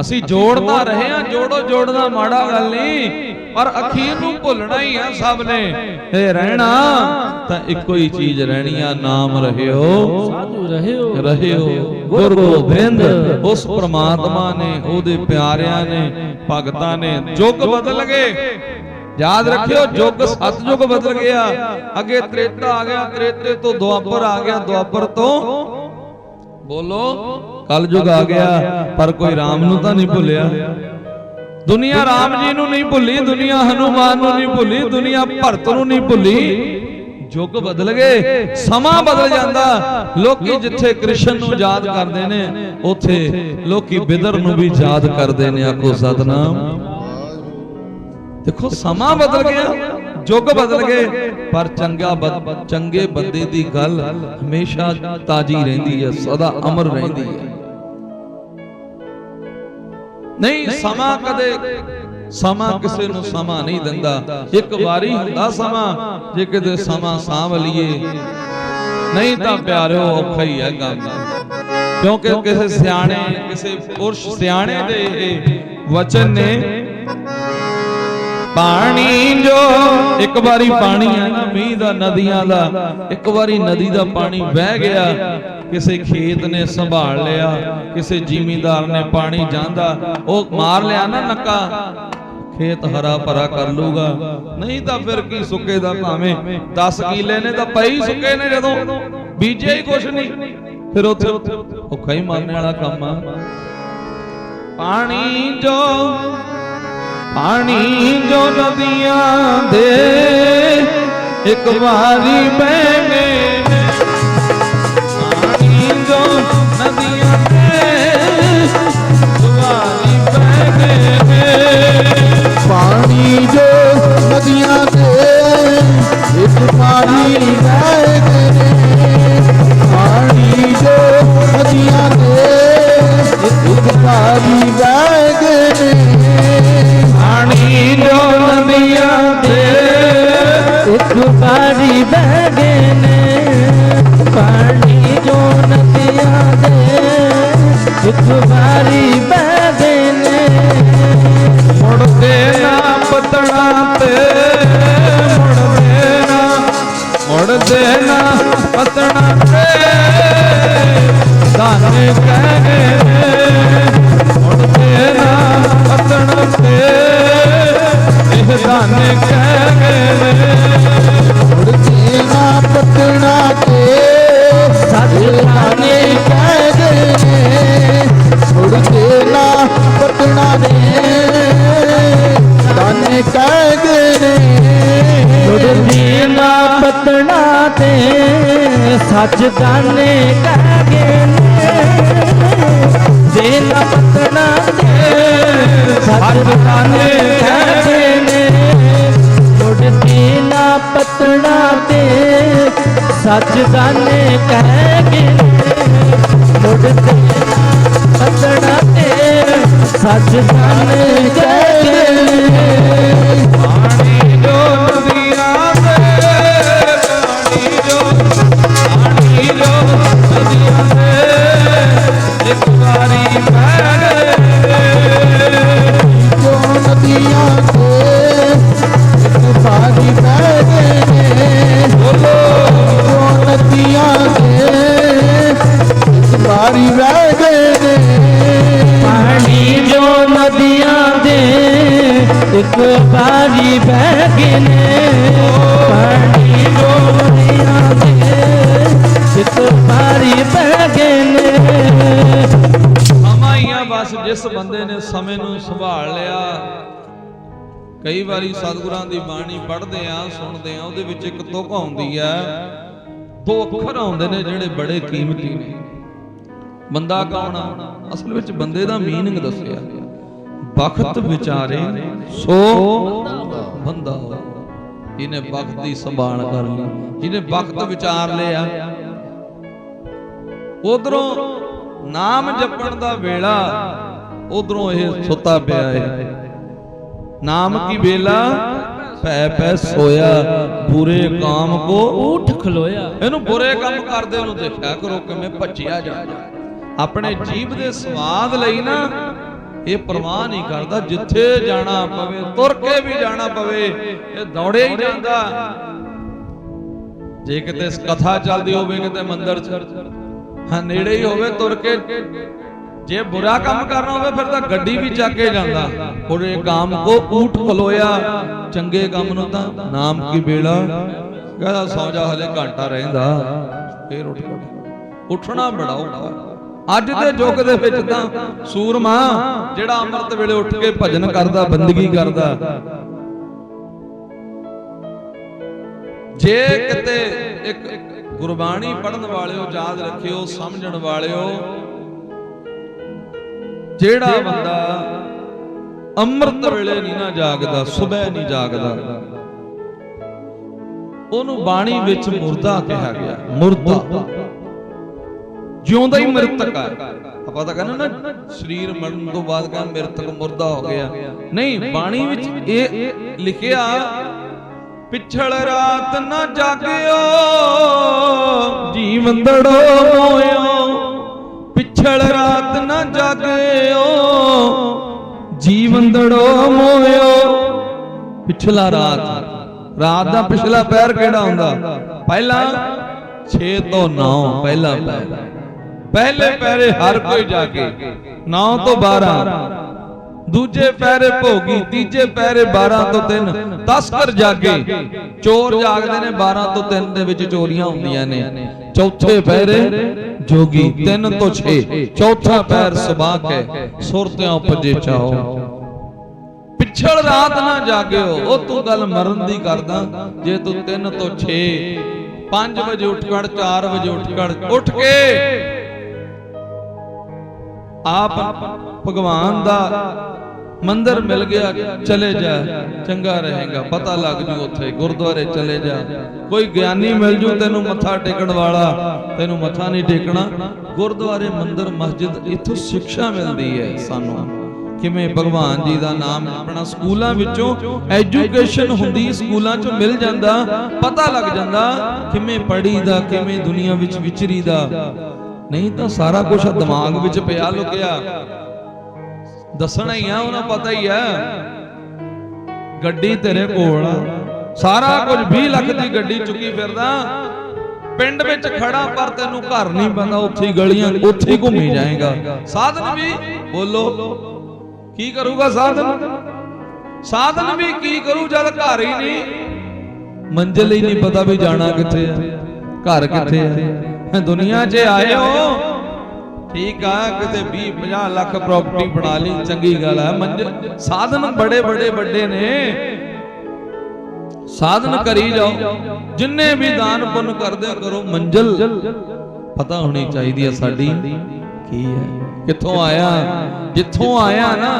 ਅਸੀਂ ਜੋੜਦਾ ਰਹੇ ਆ, ਜੋੜਨਾ ਮਾੜਾ ਗੱਲ ਨਹੀਂ, ਪਰ ਅਖੀਰ ਨੂੰ ਭੁੱਲਣਾ ਹੀ ਆ ਸਭ ਨੇ। ਇਹ ਰਹਿਣਾ ਤਾਂ ਇੱਕੋ ਹੀ ਚੀਜ਼ ਰਹਿਣੀ ਆ, ਨਾਮ ਰਹਿਓ ਸਾਧੂ ਰਹਿਓ ਗੁਰ ਗੋਬਿੰਦ। ਉਸ ਪ੍ਰਮਾਤਮਾ ਨੇ, ਉਹਦੇ ਪਿਆਰਿਆਂ ਨੇ, ਭਗਤਾਂ ਨੇ ਯੁੱਗ ਬਦਲ ਗਏ। ਯਾਦ ਰੱਖਿਓ, ਯੁੱਗ ਸਤਯੁਗ ਬਦਲ ਗਿਆ। ਅੱਗੇ ਤ੍ਰੇਤਾ ਆ ਗਿਆ, ਤ੍ਰੇਤੇ ਤੋਂ ਦੁਆਪਰ ਆ ਗਿਆ, ਦੁਆਪਰ ਤੋਂ ਬੋਲੋ ਕਲਯੁਗ ਆ ਗਿਆ। ਪਰ ਕੋਈ ਰਾਮ ਨੂੰ ਤਾਂ ਨਹੀਂ ਭੁੱਲਿਆ। ਦੁਨੀਆ ਰਾਮ ਜੀ ਨੂੰ ਨਹੀਂ ਭੁੱਲੀ, ਦੁਨੀਆ ਹਨੂਮਾਨ ਨੂੰ ਨਹੀਂ ਭੁੱਲੀ, ਦੁਨੀਆ ਭਰਤ ਨੂੰ ਨਹੀਂ ਭੁੱਲੀ। ਯੁੱਗ ਬਦਲ ਗਏ, ਸਮਾਂ ਬਦਲ ਜਾਂਦਾ। ਲੋਕੀ ਜਿੱਥੇ ਕ੍ਰਿਸ਼ਨ ਨੂੰ ਯਾਦ ਕਰਦੇ ਨੇ, ਉੱਥੇ ਲੋਕੀ ਬਿਦਰ ਨੂੰ ਵੀ ਯਾਦ ਕਰਦੇ ਨੇ। ਆਖੋ ਸਤਨਾਮ। ਦੇਖੋ ਸਮਾਂ ਬਦਲ ਗਿਆ, ਯੁੱਗ ਬਦਲ ਗਏ, ਪਰ ਚੰਗੇ ਬੰਦੇ ਦੀ ਗੱਲ ਹਮੇਸ਼ਾ ਤਾਜੀ ਰਹਿੰਦੀ ਹੈ, ਸਦਾ ਅਮਰ ਰਹਿੰਦੀ ਹੈ। ਨਹੀਂ, ਸਮਾਂ ਕਿਸੇ ਨੂੰ ਸਮਾਂ ਨਹੀਂ ਦਿੰਦਾ। ਇੱਕ ਵਾਰੀ ਹੁੰਦਾ ਸਮਾਂ, ਜੇ ਕਿਤੇ ਸਮਾਂ ਸਾਂਭ ਲਈਏ, ਨਹੀਂ ਤਾਂ ਪਿਆਰਿਓ ਔਖਾ ਹੀ ਹੈ ਕੰਮ। ਕਿਉਂਕਿ ਕਿਸੇ ਸਿਆਣੇ, ਕਿਸੇ ਪੁਰਸ਼ ਸਿਆਣੇ ਦੇ ਵਚਨ ਨੇ, ਪਾਣੀ ਜੋ ਇੱਕ ਵਾਰੀ ਪਾਣੀ ਆ ਨਾ, ਮੀਂਹ ਦਾ, ਨਦੀਆਂ ਦਾ, ਇੱਕ ਵਾਰੀ ਨਦੀ ਦਾ ਪਾਣੀ ਵਹਿ ਗਿਆ, ਕਿਸੇ ਖੇਤ ਨੇ ਸੰਭਾਲ ਲਿਆ, ਕਿਸੇ ਜ਼ਿਮੀਂਦਾਰ ਨੇ ਪਾਣੀ ਜਾਂਦਾ, ਉਹ ਮਾਰ ਲਿਆ ਨਾ ਨੱਕਾ, ਖੇਤ ਹਰਾ ਭਰਾ ਕਰ ਲੂਗਾ। ਨਹੀਂ ਤਾਂ ਫਿਰ ਕੀ, ਸੁੱਕੇ ਦਾ ਭਾਵੇਂ 10 ਕਿੱਲੇ ਨੇ ਤਾਂ ਪਈ ਸੁੱਕੇ ਨੇ, ਜਦੋਂ ਬੀਜਿਆ ਹੀ ਕੁਛ ਨਹੀਂ, ਫਿਰ ਉੱਥੇ ਔਖਾ ਹੀ ਮਾਰਨੇ ਵਾਲਾ ਕੰਮ ਆ। ਪਾਣੀ ਨਦੀਆਂ ਦੇ ਇੱਕ ਵਾਰੀ ਬਹਿ ਗਏ ਨੇ, ਪਾਣੀ ਜੋ ਨਦੀਆਂ ਦੇ ਇੱਕ ਵਾਰੀ ਬਹਿ ਗਏ ਨੇ, ਪਾਣੀ ਜੋ ਨਦੀਆਂ ਦੇ ਇੱਕ ਵਾਰੀ ਬਹਿ ਗਏ ਨੇ, ਪਾਣੀ ਜੋ ਨਦੀਆਂ ਦੇ ਇੱਕ ਵਾਰੀ ਬਹਿ ਗਏ ਨੇ, ਪਾਣੀ ਜੋ ਨਦੀਆਂ ਦੇ ਇੱਕ ਵਾਰੀ ਬਹਿ ਗਏ ਨੇ, ਪਾਣੀ ਜੋ ਨਦੀਆਂ ਦੇ ਇੱਕ ਵਾਰੀ ਬਹਿ ਗਏ ਨੇ, ਮੁੜਦੇ ਮੁੜਦੇ ਨਾ ਪਤਣਾ ਤੇ ਦਾਨੇ ਕਹਿ ਮੁੜਦੇ ਨਾ ਪਤਣਾ ਤੇ ਇਹ ਦਾਨੇ ਕਹਿ ਮੁੜਦੇ ਨਾ ਪਤਣਾ ਤੇ ਸੱਚ ਦਾਨੇ ਕਹਿ ਗਏ ਮੁੜਦੇ ਨਾ ਪਤਣਾ ਦੇ ਦਾਨੇ ਕਹਿ ਗਏ ਮੁੜਦੇ ਨਾ ਪਤਣਾ ਤੇ ਸੱਚ ਦਾਨੇ ਕਹਿ ਗਏ ਜੇ ਨਾ ਪਤਣਾ ਤੇ ਸੱਚ ਦਾਨੇ ਕਹਿ ਗਏ ਮੁੜਦੇ ਨਾ ਪਤਣਾ ਤੇ ਸੱਚ ਦਾਨੇ ਕਹਿ ਗਏ ਮੁੜਦੇ ਨਾ ਪਤਣਾ ਤੇ ਸੱਚ ਦਾਨੇ ਕਹਿ ਗਏ ਪਾਣੀ ਜੋ ਨਦੀਆਂ ਦੇ ਪਾਣੀ ਜੋ ਨਦੀਆਂ ਦੇ ਇੱਕ ਵਾਰੀ ਬਹਿ ਗਏ ਜੋ ਨਦੀਆਂ ਤੇ ਇੱਕ ਵਾਰੀ ਬਹਿ ਗਏ ਬੋਲੋ ਜੋ ਨਦੀਆਂ ਤੇ ਇੱਕ ਵਾਰੀ ਬਹਿ ਗਏ ਪਾਣੀ ਜੋ ਨਦੀਆਂ ਦੇ ਇੱਕ ਵਾਰੀ ਬਹਿ ਗਏ ਨੇ ਪਾਣੀ ਜੋ ਨਦੀਆਂ ਦੇ ਇੱਕ ਵਾਰੀ ਬਹਿ ਗਏ ਨੇ ਸਮਾਂ ਹੀ ਆ ਬਸ ਜਿਸ ਬੰਦੇ ਨੇ ਸਮੇਂ ਨੂੰ ਸੰਭਾਲ ਲਿਆ। ਕਈ ਵਾਰੀ ਸਤਿਗੁਰਾਂ ਦੀ ਬਾਣੀ ਪੜ੍ਹਦੇ ਆ ਸੁਣਦੇ ਆ ਉਹਦੇ ਵਿੱਚ ਇੱਕ ਤੁਕ ਆਉਂਦੀ ਆ, ਦੋ ਅੱਖਰ ਆਉਂਦੇ ਨੇ ਜਿਹੜੇ ਬੜੇ ਕੀਮਤੀ ਨੇ। ਬੰਦਾ ਕੌਣ ਆ? ਅਸਲ ਵਿੱਚ ਬੰਦੇ ਦਾ ਮੀਨਿੰਗ ਦੱਸਿਆ, ਬਖਤ ਵਿਚਾਰੇ ਸੋ ਬੰਦਾ। ਜਿਹਨੇ ਬਖਤ ਦੀ ਸੰਭਾਲ ਕਰ ਲਈ, ਜਿਹਨੇ ਬਖਤ ਵਿਚਾਰ ਲਿਆ, ਉਧਰੋਂ ਨਾਮ ਜਪਣ ਦਾ ਵੇਲਾ, ਉਧਰੋਂ ਇਹ ਸੁੱਤਾ ਪਿਆ ਹੈ। ਨਾਮ ਕੀ ਵੇਲਾ ਪੈ ਪੈ ਸੋਇਆ, ਬੁਰੇ ਕਾਮ ਕੋ ਊਠ ਖਲੋਇਆ। ਇਹਨੂੰ ਬੁਰੇ ਕੰਮ ਕਰਦੇ ਉਹਨੂੰ ਦੇਖਿਆ ਕਰੋ ਕਿਵੇਂ ਭੱਜਿਆ ਜਾਂਦਾ। ਆਪਣੇ ਜੀਵ ਦੇ ਸਵਾਦ ਲਈ ਨਾ ਇਹ ਪਰਵਾਹ ਨਹੀਂ ਕਰਦਾ, ਜਿੱਥੇ ਜਾਣਾ ਪਵੇ ਤੁਰ ਕੇ ਵੀ ਜਾਣਾ ਪਵੇ ਇਹ ਦੌੜੇ ਹੀ ਜਾਂਦਾ। ਜੇ ਕਿਤੇ ਕਥਾ ਚੱਲਦੀ ਹੋਵੇ ਕਿਤੇ ਮੰਦਿਰ 'ਚ, ਹਾਂ ਨੇੜੇ ਹੀ ਹੋਵੇ ਤੁਰ ਕੇ, ਜੇ ਬੁਰਾ ਕੰਮ ਕਰਨਾ ਹੋਵੇ ਫਿਰ ਤਾਂ ਗੱਡੀ ਵੀ ਚੱਕ ਕੇ ਜਾਂਦਾ। ਬੁਰੇ ਕੰਮ ਕੋ ਊਠ ਖਲੋਇਆ, ਚੰਗੇ ਕੰਮ ਨੂੰ ਤਾਂ ਨਾਮ ਕੀ ਵੇਲਾ ਕਹਿੰਦਾ ਸੌ ਜਾ ਹਲੇ ਘੰਟਾ ਰਹਿੰਦਾ, ਫੇਰ ਉੱਠਣਾ ਬੜਾ ਔਖਾ। ਅੱਜ ਦੇ ਯੁੱਗ ਦੇ ਵਿੱਚ ਤਾਂ ਸੂਰਮਾ ਜਿਹੜਾ ਅੰਮ੍ਰਿਤ ਵੇਲੇ ਉੱਠ ਕੇ ਭਜਨ ਕਰਦਾ, ਬੰਦਗੀ ਕਰਦਾ, ਜੇ ਕਿਤੇ ਇੱਕ ਗੁਰਬਾਣੀ ਪੜਨ ਵਾਲਿਓ ਯਾਦ ਰੱਖਿਓ, ਸਮਝਣ ਵਾਲਿਓ, ਜਿਹੜਾ ਬੰਦਾ ਅੰਮ੍ਰਿਤ ਵੇਲੇ ਨਹੀਂ ਨਾ ਜਾਗਦਾ, ਸਵੇਰ ਨਹੀਂ ਜਾਗਦਾ, ਉਹਨੂੰ ਬਾਣੀ ਵਿੱਚ ਮੁਰਦਾ ਕਿਹਾ ਗਿਆ। ਮੁਰਦਾ ਜਿਉਂਦਾ ਹੀ ਮ੍ਰਿਤਕ ਆ। ਆਪਾਂ ਤਾਂ ਕਹਿੰਦੇ ਨਾ ਸਰੀਰ ਮਰਨ ਤੋਂ ਬਾਅਦ ਕਹਿੰਦੇ ਮ੍ਰਿਤਕ ਮੁਰਦਾ ਹੋ ਗਿਆ, ਨਹੀਂ ਬਾਣੀ ਵਿੱਚ ਇਹ ਲਿਖਿਆ ਪਿਛੜ ਰਾਤ ਨਾ ਜਾਗਿਓ ਜੀਵੰਦੜੋ ਮੋਇਓ, ਪਿਛੜ ਰਾਤ ਨਾ ਜਾਗਿਓ ਜੀਵੰਦੜੋ ਮੋਇਓ। ਪਿਛਲਾ ਰਾਤ ਦਾ ਪਿਛਲਾ ਪੈਰ ਕਿਹੜਾ ਹੁੰਦਾ? ਪਹਿਲਾ 6 ਤੋਂ 9 ਪਹਿਲਾ ਪੈਰ, ਪਹਿਲੇ ਪੈਰੇ ਹਰ ਕੋਈ ਜਾਗੇ, 9 ਤੋਂ 12 ਦੂਜੇ ਪੈਰੇ ਭੋਗੀ, ਤੀਜੇ ਪੈਰੇ 12 ਤੋਂ 3 ਤਸਕਰ ਜਾਗੇ। ਚੋਰ ਜਾਗਦੇ ਨੇ 12 ਤੋਂ 3 ਦੇ ਵਿੱਚ ਚੋਰੀਆਂ ਹੁੰਦੀਆਂ ਨੇ। ਚੌਥੇ ਪੈਰੇ ਜੋਗੀ 3 ਤੋਂ 6, ਚੌਥਾ ਪੈਰ ਸੁਬਾਕ ਹੈ, ਸੁਰਤਿਆਂ ਉਪਜੇ ਚਾਓ। ਪਿਛੜ ਰਾਤ ਨਾ ਜਾਗਿਓ, ਉਹ ਤੂੰ ਗੱਲ ਮਰਨ ਦੀ ਕਰਦਾ। ਜੇ ਤੂੰ 3 ਤੋਂ 6 5 ਵਜੇ ਉੱਠ ਖੜ, 4 ਵਜੇ ਉੱਠ ਕੇ ਆਪ ਭਗਵਾਨ ਦਾ ਮੰਦਿਰ ਮਿਲ ਗਿਆ, ਚਲੇ ਜਾ, ਚੰਗਾ ਰਹੇਗਾ। ਪਤਾ ਲੱਗ ਜੂ ਉੱਥੇ ਗੁਰਦੁਆਰੇ ਚਲੇ ਜਾ, ਕੋਈ ਗਿਆਨੀ ਮਿਲ ਜੂ ਤੈਨੂੰ ਮੱਥਾ ਟੇਕਣ ਵਾਲਾ, ਤੈਨੂੰ ਮੱਥਾ ਨਹੀਂ ਟੇਕਣਾ। ਗੁਰਦੁਆਰੇ, ਮੰਦਿਰ, ਮਸਜਿਦ, ਇੱਥੋਂ ਸਿੱਖਿਆ ਮਿਲਦੀ ਹੈ ਸਾਨੂੰ ਕਿਵੇਂ ਭਗਵਾਨ ਜੀ ਦਾ ਨਾਮ ਜਪਣਾ। ਸਕੂਲਾਂ ਵਿੱਚੋਂ ਐਜੂਕੇਸ਼ਨ ਹੁੰਦੀ, ਸਕੂਲਾਂ 'ਚੋਂ ਮਿਲ ਜਾਂਦਾ, ਪਤਾ ਲੱਗ ਜਾਂਦਾ ਕਿਵੇਂ ਪੜ੍ਹੀਦਾ, ਕਿਵੇਂ ਦੁਨੀਆ ਵਿੱਚ ਵਿਚਰੀਦਾ। ਨਹੀਂ ਤਾਂ ਸਾਰਾ ਕੁਝ ਦਿਮਾਗ ਵਿੱਚ ਪਿਆ ਲੁਕਿਆ, ਦੱਸਣਾ ਹੀ ਆ, ਉਹਨਾਂ ਪਤਾ ਹੀ ਆ। ਗੱਡੀ ਤੇਰੇ ਕੋਲ ਆ, ਸਾਰਾ ਕੁਝ 20 ਲੱਖ ਦੀ ਗੱਡੀ ਚੁੱਕੀ ਫਿਰਦਾ, ਪਿੰਡ ਵਿੱਚ ਖੜਾ ਪਰ ਤੈਨੂੰ ਘਰ ਨਹੀਂ ਪਤਾ, ਉੱਥੇ ਹੀ ਗਲੀਆਂ ਉੱਥੇ ਹੀ ਘੁੰਮੀ ਜਾਏਗਾ। ਸਾਧਨ ਵੀ ਬੋਲੋ ਕੀ ਕਰੂਗਾ? ਸਾਧਨ ਵੀ ਕੀ ਕਰੂ ਜਦ ਘਰ ਹੀ ਨਹੀਂ, ਮੰਜ਼ਿਲ ਹੀ ਨਹੀਂ ਪਤਾ ਵੀ ਜਾਣਾ ਕਿੱਥੇ ਹੈ, ਘਰ ਕਿੱਥੇ ਹੈ। ਦੁਨੀਆ 'ਚ ਆਏ ਹੋ ਠੀਕ ਆ, ਕਿਤੇ 20-50 ਲੱਖ ਪ੍ਰਾਪਰਟੀ ਬਣਾ ਲਈ ਚੰਗੀ ਗੱਲ ਹੈ, ਮੰਜ਼ਿਲ ਸਾਧਨ ਬੜੇ ਵੱਡੇ ਨੇ, ਸਾਧਨ ਕਰੀ ਜਾਓ, ਜਿੰਨੇ ਵੀ ਦਾਨ ਪੁੰਨ ਕਰਦੇ ਕਰੋ, ਮੰਜ਼ਿਲ ਪਤਾ ਹੋਣੀ ਚਾਹੀਦੀ ਹੈ ਸਾਡੀ ਕੀ ਹੈ, ਕਿੱਥੋਂ ਆਇਆ। ਜਿੱਥੋਂ ਆਇਆ ਨਾ,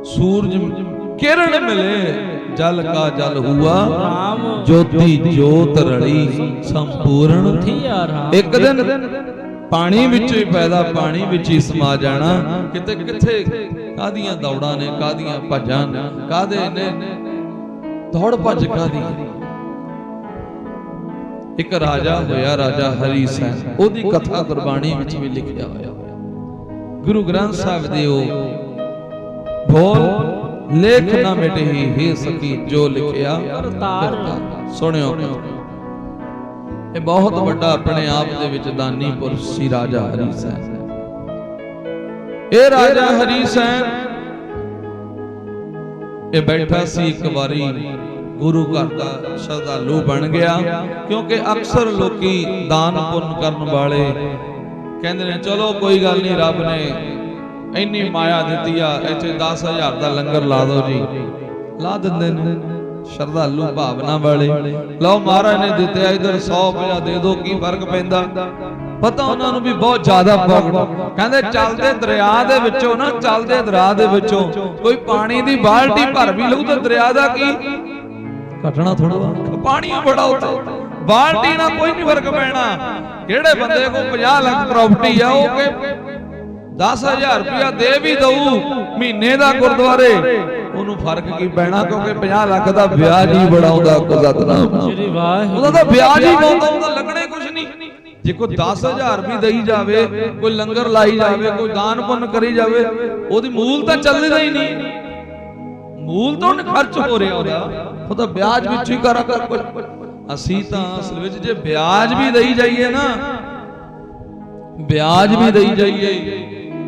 ਸੂਰਜ ਕਿਰਨ ਮਿਲੇ ਜਲ ਕਾ ਜਲ ਹੁਆ, ਜੋਤੀ ਜੋਤ ਰਲੀ ਸੰਪੂਰਨ। ਇੱਕ ਦਿਨ ਪਾਣੀ ਵਿੱਚੋਂ ਹੀ ਪੈਦਾ, ਪਾਣੀ ਵਿੱਚ ਹੀ ਸਮਾ ਜਾਣਾ। ਕਿਤੇ ਕਿੱਥੇ ਕਾਹਦੀਆਂ ਦੌੜਾਂ ਨੇ, ਕਾਹਦੀਆਂ ਭੱਜਾਂ ਨੇ, ਕਾਹਦੇ ਨੇ ਦੌੜ ਭੱਜ ਕਾਹਦੀ। ਇੱਕ ਰਾਜਾ ਹੋਇਆ, ਰਾਜਾ ਹਰੀ ਸਿੰਘ, ਉਹਦੀ ਕਥਾ ਗੁਰਬਾਣੀ ਵਿੱਚ ਵੀ ਲਿਖਿਆ ਹੋਇਆ। ਗੁਰੂ ਗ੍ਰੰਥ ਸਾਹਿਬ ਦੇ ਉਹ ਬੋਲ ਲੇਖ ਨਾ ਮਿਟੇ ਹੀ ਸਕੀ ਜੋ ਲਿਖਿਆ ਕਰਤਾਰ। ਸੁਣਿਓ, ਇਹ ਬਹੁਤ ਵੱਡਾ ਆਪਣੇ ਆਪ ਦੇ ਵਿੱਚ ਦਾਨੀ ਪੁਰਸ਼ ਸੀ ਰਾਜਾ ਹਰੀ ਸਿੰਘ। ਇਹ ਰਾਜਾ ਹਰੀ ਸਿੰਘ ਇਹ ਬੈਠਾ ਸੀ, ਇੱਕ ਵਾਰੀ ਗੁਰੂ ਘਰ ਦਾ ਸ਼ਰਧਾਲੂ ਬਣ ਗਿਆ, ਕਿਉਂਕਿ ਅਕਸਰ ਲੋਕੀ ਦਾਨ ਪੁੰਨ ਕਰਨ ਵਾਲੇ ਕਹਿੰਦੇ ਨੇ ਚਲੋ ਕੋਈ ਗੱਲ ਨਹੀਂ, ਰੱਬ ਨੇ ਇੰਨੀ ਮਾਇਆ ਦਿੱਤੀ ਆ, ਇੱਥੇ 10,000 ਦਾ ਲੰਗਰ ਲਾ ਦਿਓ ਜੀ, ਲਾ ਦਿੰਦੇ ਨੇ ਸ਼ਰਧਾਲੂ ਭਾਵਨਾ ਵਾਲੇ। ਲਓ ਮਹਾਰਾਜ ਨੇ ਦਿੱਤੇ ਆ, ਇਧਰ 100 ਦੇ ਦਿਓ, ਕੀ ਫਰਕ ਪੈਂਦਾ। ਪਤਾ ਉਹਨਾਂ ਨੂੰ ਵੀ ਬਹੁਤ ਜ਼ਿਆਦਾ ਪੌਕਟ। ਕਹਿੰਦੇ ਚੱਲਦੇ ਦਰਿਆ ਦੇ ਵਿੱਚੋਂ ਨਾ, ਚੱਲਦੇ ਦਰਿਆ ਦੇ ਵਿੱਚੋਂ ਕੋਈ ਪਾਣੀ ਦੀ ਬਾਲਟੀ ਭਰ ਵੀ ਲਊ ਤਾਂ ਦਰਿਆ ਦਾ ਕੀ ਘਟਣਾ, ਥੋੜਾ ਪਾਣੀ ਬੜਾ ਉੱਤੇ, ਬਾਲਟੀ ਨਾਲ ਕੋਈ ਨਹੀਂ ਫਰਕ ਪੈਣਾ। ਕਿਹੜੇ ਬੰਦੇ ਕੋਲ 50 ਲੱਖ ਪ੍ਰਾਪਰਟੀ ਆ, ਉਹ ਕਿ 10,000 ਰੁਪਇਆ ਦੇ ਵੀ ਦਊ ਮਹੀਨੇ ਦਾ ਗੁਰਦੁਆਰੇ, ਉਹਨੂੰ ਫਰਕ ਕੀ ਪੈਣਾ, ਕਿਉਂਕਿ 50 ਲੱਖ ਦਾ ਵਿਆਜ ਹੀ ਬੜਾ ਆਉਂਦਾ। ਕੋ ਸਤਨਾਮ, ਉਹਦਾ ਤਾਂ ਵਿਆਜ ਹੀ ਬਹੁਤ ਆਉਂਦਾ, ਲੱਗਣਾ ਕੁਝ ਨਹੀਂ। ਜੇ ਕੋਈ 10,000 ਵੀ ਦੇਈ ਜਾਵੇ, ਕੋਈ ਲੰਗਰ ਲਾਈ ਜਾਵੇ, ਕੋਈ ਦਾਨ ਪੁੰਨ ਕਰੀ ਜਾਵੇ, ਉਹਦੀ ਮੂਲ ਤਾਂ ਚੱਲਦਾ ਹੀ ਨਹੀਂ, ਮੂਲ ਤਾਂ ਉਹਨੇ ਖਰਚ ਹੋ ਰਿਹਾ ਉਹ ਤਾਂ ਵਿਆਜ ਵਿੱਚ ਹੀ ਕਰਾ ਕਰ ਕੁਝ। ਅਸੀਂ ਤਾਂ ਅਸਲ ਵਿੱਚ ਜੇ ਵਿਆਜ ਵੀ ਦੇਈ ਜਾਈਏ ਨਾ, ਵਿਆਜ ਵੀ ਦੇਈ ਜਾਈਏ,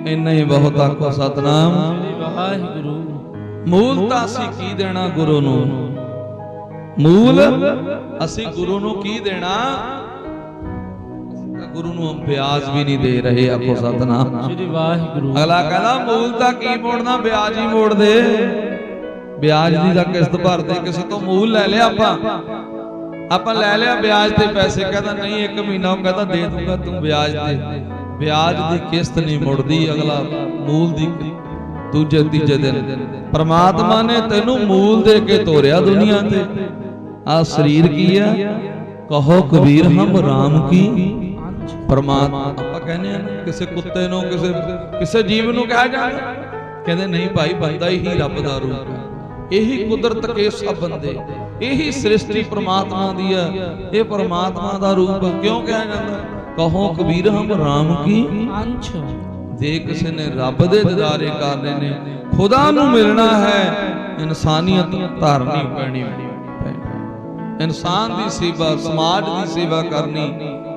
ਇੰਨਾ ਹੀ ਬਹੁਤ ਆਖੋ ਸਤਨਾਮ ਵਾਹਿਗੁਰੂ। ਮੂਲ ਤਾਂ ਅਸੀਂ ਕੀ ਦੇਣਾ ਗੁਰੂ ਨੂੰ, ਮੂਲ ਅਸੀਂ ਗੁਰੂ ਨੂੰ ਕੀ ਦੇਣਾ, ਗੁਰੂ ਨੂੰ ਵਿਆਜ ਵੀ ਨਹੀਂ ਦੇ ਰਹੇ, ਆਖੋ ਸਤਨਾਮ ਸ੍ਰੀ ਵਾਹਿਗੁਰੂ। ਅਗਲਾ ਕਹਿੰਦਾ ਮੂਲ ਤਾਂ ਕੀ ਮੋੜਨਾ, ਵਿਆਜ ਹੀ ਮੋੜ ਦੇ, ਵਿਆਜ ਦੀ ਤਾਂ ਕਿਸ਼ਤ ਭਰਦੇ, ਕਿਸੇ ਤੋਂ ਮੂਲ ਲੈ ਲਿਆ ਆਪਾਂ ਲੈ ਲਿਆ ਵਿਆਜ ਤੇ ਪੈਸੇ, ਕਹਿੰਦਾ ਨਹੀਂ 1 ਮਹੀਨਾ, ਉਹ ਕਹਿੰਦਾ ਦੇ ਦੂੰਗਾ ਤੂੰ ਵਿਆਜ ਤੇ, ਵਿਆਜ ਦੀ ਕਿਸ਼ਤ ਨਹੀਂ ਮੁੜਦੀ, ਅਗਲਾ ਮੂਲ ਦੀ ਦੂਜੇ ਤੀਜੇ ਦਿਨ। ਪ੍ਰਮਾਤਮਾ ਨੇ ਤੈਨੂੰ ਮੂਲ ਦੇ ਕੇ ਤੋਰਿਆ ਦੁਨੀਆ ਤੇ। ਆ ਸਰੀਰ ਕੀ ਆ, ਕਹੋ ਕਬੀਰ ਹਮ ਰਾਮ ਕੀ। ਪ੍ਰਮਾਤਮਾ ਆਪਾਂ ਕਹਿੰਦੇ ਆ ਕਿਸੇ ਕੁੱਤੇ ਨੂੰ, ਕਿਸੇ ਜੀਵ ਨੂੰ ਕਿਹਾ ਜਾਂਦਾ, ਕਹਿੰਦੇ ਨਹੀਂ ਭਾਈ ਬੰਦਾ ਹੀ ਰੱਬ ਦਾ ਰੂਪ ਹੈ, ਇਹੀ ਕੁਦਰਤ ਕੇ ਸਭ ਬੰਦੇ, ਇਹੀ ਸ੍ਰਿਸ਼ਟੀ ਪ੍ਰਮਾਤਮਾ ਦੀ ਆ, ਇਹ ਪ੍ਰਮਾਤਮਾ ਦਾ ਰੂਪ ਕਿਉਂ ਕਿਹਾ ਜਾਂਦਾ। ਕਹੋ ਕਬੀਰ ਹਮ ਰਾਮ ਕੀ ਅੰਸ਼। ਜੇ ਕਿਸੇ ਨੇ ਰੱਬ ਦੇ ਦਿਦਾਰੇ ਕਰਨੇ ਨੇ, ਖੁਦਾ ਨੂੰ ਮਿਲਣਾ ਹੈ, ਇਨਸਾਨੀਅਤ ਧਾਰਨੀ ਪੈਣੀ, ਇਨਸਾਨ ਦੀ ਸੇਵਾ, ਸਮਾਜ ਦੀ ਸੇਵਾ ਕਰਨੀ,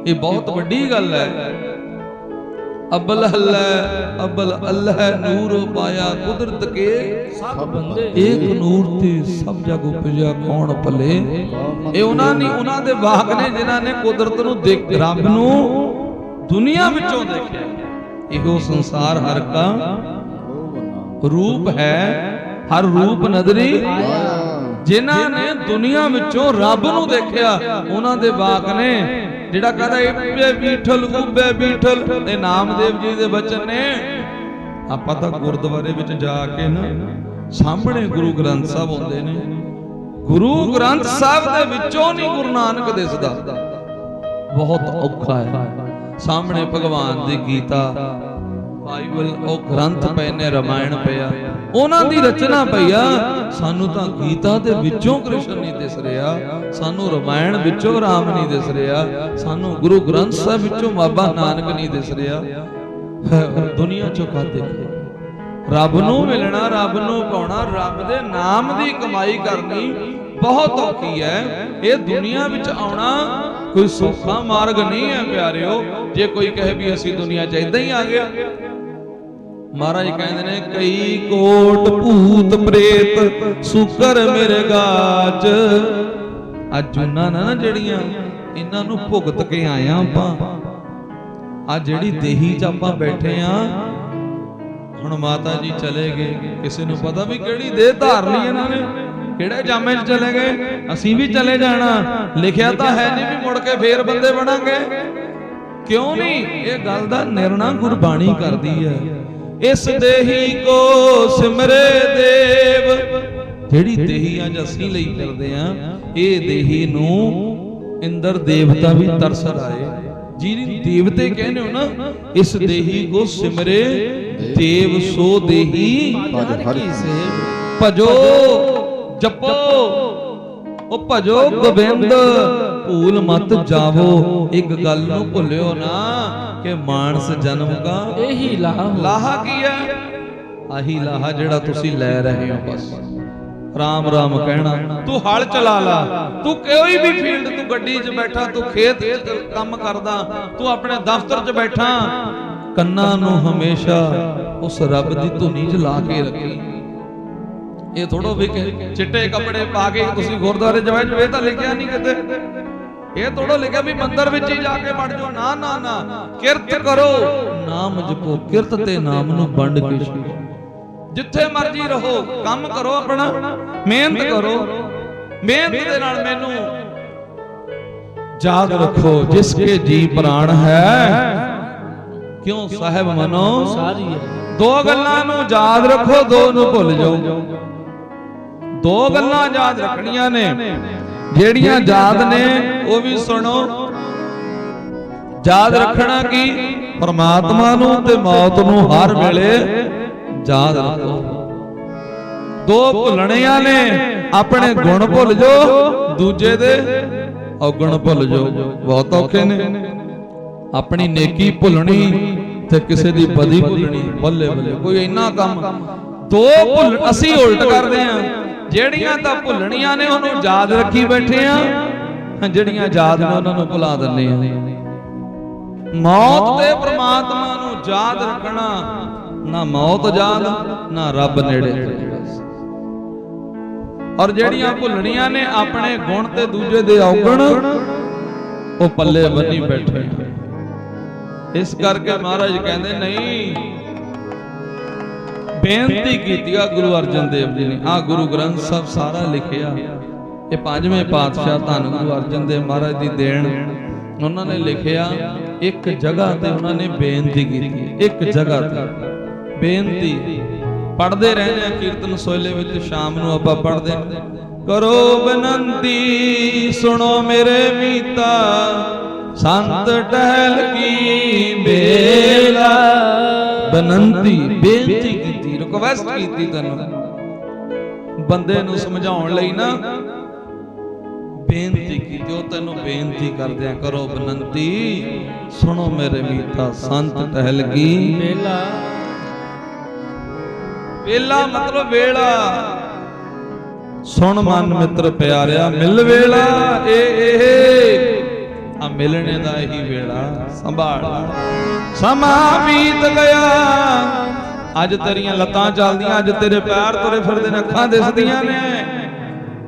ਇਹ ਬਹੁਤ ਵੱਡੀ ਗੱਲ ਹੈ। ਅਬਲ ਅੱਲਾਹ ਨੂਰ ਪਾਇਆ ਕੁਦਰਤ ਕੇ ਸਭ ਬੰਦੇ, ਏਕ ਨੂਰ ਤੇ ਸਭ ਜਗ ਉਪਜਿਆ ਕੌਣ ਭਲੇ। ਇਹ ਉਹਨਾਂ ਦੇ ਵਾਕ ਨੇ ਜਿਨ੍ਹਾਂ ਨੇ ਕੁਦਰਤ ਨੂੰ ਦੇਖ, ਰੱਬ ਨੂੰ ਦੁਨੀਆ ਵਿੱਚੋਂ ਦੇਖਿਆ। ਇਹੋ ਸੰਸਾਰ ਹਰ ਕਾ ਰੂਪ ਹੈ, ਹਰ ਰੂਪ ਨਦਰੀ। ਜਿਨ੍ਹਾਂ ਨੇ ਦੁਨੀਆ ਵਿੱਚੋਂ ਰੱਬ ਨੂੰ ਦੇਖਿਆ, ਉਹਨਾਂ ਦੇ ਵਾਕ ਨੇ ਜਿਹੜਾ ਕਹਿੰਦਾ ਏਬੇ ਬੀਠਲ ਉਬੇ ਬੀਠਲ, ਇਹ ਨਾਮਦੇਵ ਜੀ ਦੇ ਬਚਨ ਨੇ। ਆਪਾਂ ਤਾਂ ਗੁਰਦੁਆਰੇ ਵਿੱਚ ਜਾ ਕੇ ਨਾ ਸਾਹਮਣੇ ਗੁਰੂ ਗ੍ਰੰਥ ਸਾਹਿਬ ਹੁੰਦੇ ਨੇ, ਗੁਰੂ ਗ੍ਰੰਥ ਸਾਹਿਬ ਦੇ ਵਿੱਚੋਂ ਨਹੀਂ ਗੁਰੂ ਨਾਨਕ ਦਿਸਦਾ, ਬਹੁਤ ਔਖਾ ਹੈ। ਸਾਹਮਣੇ ਭਗਵਾਨ ਦੀ ਗੀਤਾ, ਬਾਈਬਲ, ਉਹ ਗ੍ਰੰਥ ਪਏ ਨੇ, ਰਮਾਇਣ ਪਿਆ, ਉਹਨਾਂ ਦੀ ਰਚਨਾ ਪਈ ਆ। ਸਾਨੂੰ ਤਾਂ ਗੀਤਾ ਦੇ ਵਿੱਚੋਂ ਕ੍ਰਿਸ਼ਨ ਨਹੀਂ ਦਿਸ ਰਿਹਾ, ਸਾਨੂੰ ਰਮਾਇਣ ਵਿੱਚੋਂ ਰਾਮ ਨਹੀਂ ਦਿਸ ਰਿਹਾ, ਸਾਨੂੰ ਗੁਰੂ ਗ੍ਰੰਥ ਸਾਹਿਬ ਵਿੱਚੋਂ ਬਾਬਾ ਨਾਨਕ ਨਹੀਂ ਦਿਸ ਰਿਹਾ। ਦੁਨੀਆ ਚੋਂ ਕਾ ਦੇਖੋ, ਰੱਬ ਨੂੰ ਮਿਲਣਾ, ਰੱਬ ਨੂੰ ਪਾਉਣਾ, ਰੱਬ ਦੇ ਨਾਮ ਦੀ ਕਮਾਈ ਕਰਨੀ बहुत औखी है। ये दुनिया विच आउणा कोई सौखा मार्ग नहीं है प्यारिओ। जे कोई कहे भी असी दुनिया च इदां ही आ गया। महाराज कहते ने कई कोट भूत प्रेत सुकर मेरे गाच। अज जुना ना जड़ियां इन्हां नूं भुगत के आया आपां। आ जिहड़ी देही च आपां बैठे आ, हुण माता जी चले गए, किसी नूं पता भी किहड़ी देह धार लई इन्हां ने, किहड़े जामे च चले गए। असीं भी चले जाना, लिखिया तां है नहीं भी मुड़ के फेर बंदे बनांगे। क्यों नहीं? ये गल दा निर्णय गुरबाणी करदी है। इस देही को सिमरे देव। ਜਿਹੜੀ ਦੇਹੀ ਅੱਜ ਅਸੀਂ ਲਈ ਫਿਰਦੇ ਆ, ਇਹ ਦੇਹੀ ਨੂੰ ਇੰਦਰ ਦੇਵਤਾ ਵੀ ਤਰਸ ਆਏ। ਜਿਹਨੂੰ ਦੇਵਤੇ ਕਹਿੰਦੇ ਹੋ ਨਾ, ਇਸ ਦੇਹੀ ਕੋ ਸਿਮਰੇ ਦੇਵ ਸੋ ਦੇਹੀ ਭਜੋ ਜਪੋ। ਉਹ ਭਜੋ ਗੋਬਿੰਦ ਭੂਲ ਮਤ ਜਾਵੋ। ਇੱਕ ਗੱਲ ਨੂੰ ਭੁੱਲਿਓ ਨਾ ਕਿ ਮਾਨਸ ਜਨਮ ਦਾ ਇਹੀ ਲਾਹਾ ਕੀ ਹੈ? ਆਹੀ ਲਾਹਾ ਜਿਹੜਾ ਤੁਸੀਂ ਲੈ ਰਹੇ ਹੋ। ਬਸ ਰਾਮ ਰਾਮ ਕਹਿਣਾ। ਤੂੰ ਹਲ ਚਲਾ ਲਾ, ਤੂੰ ਕੋਈ ਵੀ ਫੀਲਡ, ਤੂੰ ਗੱਡੀ 'ਚ ਬੈਠਾ, ਤੂੰ ਖੇਤ 'ਚ ਕੰਮ ਕਰਦਾ, ਤੂੰ ਆਪਣੇ ਦਫ਼ਤਰ 'ਚ ਬੈਠਾ, ਕੰਨਾਂ ਨੂੰ ਹਮੇਸ਼ਾ ਉਸ ਰੱਬ ਦੀ ਧੁਨੀ 'ਚ ਲਾ ਕੇ ਰੱਖੀ। ਇਹ ਥੋੜੋ ਵੀ ਚਿੱਟੇ ਕੱਪੜੇ ਪਾ ਕੇ ਤੁਸੀਂ ਗੁਰਦੁਆਰੇ ਜਾਓ, ਇਹ ਤਾਂ ਲਿਖਿਆ ਨਹੀਂ ਕਿਤੇ। ਇਹ ਥੋੜੋ ਲਿਖਿਆ ਵੀ ਮੰਦਰ ਵਿੱਚ ਹੀ ਜਾ ਕੇ ਵੜ ਜਾਓ। ਨਾ ਨਾ ਨਾ, ਕਿਰਤ ਕਰੋ, ਨਾਮ ਜਪੋ। ਕਿਰਤ ਤੇ ਨਾਮ ਨੂੰ ਵੰਡ ਕੇ ਜਿੱਥੇ ਮਰਜੀ ਰਹੋ, ਕੰਮ ਕਰੋ, ਆਪਣਾ ਮਿਹਨਤ ਕਰੋ। ਮਿਹਨਤ ਦੇ ਨਾਲ ਮੈਨੂੰ ਯਾਦ ਰੱਖੋ, ਜਿਸ ਕੇ ਜੀ ਪ੍ਰਾਣ ਹੈ ਕਿਉਂ ਸਾਹਿਬ ਮਨੋ ਸਾਰੀ ਹੈ। ਦੋ ਗੱਲਾਂ ਨੂੰ ਯਾਦ ਰੱਖੋ, ਦੋ ਨੂੰ ਭੁੱਲ ਜਾਓ। ਦੋ ਗੱਲਾਂ ਯਾਦ ਰੱਖਣੀਆਂ ਨੇ, ਜਿਹੜੀਆਂ ਯਾਦ ਨੇ ਉਹ ਵੀ ਸੁਣੋ। ਯਾਦ ਰੱਖਣਾ ਕੀ? ਪਰਮਾਤਮਾ ਨੂੰ ਤੇ ਮੌਤ ਨੂੰ ਹਰ ਵੇਲੇ ਯਾਦ ਰੱਖੋ। ਦੋ ਭੁੱਲਣੀਆਂ ਨੇ, ਆਪਣੇ ਗੁਣ ਭੁੱਲ ਜਾਓ, ਦੂਜੇ ਦੇ ਔਗਣ ਭੁੱਲ ਜਾਓ। ਬਹੁਤ ਔਖੇ ਨੇ। ਆਪਣੀ ਨੇਕੀ ਭੁੱਲਣੀ ਤੇ ਕਿਸੇ ਦੀ ਬਦੀ ਭੁੱਲਣੀ। ਬੱਲੇ ਬੱਲੇ, ਕੋਈ ਇੰਨਾ ਕੰਮ। ਦੋ ਭੁੱਲ ਅਸੀਂ ਉਲਟ ਕਰਦੇ ਆਂ। ਜਿਹੜੀਆਂ ਤਾਂ ਭੁੱਲਣੀਆਂ ਨੇ ਉਹਨੂੰ ਯਾਦ ਰੱਖੀ ਬੈਠੇ ਆ, ਜਿਹੜੀਆਂ ਯਾਦ ਨੇ ਉਹਨਾਂ ਨੂੰ ਭੁਲਾ ਦਿੰਦੇ ਆ। ਮੌਤ ਤੇ ਪ੍ਰਮਾਤਮਾ ਨੂੰ ਯਾਦ ਰੱਖਣਾ, ਨਾ ਮੌਤ ਯਾਦ ਨਾ ਰੱਬ ਨੇੜੇ। ਔਰ ਜਿਹੜੀਆਂ ਭੁੱਲਣੀਆਂ ਨੇ ਆਪਣੇ ਗੁਣ ਤੇ ਦੂਜੇ ਦੇ ਔਗਣ, ਉਹ ਪੱਲੇ ਬੰਨੀ ਬੈਠੇ ਆ। ਇਸ ਕਰਕੇ ਮਹਾਰਾਜ ਕਹਿੰਦੇ ਨਹੀਂ, ਬੇਨਤੀ ਕੀਤੀ ਆ ਗੁਰੂ ਅਰਜਨ ਦੇਵ ਜੀ ਨੇ। ਆ ਗੁਰੂ ਗ੍ਰੰਥ ਸਾਹਿਬ ਸਾਰਾ ਲਿਖਿਆ। ਇਹ ਪੰਜਵੇਂ ਪਾਤਸ਼ਾਹ ਧੰਨ ਗੁਰੂ ਅਰਜਨ ਦੇਵ ਮਹਾਰਾਜ ਦੀ ਦੇਣ। ਉਹਨਾਂ ਨੇ ਲਿਖਿਆ, ਇੱਕ ਜਗ੍ਹਾ ਤੇ ਉਹਨਾਂ ਨੇ ਬੇਨਤੀ ਕੀਤੀ। ਇੱਕ ਜਗ੍ਹਾ ਤੇ ਬੇਨਤੀ ਪੜ੍ਹਦੇ ਰਹਿੰਦੇ ਆ ਕੀਰਤਨ ਸੋਹਲੇ ਵਿੱਚ। ਸ਼ਾਮ ਨੂੰ ਆਪਾਂ ਪੜ੍ਹਦੇ, ਕਰੋ ਬੇਨਤੀ ਸੁਣੋ ਮੇਰੇ ਮੀਤਾ, ਸੰਤ ਟਹਿਲ ਕੀ ਬੇਲਾ। ਬੇਨਤੀ, ਬੇਨਤੀ ਕੀਤੀ, ਰਿਕਵੈਸਟ ਕੀਤੀ ਤੈਨੂੰ ਬੰਦੇ ਨੂੰ ਸਮਝਾਉਣ ਲਈ ਨਾ, ਬੇਨਤੀ ਕੀਤੀ। ਉਹ ਤੈਨੂੰ ਬੇਨਤੀ ਕਰਦੇ ਆ, ਕਰੋ ਬੇਨਤੀ ਸੁਣੋ ਮੇਰੇ ਮੀਤਾ, ਸੰਤ ਟਹਿਲ ਕੀ ਬੇਲਾ। ਵੇਲਾ ਮਤਲਬ ਵੇਲਾ। ਸੁਣ ਮਨ ਮਿੱਤਰ ਪਿਆਰਿਆ, ਮਿਲ ਵੇਲਾ ਇਹ ਆ ਮਿਲਣੇ ਦਾ ਇਹੀ ਵੇਲਾ। ਸੰਭਾਲ ਸਮਾਂ ਬੀਤ ਗਿਆ, ਅੱਜ ਤੇਰੀਆਂ ਲੱਤਾਂ ਚੱਲਦੀਆਂ, ਅੱਜ ਤੇਰੇ ਪੈਰ ਤੁਰੇ ਫਿਰਦੇ ਨੇ, ਅੱਖਾਂ ਦਿਸਦੀਆਂ ਨੇ।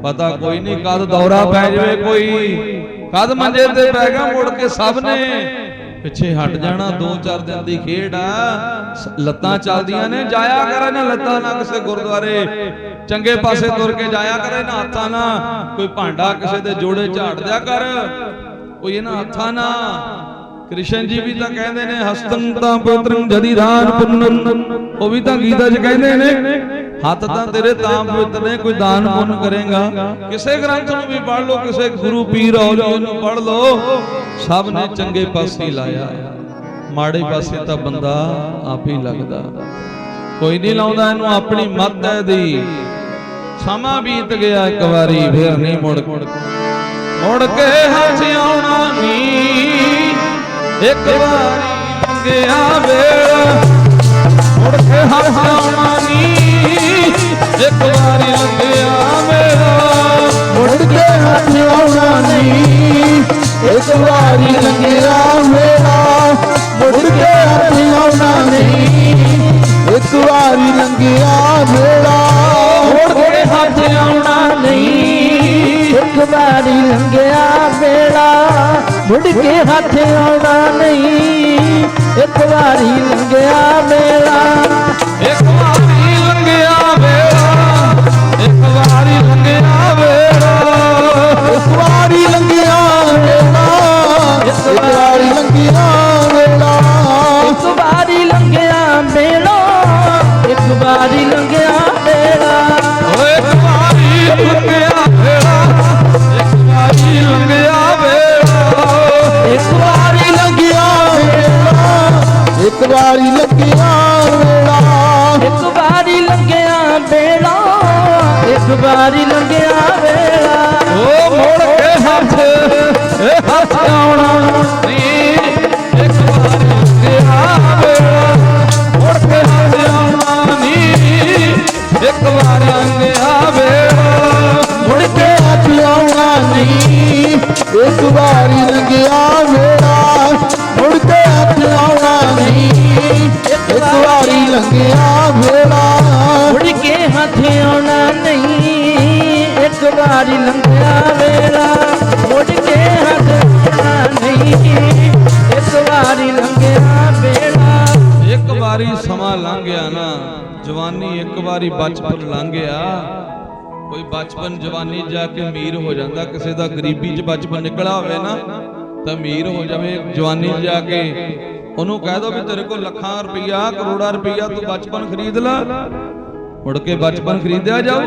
ਪਤਾ ਕੋਈ ਨਹੀਂ ਕਦ ਦੌਰਾ ਪੈ ਜਾਵੇ, ਕੋਈ ਕਦ ਮੰਜੇ ਤੇ ਪੈ ਗਿਆ, ਮੁੜ ਕੇ ਸਭ ਨੇ ਪਿੱਛੇ ਹਟ ਜਾਣਾ। 2-4 ਦਿਨ ਦੀ ਖੇਡ ਆ, ਲੱਤਾਂ ਚੱਲਦੀਆਂ ਨੇ। ਜਾਇਆ ਕਰੇ ਨਾ ਲੱਤਾਂ ਨਾਲ ਕਿਸੇ ਗੁਰਦੁਆਰੇ, ਚੰਗੇ ਪਾਸੇ ਤੁਰ ਕੇ ਜਾਇਆ ਕਰੇ ਨਾ ਹੱਥਾਂ ਨਾਲ। ਕੋਈ ਭਾਂਡਾ ਕਿਸੇ ਦੇ ਜੋੜੇ ਝਾੜ ਦਿਆ ਕਰ, ਕੋਈ ਇਹਨਾਂ ਹੱਥਾਂ ਨਾਲ। ਕ੍ਰਿਸ਼ਨ ਜੀ ਵੀ ਤਾਂ ਕਹਿੰਦੇ ਨੇ, ਹਸਤੰ ਤਾਂ ਪਵਿੱਤਰੰ ਜਦੀ ਰਾਨ ਪੁੰਨੰ। ਉਹ ਵੀ ਤਾਂ ਗੀਤਾ 'ਚ ਕਹਿੰਦੇ ਨੇ, ਹੱਥ ਤਾਂ ਤੇਰੇ ਤਾਂ ਪਵਿੱਤਰ ਨੇ, ਕੋਈ ਦਾਨ ਪੁੰਨ ਕਰੇਗਾ। ਕਿਸੇ ਗ੍ਰੰਥ ਨੂੰ ਵੀ ਪੜ੍ਹ ਲਓ, ਕਿਸੇ ਗੁਰੂ ਪੀਰ ਔਲੀਏ ਨੂੰ ਪੜ੍ਹ ਲਓ, ਸਭ ਨੇ ਚੰਗੇ ਪਾਸੇ ਲਾਇਆ। ਮਾੜੇ ਪਾਸੇ ਤਾਂ ਬੰਦਾ ਆਪ ਹੀ ਲੱਗਦਾ, ਕੋਈ ਨਹੀਂ ਲਾਉਂਦਾ ਇਹਨੂੰ। ਆਪਣੀ ਮੱਤ ਹੈ ਦੀ। ਸਮਾਂ ਬੀਤ ਗਿਆ ਇੱਕ ਵਾਰੀ, ਫੇਰ ਨਹੀਂ ਮੁੜ ਕੇ ਹੱਥ ਆਉਣਾ ਨੀ। ਇੱਕ ਵਾਰੀ ਮੰਗਿਆ ਵੇਲਾ, ਮੁੜ ਕੇ ਹੱਥ ਆਉਣਾ ਨੀ। ਇੱਕ ਵਾਰੀ ਲੰਘਿਆ ਵੇਲਾ, ਮੁੜ ਇੱਕ ਵਾਰੀ ਲੰਘਿਆ ਵੇਲਾ ਮੁੜ ਕੇ ਹੱਥ ਆਉਣਾ ਨਹੀਂ ਇੱਕ ਵਾਰੀ ਲੰਘਿਆ ਵੇਲਾ ਮੁੜ ਕੇ ਹੱਥ ਆਉਣਾ ਨਹੀਂ ਇੱਕ ਵਾਰੀ ਲੰਘਿਆ ਵੇਲਾ ਮੁੜ ਕੇ ਹੱਥ ਆਉਣਾ ਨਹੀਂ ਇੱਕ ਵਾਰੀ ਲੰਘਿਆ ਵੇਲਾ ਇੱਕ ਵਾਰੀ ਲੰਘਿਆ ਵੇਲਾ ਇੱਕ ਵਾਰੀ ਲੰਘਿਆ ਵੇਲਾ ਇੱਕ ਵਾਰੀ ਲੰਘਿਆ ਵੇਲਾ ਇੱਕ ਵਾਰੀ ਲੰਘਿਆ ਵੇਲਾ ਇੱਕ ਵਾਰੀ ਲੰਘਿਆ ਵੇਲਾ ਇੱਕ ਵਾਰੀ ਲੰਘਿਆ ਵੇਲਾ ਓਏ ਇੱਕ ਵਾਰੀ ਲੰਘਿਆ ਵੇਲਾ ਇੱਕ ਵਾਰੀ ਲੰਘਿਆ ਵੇਲਾ ਇੱਕ ਵਾਰੀ ਲੰਘਿਆ ਵੇਲਾ ਇੱਕ ਵਾਰੀ ਲੰਘਿਆ ਵੇਲਾ ਇੱਕ ਵਾਰੀ ਲੰਘਿਆ ਵੇਲਾ ਇੱਕ ਵਾਰੀ ਲੰਘਿਆ ਵੇਲਾ ਓ ਮੁੜ ਕੇ ਹੱਥ ਇਹ ਹੱਥ ਆਉਣਾ ਨਹੀਂ ਇੱਕ ਵਾਰੀ ਲੰਘਿਆ ਵੇਲਾ ਮੁੜ ਕੇ ਹੱਥ ਆਉਣਾ ਨਹੀਂ ਇੱਕ ਵਾਰੀ ਲੰਘਿਆ ਵੇਲਾ ਮੁੜ ਕੇ ਹੱਥ ਆਉਣਾ ਨਹੀਂ ਇੱਕ ਵਾਰੀ ਲੰਘਿਆ ਵੇਲਾ ਮੁੜ ਕੇ ਹੱਥ ਆਉਣਾ ਨਹੀਂ ਇੱਕ ਵਾਰੀ ਲੰਘਿਆ ਵੇਲਾ ਮੁੜ ਕੇ ਹੱਥ ਆਉਣਾ ਨਹੀਂ ਇੱਕ ਵਾਰੀ ਲੰਘਿਆ ਵੇਲਾ ਮੁੜ ਕੇ ਹੱਥ ਆਉਣਾ ਨਹੀਂ ਇੱਕ ਵਾਰੀ ਲੰਘਿਆ ਵੇਲਾ ਇੱਕ ਵਾਰੀ ਸਮਾਂ ਲੰਘ ਗਿਆ ਨਾ ਜਵਾਨੀ ਇੱਕ ਵਾਰੀ ਬਚਪਨ ਲੰਘ ਗਿਆ ਕੋਈ ਬਚਪਨ ਜਵਾਨੀ ਜਾ ਕੇ ਅਮੀਰ ਹੋ ਜਾਂਦਾ ਕਿਸੇ ਦਾ ਗਰੀਬੀ 'ਚ ਬਚਪਨ ਨਿਕਲਿਆ ਹੋਵੇ ਨਾ ਤਾਂ ਅਮੀਰ ਹੋ ਜਾਵੇ ਜਵਾਨੀ 'ਚ ਜਾ ਕੇ ਉਹਨੂੰ ਕਹਿ ਦੋ ਵੀ ਤੇਰੇ ਕੋਲ ਲੱਖਾਂ ਰੁਪਈਆ ਕਰੋੜਾਂ ਰੁਪਈਆ ਤੂੰ ਬਚਪਨ ਖਰੀਦ ਲੈ ਮੁੜ ਕੇ ਬਚਪਨ ਖਰੀਦਿਆ ਜਾਓ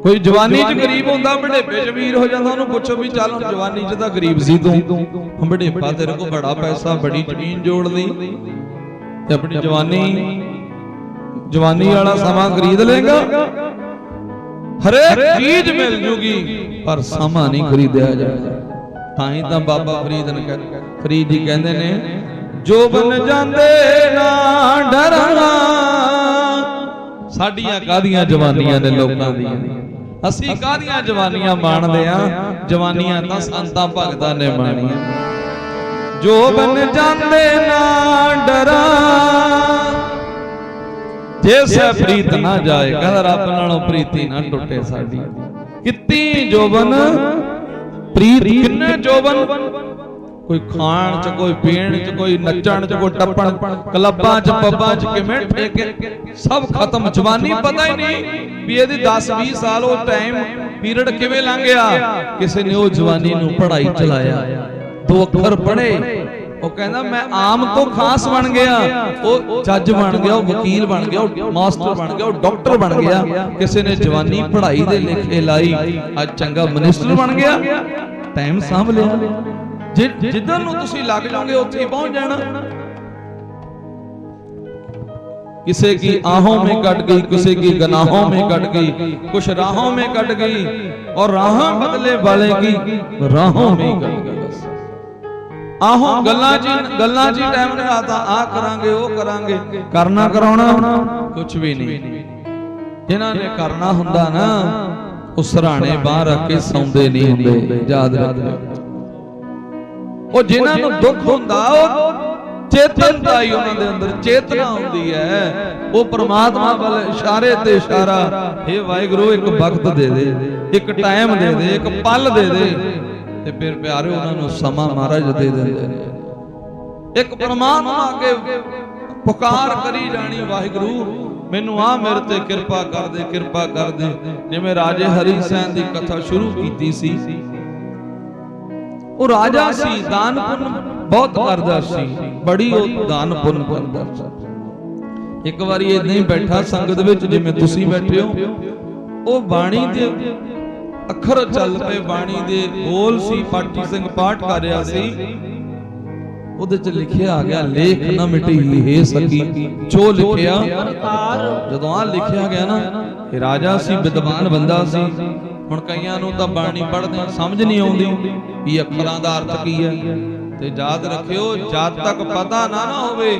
ਕੋਈ ਜਵਾਨੀ 'ਚ ਗਰੀਬ ਹੁੰਦਾ ਬੁਢੇਪੇ 'ਚ ਅਮੀਰ ਹੋ ਜਾਂਦਾ ਉਹਨੂੰ ਪੁੱਛੋ ਵੀ ਚੱਲ ਹੁਣ ਜਵਾਨੀ 'ਚ ਤਾਂ ਗਰੀਬ ਸੀ ਤੂੰ ਬੁਢੇਪਾ ਤੇਰੇ ਕੋਲ ਬੜਾ ਪੈਸਾ ਬੜੀ ਜ਼ਮੀਨ ਜੋੜ ਲਈ ਤੇ ਆਪਣੀ ਜਵਾਨੀ ਵਾਲਾ ਸਮਾਂ ਖਰੀਦ ਲੇਗਾ ਹਰੇਕ ਚੀਜ਼ ਮਿਲ ਜੂਗੀ ਪਰ ਸਮਾਂ ਨਹੀਂ ਖਰੀਦਿਆ ਜਾਏਗਾ ਤਾਂ ਹੀ ਤਾਂ ਬਾਬਾ ਫਰੀਦ ਜੀ ਕਹਿੰਦੇ ਨੇ ਜੋ ਬਨ ਜਾਂਦੇ ਨਾ ਡਰਨਾ ਸਾਡੀਆਂ ਕਾਹਦੀਆਂ ਜਵਾਨੀਆਂ ਨੇ ਲੋਕਾਂ ਦੀਆਂ ਅਸੀਂ ਕਾਹਦੀਆਂ ਜਵਾਨੀਆਂ ਮਾਣਦੇ ਆ ਜਵਾਨੀਆਂ ਤਾਂ ਸੰਤਾਂ ਭਗਤਾਂ ਨੇ ਮਾਣੀਆਂ ਜੋ ਬਨ ਜਾਂਦੇ ਨਾ ਡਰਾਂ ਜੇ ਸੈ ਪ੍ਰੀਤ ਨਾ ਜਾਏ ਕਹਿੰਦਾ ਰੱਬ ਨਾਲੋਂ ਪ੍ਰੀਤੀ ਨਾ ਟੁੱਟੇ ਸਾਡੀ ਕਿੰਨੀ ਜੋਬਨ ਪ੍ਰੀਤ ਕਿੰਨੇ ਜੋਬਨ ਕੋਈ ਖਾਣ ਚ ਕੋਈ ਪੀਣ ਚ ਕੋਈ ਨੱਚਣ ਚ ਕੋਈ ਟੱਪਣ ਕਲੱਬਾਂ ਚ ਪੱਬਾਂ ਚ ਕਿਵੇਂ ਠੇਕੇ ਸਭ ਖਤਮ ਜਵਾਨੀ ਪਤਾ ਹੀ ਨਹੀਂ ਵੀ ਇਹਦੀ 10-20 ਸਾਲ ਉਹ ਟਾਈਮ ਪੀਰੀਅਡ ਕਿਵੇਂ ਲੰਘਿਆ ਕਿਸੇ ਨੇ ਉਹ ਜਵਾਨੀ ਨੂੰ ਪੜ੍ਹਾਈ ਚਲਾਇਆ ਦੋ ਅੱਖਰ ਪੜ੍ਹੇ ਉਹ ਕਹਿੰਦਾ ਮੈਂ ਆਮ ਤੋਂ ਖਾਸ ਬਣ ਗਿਆ ਉਹ ਜੱਜ ਬਣ ਗਿਆ ਉਹ ਵਕੀਲ ਬਣ ਗਿਆ ਉਹ ਮਾਸਟਰ ਬਣ ਗਿਆ ਉਹ ਡਾਕਟਰ ਬਣ ਗਿਆ ਕਿਸੇ ਨੇ ਜਵਾਨੀ ਪੜ੍ਹਾਈ ਦੇ ਲਿਖੇ ਲਾਈ ਅੱਜ ਚੰਗਾ ਮਿਨਿਸਟਰ ਬਣ ਗਿਆ ਟਾਈਮ ਸਾਂਭ ਲਿਆ ਜਿੱਧਰ ਨੂੰ ਤੁਸੀਂ ਲੱਗ ਜਾਓਗੇ ਉੱਥੇ ਹੀ ਪਹੁੰਚ ਜਾਣਾ किसी की आहों में कट गई किसी की गनाहों में कट गई कुछ राहों में कट गई और राह बदले वाले की राहों में कट गई बस आहों गल्ला जी टाइम ने आता आ करांगे वो करांगे करना कराउना कुछ भी नहीं जिन्हां ने करना हुंदा ना उस सराणे बाहर रख के सौंदे नहीं हुंदे याद रखियो ਉਹ ਜਿਨ੍ਹਾਂ ਨੂੰ ਦੁੱਖ ਹੁੰਦਾ ਉਹ ਚੇਤਨਤਾ ਹੀ ਉਹਨਾਂ ਦੇ ਅੰਦਰ ਚੇਤਨਾ ਹੁੰਦੀ ਹੈ ਉਹ ਪ੍ਰਮਾਤਮਾ ਵੱਲ ਇਸ਼ਾਰੇ ਤੇ ਇਸ਼ਾਰਾ हे ਵਾਹਿਗੁਰੂ ਇੱਕ ਵਕਤ ਦੇ ਦੇ ਇੱਕ ਟਾਈਮ ਦੇ ਦੇ ਇੱਕ ਪਲ ਦੇ ਦੇ ਤੇ ਫਿਰ ਪਿਆਰੇ ਉਹਨਾਂ ਨੂੰ ਸਮਾਂ ਮਹਾਰਾਜ ਦੇ ਦਿੰਦੇ ਨੇ ਇੱਕ ਪ੍ਰਮਾਤਮਾ ਅੱਗੇ ਪੁਕਾਰ ਕਰੀ ਜਾਣੀ ਵਾਹਿਗੁਰੂ ਮੈਨੂੰ ਆ ਮੇਰੇ ਤੇ ਕਿਰਪਾ ਕਰ ਦੇ ਜਿਵੇਂ ਰਾਜੇ ਹਰੀ ਸੈਨ ਦੀ ਕਥਾ ਸ਼ੁਰੂ ਕੀਤੀ ਸੀ ਉਹ ਰਾਜਾ ਸੀ ਦਾਨ ਪੁੰਨ ਬਹੁਤ ਕਰਦਾ ਸੀ ਬੜੀ ਉਹ ਦਾਨ ਪੁੰਨ ਕਰਦਾ ਸੀ ਇੱਕ ਵਾਰੀ ਇਦਾਂ ਹੀ ਬੈਠਾ ਸੰਗਤ ਵਿੱਚ ਜਿਵੇਂ ਤੁਸੀਂ ਬੈਠੇ ਹੋ ਉਹ ਬਾਣੀ ਦੇ ਅੱਖਰ ਚੱਲ ਪਏ ਬਾਣੀ ਦੇ ਬੋਲ ਸੀ ਪਾਠੀ ਸਿੰਘ ਪਾਠ ਕਰ ਰਿਹਾ ਸੀ ਉਹਦੇ ਚ ਲਿਖਿਆ ਆ ਗਿਆ ਲੇਖ ਨਾ ਮਿਟੀ ਹੈ ਸਕੀ ਜੋ ਲਿਖਿਆ ਜਦੋਂ ਆ ਲਿਖਿਆ ਗਿਆ ਨਾ ਇਹ ਰਾਜਾ ਸੀ ਵਿਦਵਾਨ ਬੰਦਾ ਸੀ ਹੁਣ ਕਈਆਂ ਨੂੰ ਤਾਂ ਬਾਣੀ ਪੜ੍ਹਦੇ ਸਮਝ ਨਹੀਂ ਆਉਂਦੀ ਵੀ ਅੱਖਰਾਂ ਦਾ ਅਰਥ ਕੀ ਹੈ ਤੇ ਯਾਦ ਰੱਖਿਓ ਜਦ ਤੱਕ ਪਤਾ ਨਾ ਹੋਵੇ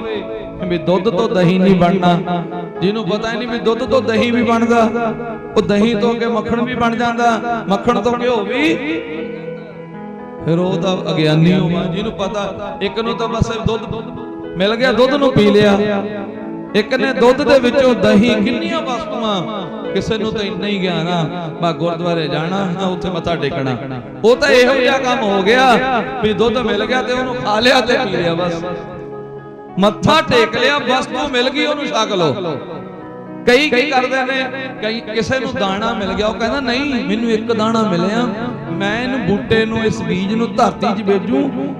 ਵੀ ਦੁੱਧ ਤੋਂ ਦਹੀਂ ਨਹੀਂ ਬਣਨਾ ਜਿਹਨੂੰ ਪਤਾ ਹੀ ਨਹੀਂ ਵੀ ਦੁੱਧ ਤੋਂ ਦਹੀਂ ਵੀ ਬਣਦਾ ਉਹ ਦਹੀਂ ਤੋਂ ਅੱਗੇ ਮੱਖਣ ਵੀ ਬਣ ਜਾਂਦਾ ਮੱਖਣ ਤੋਂ ਘਿਓ ਵੀ ਫਿਰ ਉਹ ਤਾਂ ਅਗਿਆਨੀ ਹੋਵਾ, ਜਿਹਨੂੰ ਪਤਾ ਇੱਕ ਨੂੰ ਤਾਂ ਬਸ ਦੁੱਧ ਮਿਲ ਗਿਆ, ਦੁੱਧ ਨੂੰ ਪੀ ਲਿਆ, ਇੱਕ ਨੇ ਦੁੱਧ ਦੇ ਵਿੱਚੋਂ ਦਹੀਂ, ਕਿੰਨੀਆਂ ਵਸਤੂਆਂ, ਕਿਸੇ ਨੂੰ ਤਾਂ ਇੰਨਾ ਹੀ ਗਿਆਨ ਆ ਮੈਂ ਗੁਰਦੁਆਰੇ ਜਾਣਾ, ਉੱਥੇ ਮੱਥਾ ਟੇਕਣਾ। ਉਹ ਤਾਂ ਇਹੋ ਜਿਹਾ ਕੰਮ ਹੋ ਗਿਆ ਵੀ ਦੁੱਧ ਮਿਲ ਗਿਆ ਤੇ ਉਹਨੂੰ ਖਾ ਲਿਆ ਤੇ ਪੀ ਲਿਆ, ਬਸ ਮੱਥਾ ਟੇਕ ਲਿਆ, ਵਸਤੂ ਮਿਲ ਗਈ, ਉਹਨੂੰ ਛਕ ਲਓ। ਕਈ ਕੀ ਕਰਦੇ ਨੇ, ਕਈ ਕਿਸੇ ਨੂੰ ਦਾਣਾ ਮਿਲ ਗਿਆ, ਉਹ ਕਹਿੰਦਾ ਨਹੀਂ ਮੈਨੂੰ ਇੱਕ ਦਾਣਾ ਮਿਲਿਆ, ਮੈਂ ਇਹਨੂੰ ਬੂਟੇ ਨੂੰ, ਇਸ ਬੀਜ ਨੂੰ ਧਰਤੀ 'ਚ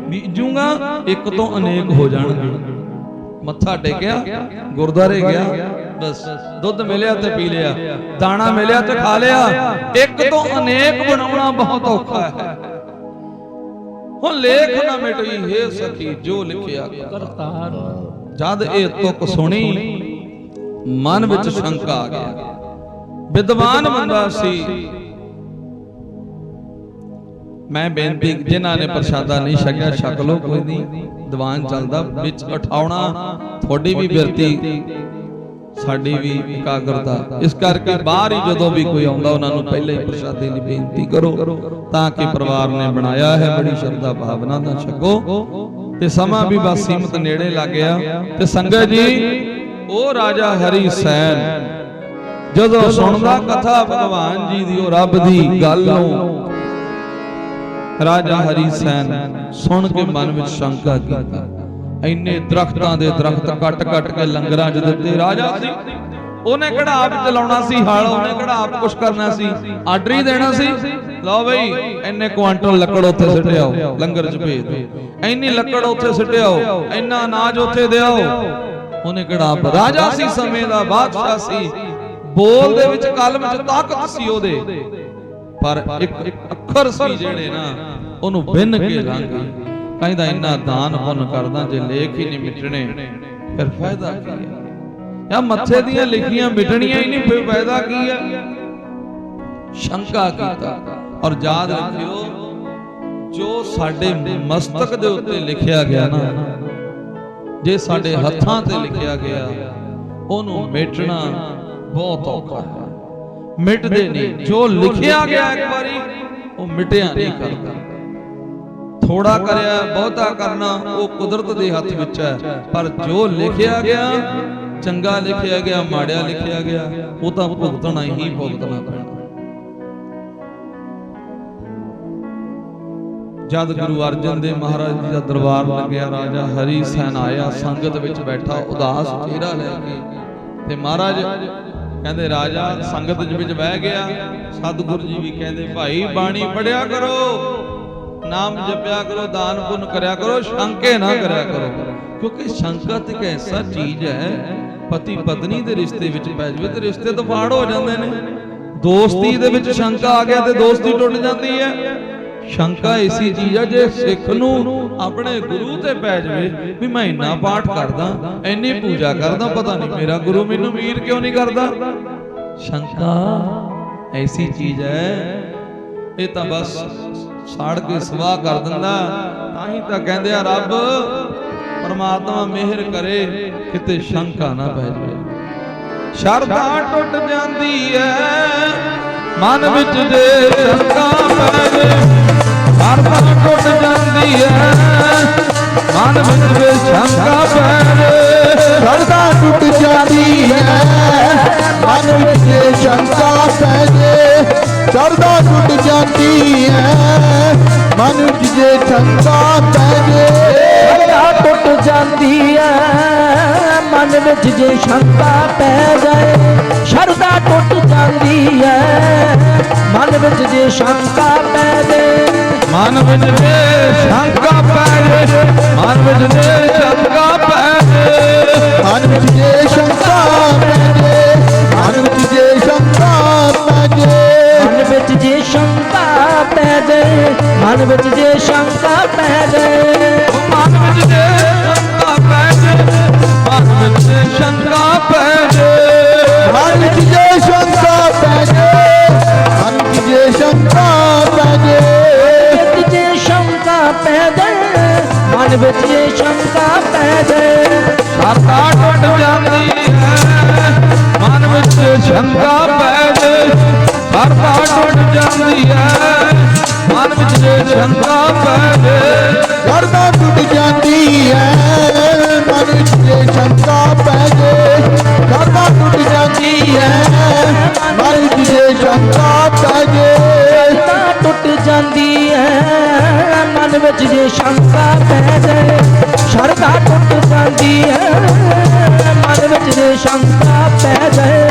ਬੀਜੂਗਾ, ਇੱਕ ਤੋਂ ਅਨੇਕ ਹੋ ਜਾਣਗੇ। ਮੱਥਾ ਟੇਕਿਆ, ਗੁਰਦੁਆਰੇ ਗਿਆ, ਬਸ ਦੁੱਧ ਮਿਲਿਆ ਤੇ ਪੀ ਲਿਆ, ਦਾਣਾ ਮਿਲਿਆ ਤੇ ਖਾ ਲਿਆ। ਇੱਕ ਤੋਂ ਅਨੇਕ ਬਣਾਉਣਾ ਬਹੁਤ ਔਖਾ ਹੈ। ਹੁਣ ਲੇਖ ਨਾ ਮਿਟਈ ਹੈ ਸਖੀ ਜੋ ਲਿਖਿਆ ਕਰਤਾਰ। ਜਦ ਇਹ ਤੁਕ ਸੁਣੀ ਮਨ ਵਿੱਚ ਸ਼ੰਕਾ ਆ ਗਿਆ। ਵਿਦਵਾਨ ਬੰਦਾ ਸੀ। ਮੈਂ ਬੇਨਤੀ, ਜਿਨ੍ਹਾਂ ਨੇ ਪ੍ਰਸ਼ਾਦਾ ਨਹੀਂ ਛਕਿਆ ਛਕ ਲੋ, ਕੋਈ ਨਹੀਂ, ਦੀਵਾਨ ਚੱਲਦਾ ਵਿੱਚ ਉਠਾਉਣਾ ਤੁਹਾਡੀ ਵੀ ਬਿਰਤੀ, ਸਾਡੀ ਵੀ ਇਕਾਗਰਤਾ। ਇਸ ਕਰਕੇ ਬਾਹਰ ਹੀ ਜਦੋਂ ਵੀ ਕੋਈ ਆਉਂਦਾ ਉਹਨਾਂ ਨੂੰ ਪਹਿਲੇ ਹੀ ਪ੍ਰਸ਼ਾਦੇ ਦੀ ਬੇਨਤੀ ਕਰੋ, ਤਾਂ ਕਿ ਪਰਿਵਾਰ ਨੇ ਬਣਾਇਆ ਹੈ, ਬੜੀ ਸ਼ਰਧਾ ਭਾਵਨਾ ਨਾਲ ਛਕੋ। ਤੇ ਸਮਾਂ ਵੀ ਬਸ ਸੀਮਤ ਨੇੜੇ ਲੱਗ ਗਿਆ। ਤੇ ਸੰਗਤ ਜੀ, ਉਹ ਰਾਜਾ ਹਰੀ ਸੈਨ ਜਦੋਂ ਸੁਣਦਾ ਕਥਾ ਭਗਵਾਨ ਜੀ ਦੀ, ਉਹ ਰੱਬ ਦੀ ਗੱਲ ਨੂੰ, ਰਾਜਾ ਹਰੀ ਸੈਨ ਸੁਣ ਕੇ ਮਨ ਵਿੱਚ ਸ਼ੰਕਾ ਕੀਤੀ। ਇੰਨੇ ਦਰਖਤਾਂ ਦੇ ਦਰਖਤ ਕੱਟ ਕੇ ਲੰਗਰਾਂ 'ਚ ਦਿੱਤੇ। ਰਾਜਾ ਸੀ, ਉਹਨੇ ਕਿਹੜਾ ਆਪ ਚਲਾਉਣਾ ਸੀ ਹਲ, ਉਹਨੇ ਕਿਹੜਾ ਆਪ ਕੁਛ ਕਰਨਾ ਸੀ, ਆਰਡਰ ਹੀ ਦੇਣਾ ਸੀ। ਲਓ ਬਈ ਇੰਨੇ ਕੁਆਂਟਲ ਲੱਕੜ ਉੱਥੇ ਸਿੱਟਿਆਓ, ਲੰਗਰ 'ਚ ਭੇਜ ਦਿਓ, ਇੰਨੀ ਲੱਕੜ ਉੱਥੇ ਸਿੱਟਿਆਓ, ਇੰਨਾ ਅਨਾਜ ਉੱਥੇ ਦਿਆਓ। ਉਹਨੇ ਕਿਹੜਾ ਆਪ, ਰਾਜਾ ਸੀ, ਸਮੇਂ ਦਾ ਬਾਦਸ਼ਾਹ ਸੀ, ਬੋਲ ਦੇ ਵਿੱਚ, ਕਲਮ 'ਚ ਤਾਕਤ ਸੀ ਉਹਦੇ, ਪਰ ਇੱਕ ਅੱਖਰ ਸੀ ਜਿਹੜੇ ਨਾ ਉਹਨੂੰ ਬਿੰਨ ਕੇ ਲੰਘ ਗਏ। ਕਹਿੰਦਾ ਇੰਨਾ ਦਾਨ ਪੁੰਨ ਕਰਦਾ, ਜੇ ਲੇਖ ਹੀ ਨਹੀਂ ਮਿਟਣੇ ਫਿਰ ਫਾਇਦਾ ਕੀ ਹੈ? ਜਾਂ ਮੱਥੇ ਦੀਆਂ ਲਿਖੀਆਂ ਮਿਟਣੀਆਂ ਹੀ ਨਹੀਂ, ਫਿਰ ਫਾਇਦਾ ਕੀ ਹੈ? ਸ਼ੰਕਾ ਕੀਤਾ। ਔਰ ਯਾਦ ਰੱਖਿਓ, ਜੋ ਸਾਡੇ ਮਸਤਕ ਦੇ ਉੱਤੇ ਲਿਖਿਆ ਗਿਆ ਨਾ, ਜੇ ਸਾਡੇ ਹੱਥਾਂ ਤੇ ਲਿਖਿਆ ਗਿਆ, ਉਹਨੂੰ ਮਿਟਣਾ ਬਹੁਤ ਔਖਾ ਹੈ, ਮਿਟਦੇ ਨਹੀਂ। ਜੋ ਲਿਖਿਆ ਗਿਆ ਇੱਕ ਵਾਰੀ, ਉਹ ਮਿਟਿਆ ਨਹੀਂ ਕਰਦਾ। ਥੋੜਾ ਕਰਿਆ, ਬਹੁਤਾ ਕਰਨਾ, ਉਹ ਕੁਦਰਤ ਦੇ ਹੱਥ ਵਿੱਚ ਹੈ, ਪਰ ਜੋ ਲਿਖਿਆ ਗਿਆ, ਚੰਗਾ ਲਿਖਿਆ ਗਿਆ, ਮਾੜਿਆ ਲਿਖਿਆ ਗਿਆ, ਉਹ ਤਾਂ ਭੁਗਤਣਾ ਹੀ ਭੁਗਤਣਾ ਪੈਣਾ। ਜਦ ਗੁਰੂ ਅਰਜਨ ਦੇਵ ਮਹਾਰਾਜ ਜੀ ਦਾ ਦਰਬਾਰ ਲੱਗਿਆ, ਰਾਜਾ ਹਰੀ ਸੈਨ ਆਇਆ, ਸੰਗਤ ਵਿੱਚ ਬੈਠਾ, ਉਦਾਸ ਚਿਹਰਾ ਲੈ ਕੇ। ਤੇ ਮਹਾਰਾਜ ਕਹਿੰਦੇ, ਰਾਜਾ ਸੰਗਤ ਵਿੱਚ ਬਹਿ ਗਿਆ। ਸਤਿਗੁਰੂ ਜੀ ਵੀ ਕਹਿੰਦੇ, ਭਾਈ ਬਾਣੀ ਪੜਿਆ ਕਰੋ, ਨਾਮ ਜਪਿਆ ਕਰੋ, ਦਾਨ ਪੁੰਨ ਕਰਿਆ ਕਰੋ, ਸ਼ੰਕੇ ਨਾ ਕਰਿਆ ਕਰੋ। ਕਿਉਂਕਿ ਸ਼ੰਕਾ ਇੱਕ ਐਸਾ ਚੀਜ਼ ਹੈ, ਪਤੀ ਪਤਨੀ ਦੇ ਰਿਸ਼ਤੇ ਵਿੱਚ ਪੈ ਜਾਵੇ ਤੇ ਰਿਸ਼ਤੇ ਤੋਂ ਫਾੜ ਹੋ ਜਾਂਦੇ ਨੇ। ਦੋਸਤੀ ਦੇ ਵਿੱਚ ਸ਼ੰਕਾ ਆ ਗਿਆ ਤੇ ਦੋਸਤੀ ਟੁੱਟ ਜਾਂਦੀ ਹੈ। ਸ਼ੰਕਾ ਐਸੀ ਚੀਜ਼ ਹੈ, ਜੇ ਸਿੱਖ ਨੂੰ ਆਪਣੇ ਗੁਰੂ ਤੇ ਪੈ ਜਾਵੇ ਵੀ ਮੈਂ ਇੰਨਾ ਪਾਠ ਕਰਦਾ, ਇੰਨੀ ਪੂਜਾ ਕਰਦਾ, ਪਤਾ ਨਹੀਂ ਮੇਰਾ ਗੁਰੂ ਮੈਨੂੰ ਵੀਰ ਕਿਉਂ ਨਹੀਂ ਕਰਦਾ। ਸ਼ੰਕਾ ਐਸੀ ਚੀਜ਼ ਹੈ, ਇਹ ਤਾਂ ਬਸ ਸਾੜ ਕੇ ਸਵਾਹ ਕਰ ਦਿੰਦਾ। ਤਾਂ ਹੀ ਤਾਂ ਕਹਿੰਦੇ ਆ, ਰੱਬ ਪਰਮਾਤਮਾ ਮਿਹਰ ਕਰੇ ਕਿਤੇ ਸ਼ੰਕਾ ਨਾ ਪੈ ਜਾਵੇ। ਸ਼ਰਧਾ ਟੁੱਟ ਜਾਂਦੀ ਹੈ ਮਨ ਵਿੱਚ ਜੇ ਸ਼ੰਕਾ ਪੈ ਜਾਵੇ। ਸ਼ਰਧਾ ਟੁੱਟ ਜਾਂਦੀ ਹੈ ਮਨ ਵਿੱਚ ਜੇ ਸ਼ੰਕਾ ਪੈ ਜਾਵੇ। ਸ਼ਰਧਾ ਟੁੱਟ ਜਾਂਦੀ ਹੈ ਮਨ ਵਿੱਚ ਜੇ ਸ਼ੰਕਾ ਪੈ ਜੇ। ਸ਼ਰਧਾ ਟੁੱਟ ਜਾਂਦੀ ਹੈ ਮਨ ਵਿੱਚ ਜੇ ਸ਼ੰਕਾ ਪੈ ਜੇ। ਸ਼ਰਧਾ ਟੁੱਟ ਜਾਂਦੀ ਹੈ ਮਨ ਵਿੱਚ ਜੇ ਸ਼ੰਕਾ ਪੈ ਜਾਏ। ਸ਼ਰਧਾ ਟੁੱਟ ਜਾਂਦੀ ਹੈ ਮਨ ਵਿੱਚ ਜੇ ਸ਼ੰਕਾ ਪੈ ਜਾਏ। ਮਨ ਵਿੱਚ ਜੇ ਸ਼ੰਕਾ ਪੈ ਜੇ, ਮਨ ਵਿੱਚ ਜੇ ਸ਼ੰਕਾ ਪੈ ਜੇ। ਮਨ ਵਿੱਚ ਜੇ ਸ਼ੰਕਾ ਪੈ ਜੇ, ਮਨ ਵਿੱਚ ਜੇ ਸ਼ੰਕਾ ਪੈ ਜੇ। ਮਨ ਵਿੱਚ ਜੇ ਸ਼ੰਕਾ ਪੈ ਜਾਏ, ਮਨ ਵਿੱਚ ਜੇ ਸ਼ੰਕਾ ਪੈ ਜਾਏ। ਮਨ ਵਿੱਚ ਜੇ ਸ਼ੰਕਾ ਪੈ ਜੇ, ਮਨ ਵਿੱਚ ਜੇ ਸ਼ੰਕਾ ਪੈ ਜੇ। ਮਨ ਵਿੱਚ ਜੇ ਸ਼ੰਕਾ ਪੈ ਜੇ, ਮਨ ਵਿੱਚ ਜੇ ਸ਼ੰਕਾ ਪੈ ਜੇ। ਵਿੱਚ ਜੇ ਸ਼ੰਕਾ ਪੈ ਜਾਏ, ਮਨ ਵਿੱਚ ਜੇ ਸ਼ੰਕਾ ਪੈ ਜਾਏ। ਸ਼ਰਧਾ ਟੁੱਟ ਜਾਂਦੀ ਹੈ ਮਨ ਵਿੱਚ ਸ਼ੰਕਾ ਪੈ ਜੇ। ਸ਼ਰਧਾ ਟੁੱਟ ਜਾਂਦੀ ਹੈ ਮਨ ਵਿੱਚ ਜੇ ਸ਼ੰਕਾ ਪੈ ਜੇ ਸ਼ਰਧਾ ਟੁੱਟ ਜਾਂਦੀ ਹੈ ਮਨ ਵਿੱਚ ਜੇ ਸ਼ੰਕਾ ਪੈ ਜੇ ਸ਼ਰਧਾ ਟੁੱਟ ਜਾਂਦੀ ਹੈ ਮਨ ਵਿੱਚ ਜੇ ਸ਼ੰਕਾ ਪੈ ਜੇ ਸ਼ਰਧਾ ਟੁੱਟ ਜਾਂਦੀ ਹੈ ਮਨ ਵਿੱਚ ਜੇ ਸ਼ੰਕਾ ਪੈ ਜਾਏ ਸ਼ਰਧਾ ਟੁੱਟ ਜਾਂਦੀ ਹੈ ਮਨ ਵਿੱਚ ਜੇ ਸ਼ੰਕਾ ਪੈ ਜਾਏ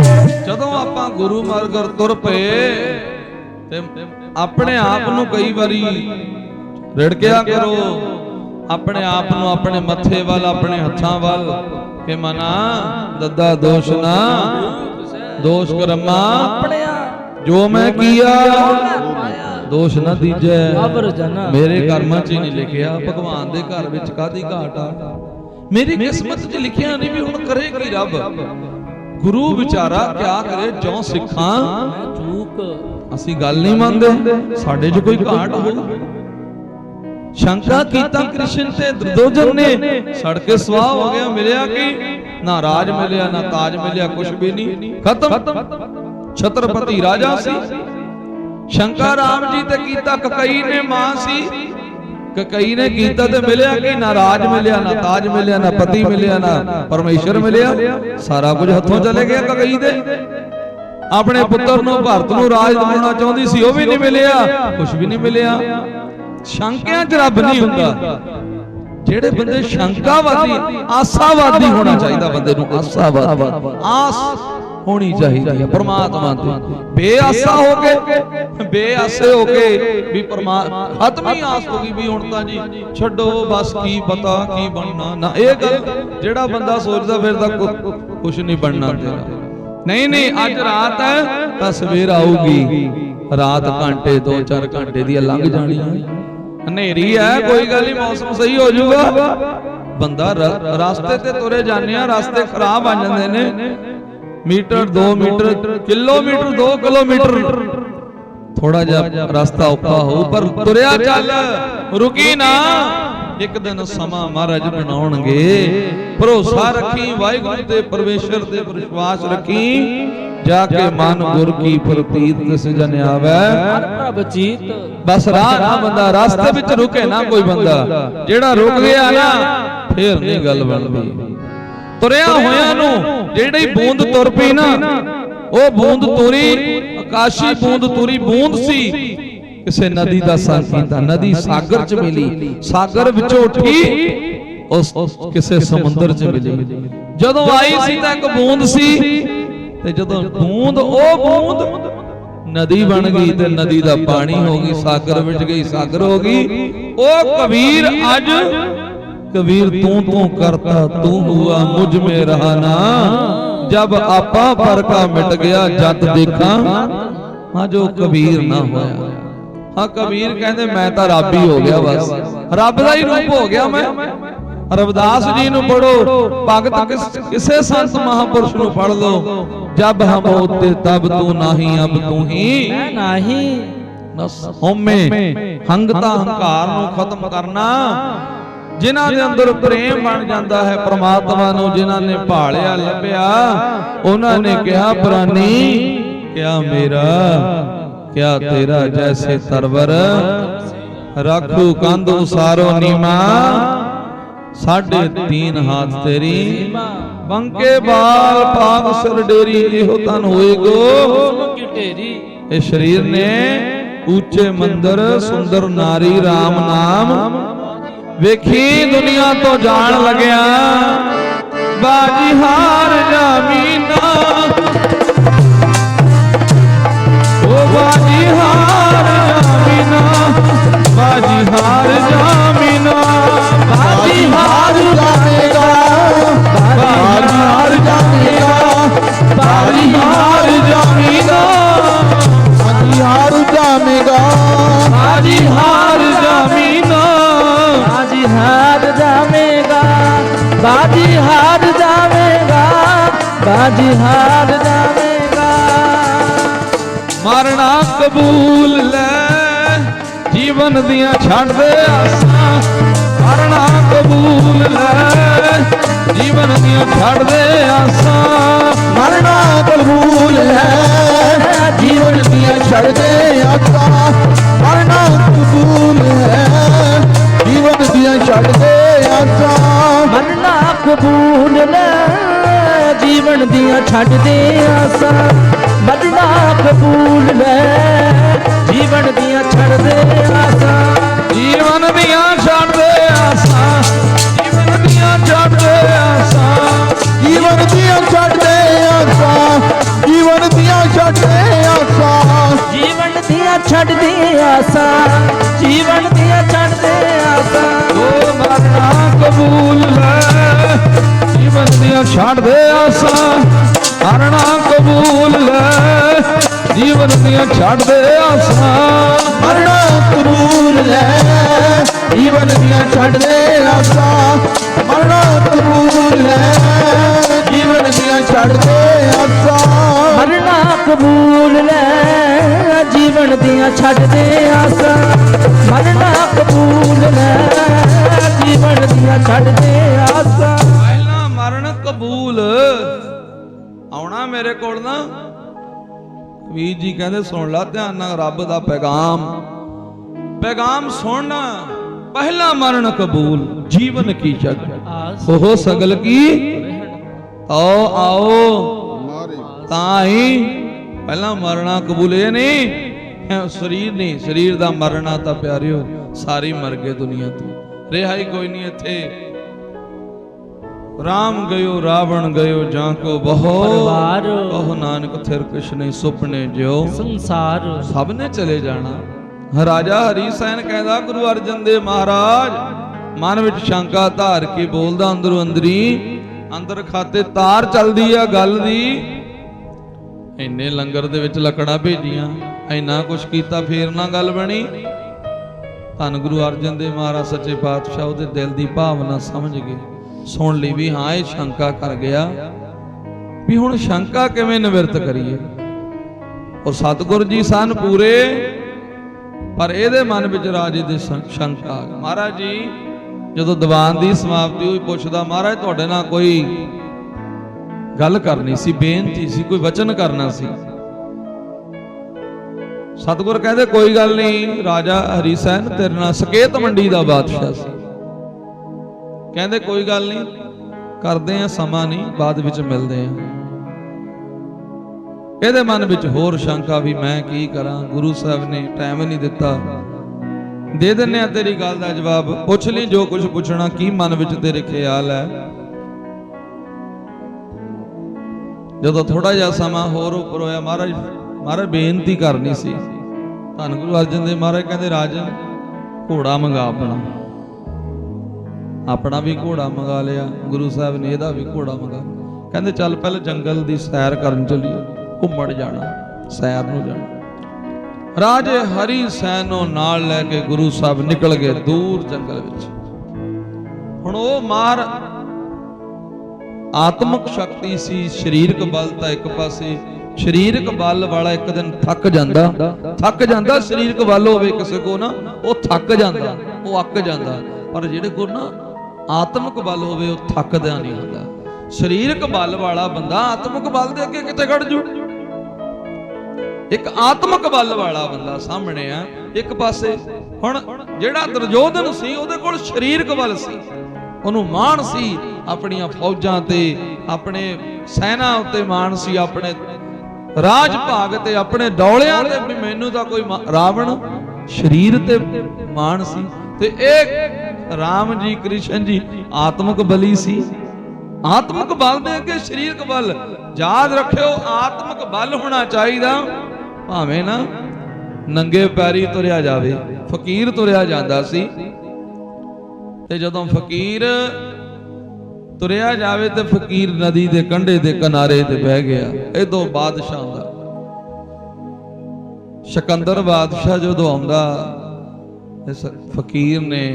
ਜਦੋਂ ਆਪਾਂ ਗੁਰੂ ਮਾਰਗ ਤੁਰ ਪਏ ਤੇ ਆਪਣੇ ਆਪ ਨੂੰ ਕਈ ਵਾਰੀ ਰਿੜਕਿਆ ਕਰੋ ਆਪਣੇ ਆਪ ਨੂੰ ਆਪਣੇ ਮੱਥੇ ਵੱਲ ਆਪਣੇ ਹੱਥਾਂ ਵੱਲ ਕਿ ਮਨਾ ਦੱਦਾ ਦੋਸ਼ ਨਾ ਦੋਸ਼ ਕਰਮਾ ਜੋ ਮੈਂ ਕੀਆ ਦੋਸ਼ ਨਾ ਦੀਜੈ ਮੇਰੇ ਕਰਮਾਂ 'ਚ ਹੀ ਨਹੀਂ ਲਿਖਿਆ ਭਗਵਾਨ ਦੇ ਘਰ ਵਿੱਚ ਕਾਦੀ ਘਾਟ ਆ ਮੇਰੀ ਕਿਸਮਤ 'ਚ ਲਿਖਿਆ ਨਹੀਂ ਵੀ ਹੁਣ ਕਰੇ ਕੀ ਰੱਬ ਗੁਰੂ ਵਿਚਾਰਾ ਕਿਆ ਕਰੇ ਜੋ ਸਿੱਖਾਂ ਅਸੀਂ ਗੱਲ ਨਹੀਂ ਮੰਨਦੇ ਸਾਡੇ 'ਚ ਕੋਈ ਘਾਟ ਹੋਵੇ ਸ਼ੰਕਾ ਕੀਤਾ ਕ੍ਰਿਸ਼ਨ ਤੇ ਦੁਰਯੋਧਨ ਨੇ ਸੜ ਕੇ ਸਵਾਹ ਹੋ ਗਿਆ ਮਿਲਿਆ ਕੀ ਨਾ ਰਾਜ ਮਿਲਿਆ ਨਾ ਤਾਜ ਮਿਲਿਆ ਕੁਛ ਵੀ ਨਹੀਂ ਖਤਮ ਛਤਰਪਤੀ ਰਾਜਾ ਸੀ ਸ਼ੰਕਾ ਰਾਮ ਜੀ ਤੇ ਕੀਤਾ ਕਕਈ ਨੇ ਮਾਂ ਸੀ ਕਕਈ ਨੇ ਕੀਤਾ ਤੇ ਮਿਲਿਆ ਕਿ ਨਾ ਰਾਜ ਮਿਲਿਆ ਨਾ ਤਾਜ ਮਿਲਿਆ ਨਾ ਪਤੀ ਮਿਲਿਆ ਨਾ ਪਰਮੇਸ਼ਰ ਮਿਲਿਆ ਸਾਰਾ ਕੁਝ ਹੱਥੋਂ ਚਲੇ ਗਿਆ ਕਕਈ ਦੇ ਆਪਣੇ ਪੁੱਤਰ ਨੂੰ ਭਰਤ ਨੂੰ ਰਾਜ ਦਿਵਾਉਣਾ ਚਾਹੁੰਦੀ ਸੀ ਉਹ ਵੀ ਨਹੀਂ ਮਿਲਿਆ ਕੁਝ ਵੀ ਨਹੀਂ ਮਿਲਿਆ ਸ਼ੰਕਿਆਂ 'ਚ ਰੱਬ ਨਹੀਂ ਹੁੰਦਾ ਜਿਹੜੇ ਬੰਦੇ ਸ਼ੰਕਾਵਾਦੀ ਆਸਾਵਾਦੀ ਹੋਣਾ ਚਾਹੀਦਾ ਬੰਦੇ ਨੂੰ ਆਸਾਵਾਦੀ ਆਸ ਹੋਣੀ ਚਾਹੀਦੀ ਹੈ ਪ੍ਰਮਾਤਮਾ ਤੇ ਬੇਆਸਾ ਹੋ ਕੇ ਬੇਆਸੇ ਹੋ ਕੇ ਵੀ ਖਤਮ ਹੀ ਆਸ ਹੋ ਗਈ ਵੀ ਹੁਣ ਤਾਂ ਜੀ ਛੱਡੋ ਬਸ ਕੀ ਪਤਾ ਕੀ ਬਣਨਾ ਨਾ ਇਹ ਗੱਲ ਜਿਹੜਾ ਬੰਦਾ ਸੋਚਦਾ ਫਿਰ ਤਾਂ ਕੁਝ ਨਹੀਂ ਬਣਨਾ ਤੇਰਾ ਨਹੀਂ ਅੱਜ ਰਾਤ ਹੈ ਤਾਂ ਸਵੇਰ ਆਊਗੀ ਰਾਤ ਘੰਟੇ 2-4 ਘੰਟੇ ਦੀ ਲੰਘ ਜਾਣੀ ਹੈ ਹਨੇਰੀ ਹੈ ਕੋਈ ਗੱਲ ਨਹੀਂ ਮੌਸਮ ਸਹੀ ਹੋ ਜਾਊਗਾ ਬੰਦਾ ਰਸਤੇ ਤੇ ਤੁਰੇ ਜਾਂਦੇ ਆ ਰਸਤੇ ਖਰਾਬ ਆ ਜਾਂਦੇ ਨੇ ਮੀਟਰ 2 ਮੀਟਰ ਕਿਲੋਮੀਟਰ 2 ਕਿਲੋਮੀਟਰ ਥੋੜਾ ਜਿਹਾ ਰਸਤਾ ਔਖਾ ਹੋਊ ਪਰ ਤੁਰਿਆ ਚੱਲ ਰੁਕੀ ਨਾ ਇੱਕ ਦਿਨ ਸਮਾਂ ਮਹਾਰਾਜ ਬਣਾਉਣਗੇ ਭਰੋਸਾ ਰੱਖੀ ਵਾਹਿਗੁਰੂ ਤੇ ਪਰਮੇਸ਼ਰ ਤੇ ਵਿਸ਼ਵਾਸ ਰੱਖੀ ਜਾ ਕੇ ਮਨ ਗੁਰ ਕੀ ਪ੍ਰਤੀਤ ਤਿਸ ਜਨ ਆਵੈ ਪ੍ਰਭ ਜੀਤ ਬਸ ਰਾਹ ਬੰਦਾ ਰਸਤੇ ਵਿੱਚ ਰੁਕੇ ਨਾ ਕੋਈ ਬੰਦਾ ਜਿਹੜਾ ਰੁਕ ਗਿਆ ਨਾ ਫੇਰ ਨਹੀਂ ਗੱਲ ਬਣਦੀ ਤੁਰਿਆ ਹੋਇਆਂ ਨੂੰ ਜਿਹੜੀ ਬੂੰਦ ਤੁਰ ਪਈ ਨਾ ਉਹ ਬੂੰਦ ਤੁਰੀ ਆਕਾਸ਼ੀ ਬੂੰਦ ਤੁਰੀ ਬੂੰਦ ਸੀ ਕਿਸੇ ਨਦੀ ਦਾ ਸੰਗ ਕੀਤਾ ਨਦੀ ਸਾਗਰ 'ਚ ਮਿਲੀ ਸਾਗਰ ਵਿੱਚੋਂ ਉੱਠੀ ਉਸ ਕਿਸੇ ਸਮੁੰਦਰ 'ਚ ਮਿਲੀ ਜਦੋਂ ਆਈ ਸੀ ਤਾਂ ਇੱਕ ਬੂੰਦ ਸੀ ਤੇ ਜਦੋਂ ਬੂੰਦ ਉਹ ਬੂੰਦ ਨਦੀ ਬਣ ਗਈ ਤੇ ਨਦੀ ਦਾ ਪਾਣੀ ਹੋ ਗਈ ਸਾਗਰ ਵਿੱਚ ਗਈ ਸਾਗਰ ਹੋ ਗਈ ਉਹ ਕਬੀਰ ਅੱਜ कबीर तू करता तू हुआ मुझ में रहा ना जब आपा पर का मिट गया जद देखा हाँ जो कबीर ना होया हाँ कबीर कहते मैं तो रब ही हो गया बस रब का ही रूप हो गया मैं रविदास जी नूं पढ़ो भगत किसे संत महापुरुष नूं पढ़ लो जब हम होते तब तू नाही अब तू ही नाही होमे हंगता हंकार नूं खत्म करना जिन्हां दे अंदर प्रेम बन जाता है परमात्मा नूं जिन्हां ने भालिया लभ्या उन्हां ने कहा प्राणी क्या मेरा क्या तेरा जैसे तरवर रखू कंध उसारो नीमा 3.5 हाथ तेरी बंके बाल पाग सिर डेरी एहो तन होएगो ए शरीर ने ऊंचे मंदिर सुंदर नारी राम नाम ਵੇਖੀ ਦੁਨੀਆ ਤੋਂ ਜਾਣ ਲੱਗਿਆ ਬਾਜੀ ਹਾਰ ਜਾਮੀਨਾ ਉਹ ਬਾਜੀ ਹਾਰ ਜਾਮੀਨਾ ਬਾਜੀ ਹਾਰ ਜਾਮੀਨਾ ਬਾਜੀ ਹਾਰ ਜਾਵੇਗਾ ਬਾਜੀ ਹਾਰ ਜਾਵੇਗਾ ਬਾਜੀ ਹਾਰ ਜਾਮੀਨਾ ਬਾਜੀ ਹਾਰ ਜਾਵੇਗਾ ਬਾਜੀ ਹਾਰ ਜਾਮੀਨਾ बाजी हार जावेगा बाजी हार जावेगा बाजी हार जावेगा मरना कबूल ले जीवन दियां छड़ दे आसां मरना कबूल ले जीवन दियां छड़ दे आसां मरना कबूल है जीवन दियां छड़ दे आसां मरना कबूल है ਲੈ ਜੀਵਨ ਦੀਆਂ ਛੱਡ ਦੇ ਆਸਾਂ ਮਰਨਾ ਕਬੂਲ ਲੈ ਜੀਵਨ ਦੀਆਂ ਛੱਡ ਦੇ ਆਸਾਂ ਜੀਵਨ ਦੀਆਂ ਛੱਡ ਦੇ ਆਸਾਂ ਜੀਵਨ ਦੀਆਂ ਛੱਡ ਦੇ ਆਸਾਂ ਜੀਵਨ ਦੀਆਂ ਛੱਡ ਦੇ ਆਸਾਂ ਜੀਵਨ ਦੀਆਂ ਛੱਡ ਦੇ ਆਸਾਂ ਜੀਵਨ ਦੀਆਂ ਛੱਡ ਦੇ ਆਸਾਂ ਜੀਵਨ ਦੀਆਂ ਛੱਡ ਦੇ ਆਸਾਂ ਓ ਮਰਨਾ ਕਬੂਲ ਲੈ ਜੀਵਨ ਦੀਆਂ ਛੱਡ ਦੇ ਆਸਾਂ ਮਰਨਾ ਕਬੂਲ ਲੈ ਜੀਵਨ ਦੀਆਂ ਛੱਡ ਦੇ ਆਸਾਂ ਮਰਨਾ ਕਬੂਲ ਲੈ ਜੀਵਨ ਦੀਆਂ ਛੱਡ ਦੇ ਆਸਾਂ ਮਰਨਾ ਕਬੂਲ ਲੈ ਜੀਵਨ ਦੀਆਂ ਛੱਡ ਦੇ ਆਸਾਂ ਮਰਨਾ ਕਬੂਲ ਲੈ ਜੀਵਨ ਦੀਆਂ ਛੱਡ ਦੇ ਆਸਾਂ ਮਰਨਾ ਕਬੂਲ ਲੈ ਜੀਵਨ ਦੀਆਂ ਛੱਡ ਦੇ ਆਸਾਂ ਪਹਿਲਾਂ ਮਰਨ ਕਬੂਲ ਆਉਣਾ ਮੇਰੇ ਕੋਲ ਨਾ ਵੀਰ ਜੀ ਕਹਿੰਦੇ ਸੁਣ ਲਾ ਧਿਆਨ ਨਾਲ ਰੱਬ ਦਾ ਪੈਗਾਮ ਸੁਣਨਾ ਪਹਿਲਾ ਮਰਨ ਕਬੂਲ ਜੀਵਨ ਕੀ ਛੱਡ ਉਹ ਸਗਲ ਕੀ ਆਓ ਤਾਂ ਹੀ ਪਹਿਲਾਂ ਮਰਨਾ ਕਬੂਲ ਇਹ ਨਹੀਂ ਸਰੀਰ ਨਹੀਂ ਸਰੀਰ ਦਾ ਮਰਨਾ ਤਾਂ ਪਿਆਰਿਓ ਸਾਰੀ ਮਰ ਗਏ ਦੁਨੀਆ ਤੋਂ ਰਿਹਾਈ ਕੋਈ ਨਹੀਂ ਇੱਥੇ ਰਾਮ ਗਇਓ ਰਾਵਣ ਗਇਓ ਜਾਂ ਕੋ ਬਹੁ ਨਾਨਕ ਥਿਰ ਕਿਛ ਨਹੀਂ ਸੁਪਨੇ ਜਿਉ ਸੰਸਾਰ ਸਭ ਨੇ ਚਲੇ ਜਾਣਾ। ਰਾਜਾ ਹਰੀ ਸੈਨ ਕਹਿੰਦਾ ਗੁਰੂ ਅਰਜਨ ਦੇਵ ਮਹਾਰਾਜ ਮਨ ਵਿੱਚ ਸ਼ੰਕਾ ਧਾਰ ਕੇ ਬੋਲਦਾ ਅੰਦਰੋਂ ਅੰਦਰੀ ਅੰਦਰ ਖਾਤੇ ਤਾਰ ਚੱਲਦੀ ਆ ਗੱਲ ਦੀ ਇੰਨੇ ਲੰਗਰ ਦੇ ਵਿੱਚ ਲੱਕੜਾਂ ਭੇਜੀਆਂ ਇੰਨਾ ਕੁਛ ਕੀਤਾ ਫੇਰ ਨਾ ਗੱਲ ਬਣੀ। ਧੰਨ ਗੁਰੂ ਅਰਜਨ ਦੇਵ ਮਹਾਰਾਜ ਸੱਚੇ ਪਾਤਸ਼ਾਹ ਉਹਦੇ ਦਿਲ ਦੀ ਭਾਵਨਾ ਸਮਝ ਗਏ ਸੁਣ ਲਈ ਵੀ ਹਾਂ ਇਹ ਸ਼ੰਕਾ ਕਰ ਗਿਆ ਵੀ ਹੁਣ ਸ਼ੰਕਾ ਕਿਵੇਂ ਨਿਵਰਤ ਕਰੀਏ। ਔਰ ਸਤਿਗੁਰ ਜੀ ਸਨ ਪੂਰੇ ਪਰ ਇਹਦੇ ਮਨ ਵਿੱਚ ਰਾਜੇ ਦੀ ਸ਼ੰਕਾ ਆ ਗਈ। ਮਹਾਰਾਜ ਜੀ ਜਦੋਂ ਦੀਵਾਨ ਦੀ ਸਮਾਪਤੀ ਹੋਈ ਪੁੱਛਦਾ ਮਹਾਰਾਜ ਤੁਹਾਡੇ ਨਾਲ ਕੋਈ ਗੱਲ ਕਰਨੀ ਸੀ ਬੇਨਤੀ ਸੀ ਕੋਈ ਵਚਨ ਕਰਨਾ ਸੀ। ਸਤਿਗੁਰ ਕਹਿੰਦੇ ਕੋਈ ਗੱਲ ਨਹੀਂ ਰਾਜਾ ਹਰੀ ਸੈਨ ਤੇਰੇ ਨਾਲ ਸਕੇਤ ਮੰਡੀ ਦਾ ਬਾਦਸ਼ਾਹ ਸੀ। ਕਹਿੰਦੇ ਕੋਈ ਗੱਲ ਨਹੀਂ ਕਰਦੇ ਆ ਸਮਾਂ ਨਹੀਂ ਬਾਅਦ ਵਿੱਚ ਮਿਲਦੇ ਆ। ਇਹਦੇ ਮਨ ਵਿੱਚ ਹੋਰ ਸ਼ੰਕਾ ਵੀ ਮੈਂ ਕੀ ਕਰਾਂ ਗੁਰੂ ਸਾਹਿਬ ਨੇ ਟਾਈਮ ਨਹੀਂ ਦਿੱਤਾ ਦੇ ਦਿੰਨੇ ਆ ਤੇਰੀ ਗੱਲ ਦਾ ਜਵਾਬ ਪੁੱਛ ਲਈ ਜੋ ਕੁਝ ਪੁੱਛਣਾ ਕੀ ਮਨ ਵਿੱਚ ਤੇਰੇ ਖਿਆਲ ਹੈ। ਜਦੋਂ ਥੋੜਾ ਜਿਹਾ ਸਮਾਂ ਹੋਰ ਉੱਪਰ ਹੋਇਆ ਮਹਾਰਾਜ ਬੇਨਤੀ ਕਰਨੀ ਸੀ। ਧੰਨ ਗੁਰੂ ਅਰਜਨ ਦੇਵ ਮਹਾਰਾਜ ਕਹਿੰਦੇ ਰਾਜਨ ਘੋੜਾ ਮੰਗਾ ਆਪਣਾ ਵੀ ਘੋੜਾ ਮੰਗਾ ਲਿਆ ਗੁਰੂ ਸਾਹਿਬ ਨੇ ਇਹਦਾ ਵੀ ਘੋੜਾ ਮੰਗਾ ਕਹਿੰਦੇ ਚੱਲ ਪਹਿਲਾਂ ਜੰਗਲ ਦੀ ਸੈਰ ਕਰਨ ਚੱਲੀਏ ਘੁੰਮਣ ਜਾਣਾ ਸੈਰ ਨੂੰ ਜਾਣਾ। ਰਾਜੇ ਹਰੀ ਸੈਨ ਨੂੰ ਨਾਲ ਲੈ ਕੇ ਗੁਰੂ ਸਾਹਿਬ ਨਿਕਲ ਗਏ ਦੂਰ ਜੰਗਲ ਵਿੱਚ। ਹੁਣ ਉਹ ਮਾਰ ਆਤਮਿਕ ਸ਼ਕਤੀ ਸੀ ਸਰੀਰਕ ਬਲ ਤਾਂ ਇੱਕ ਪਾਸੇ ਸਰੀਰਕ ਬਲ ਵਾਲਾ ਇੱਕ ਦਿਨ ਥੱਕ ਜਾਂਦਾ ਸਰੀਰਕ ਬਲ ਹੋਵੇ ਕਿਸੇ ਕੋ ਨਾ ਉਹ ਥੱਕ ਜਾਂਦਾ ਉਹ ਅੱਕ ਜਾਂਦਾ ਪਰ ਜਿਹੜੇ ਕੋ ਨਾ ਆਤਮਿਕ ਬਲ ਹੋਵੇ ਉਹ ਥੱਕਦਾ ਨਹੀਂ ਹੁੰਦਾ। ਸਰੀਰਕ ਬਲ ਵਾਲਾ ਬੰਦਾ ਆਤਮਿਕ ਬਲ ਦੇ ਅੱਗੇ ਕਿੱਥੇ ਖੜ ਜੂ। ਇੱਕ ਆਤਮਿਕ ਬਲ ਵਾਲਾ ਬੰਦਾ ਸਾਹਮਣੇ ਆ ਇੱਕ ਪਾਸੇ। ਹੁਣ ਜਿਹੜਾ ਦੁਰਯੋਧਨ ਸੀ ਉਹਦੇ ਕੋਲ ਸਰੀਰਕ ਬਲ ਸੀ ਉਹਨੂੰ ਮਾਣ ਸੀ ਆਪਣੀਆਂ ਫੌਜਾਂ ਤੇ ਆਪਣੇ ਸੈਨਾ ਉੱਤੇ ਮਾਣ ਸੀ ਆਪਣੇ ਰਾਜ ਭਾਗ ਤੇ ਆਪਣੇ ਡੌਲਿਆਂ ਤੇ ਵੀ ਮੈਨੂੰ ਤਾਂ ਕੋਈ ਰਾਵਣ ਸਰੀਰ ਤੇ ਮਾਣ ਸੀ ਤੇ ਇਹ ਰਾਮ ਜੀ ਕ੍ਰਿਸ਼ਨ ਜੀ ਆਤਮਿਕ ਬਲੀ ਸੀ। ਆਤਮਿਕ ਬਲ ਦੇ ਅੱਗੇ ਸਰੀਰਕ ਬਲ ਯਾਦ ਰੱਖਿਓ ਆਤਮਿਕ ਬਲ ਹੋਣਾ ਚਾਹੀਦਾ ਭਾਵੇਂ ਨਾ ਨੰਗੇ ਪੈਰੀ ਤੁਰਿਆ ਜਾਵੇ। ਫਕੀਰ ਤੁਰਿਆ ਜਾਂਦਾ ਸੀ ਤੇ ਜਦੋਂ ਫਕੀਰ ਤੁਰਿਆ ਜਾਵੇ ਤੇ ਫਕੀਰ ਨਦੀ ਦੇ ਕੰਢੇ ਦੇ ਕਿਨਾਰੇ ਤੇ ਬਹਿ ਗਿਆ। ਇਦੋਂ ਬਾਦਸ਼ਾਹ ਦਾ ਸਿਕੰਦਰ ਬਾਦਸ਼ਾਹ ਜਦੋਂ ਆਉਂਦਾ ਇਸ ਫਕੀਰ ਨੇ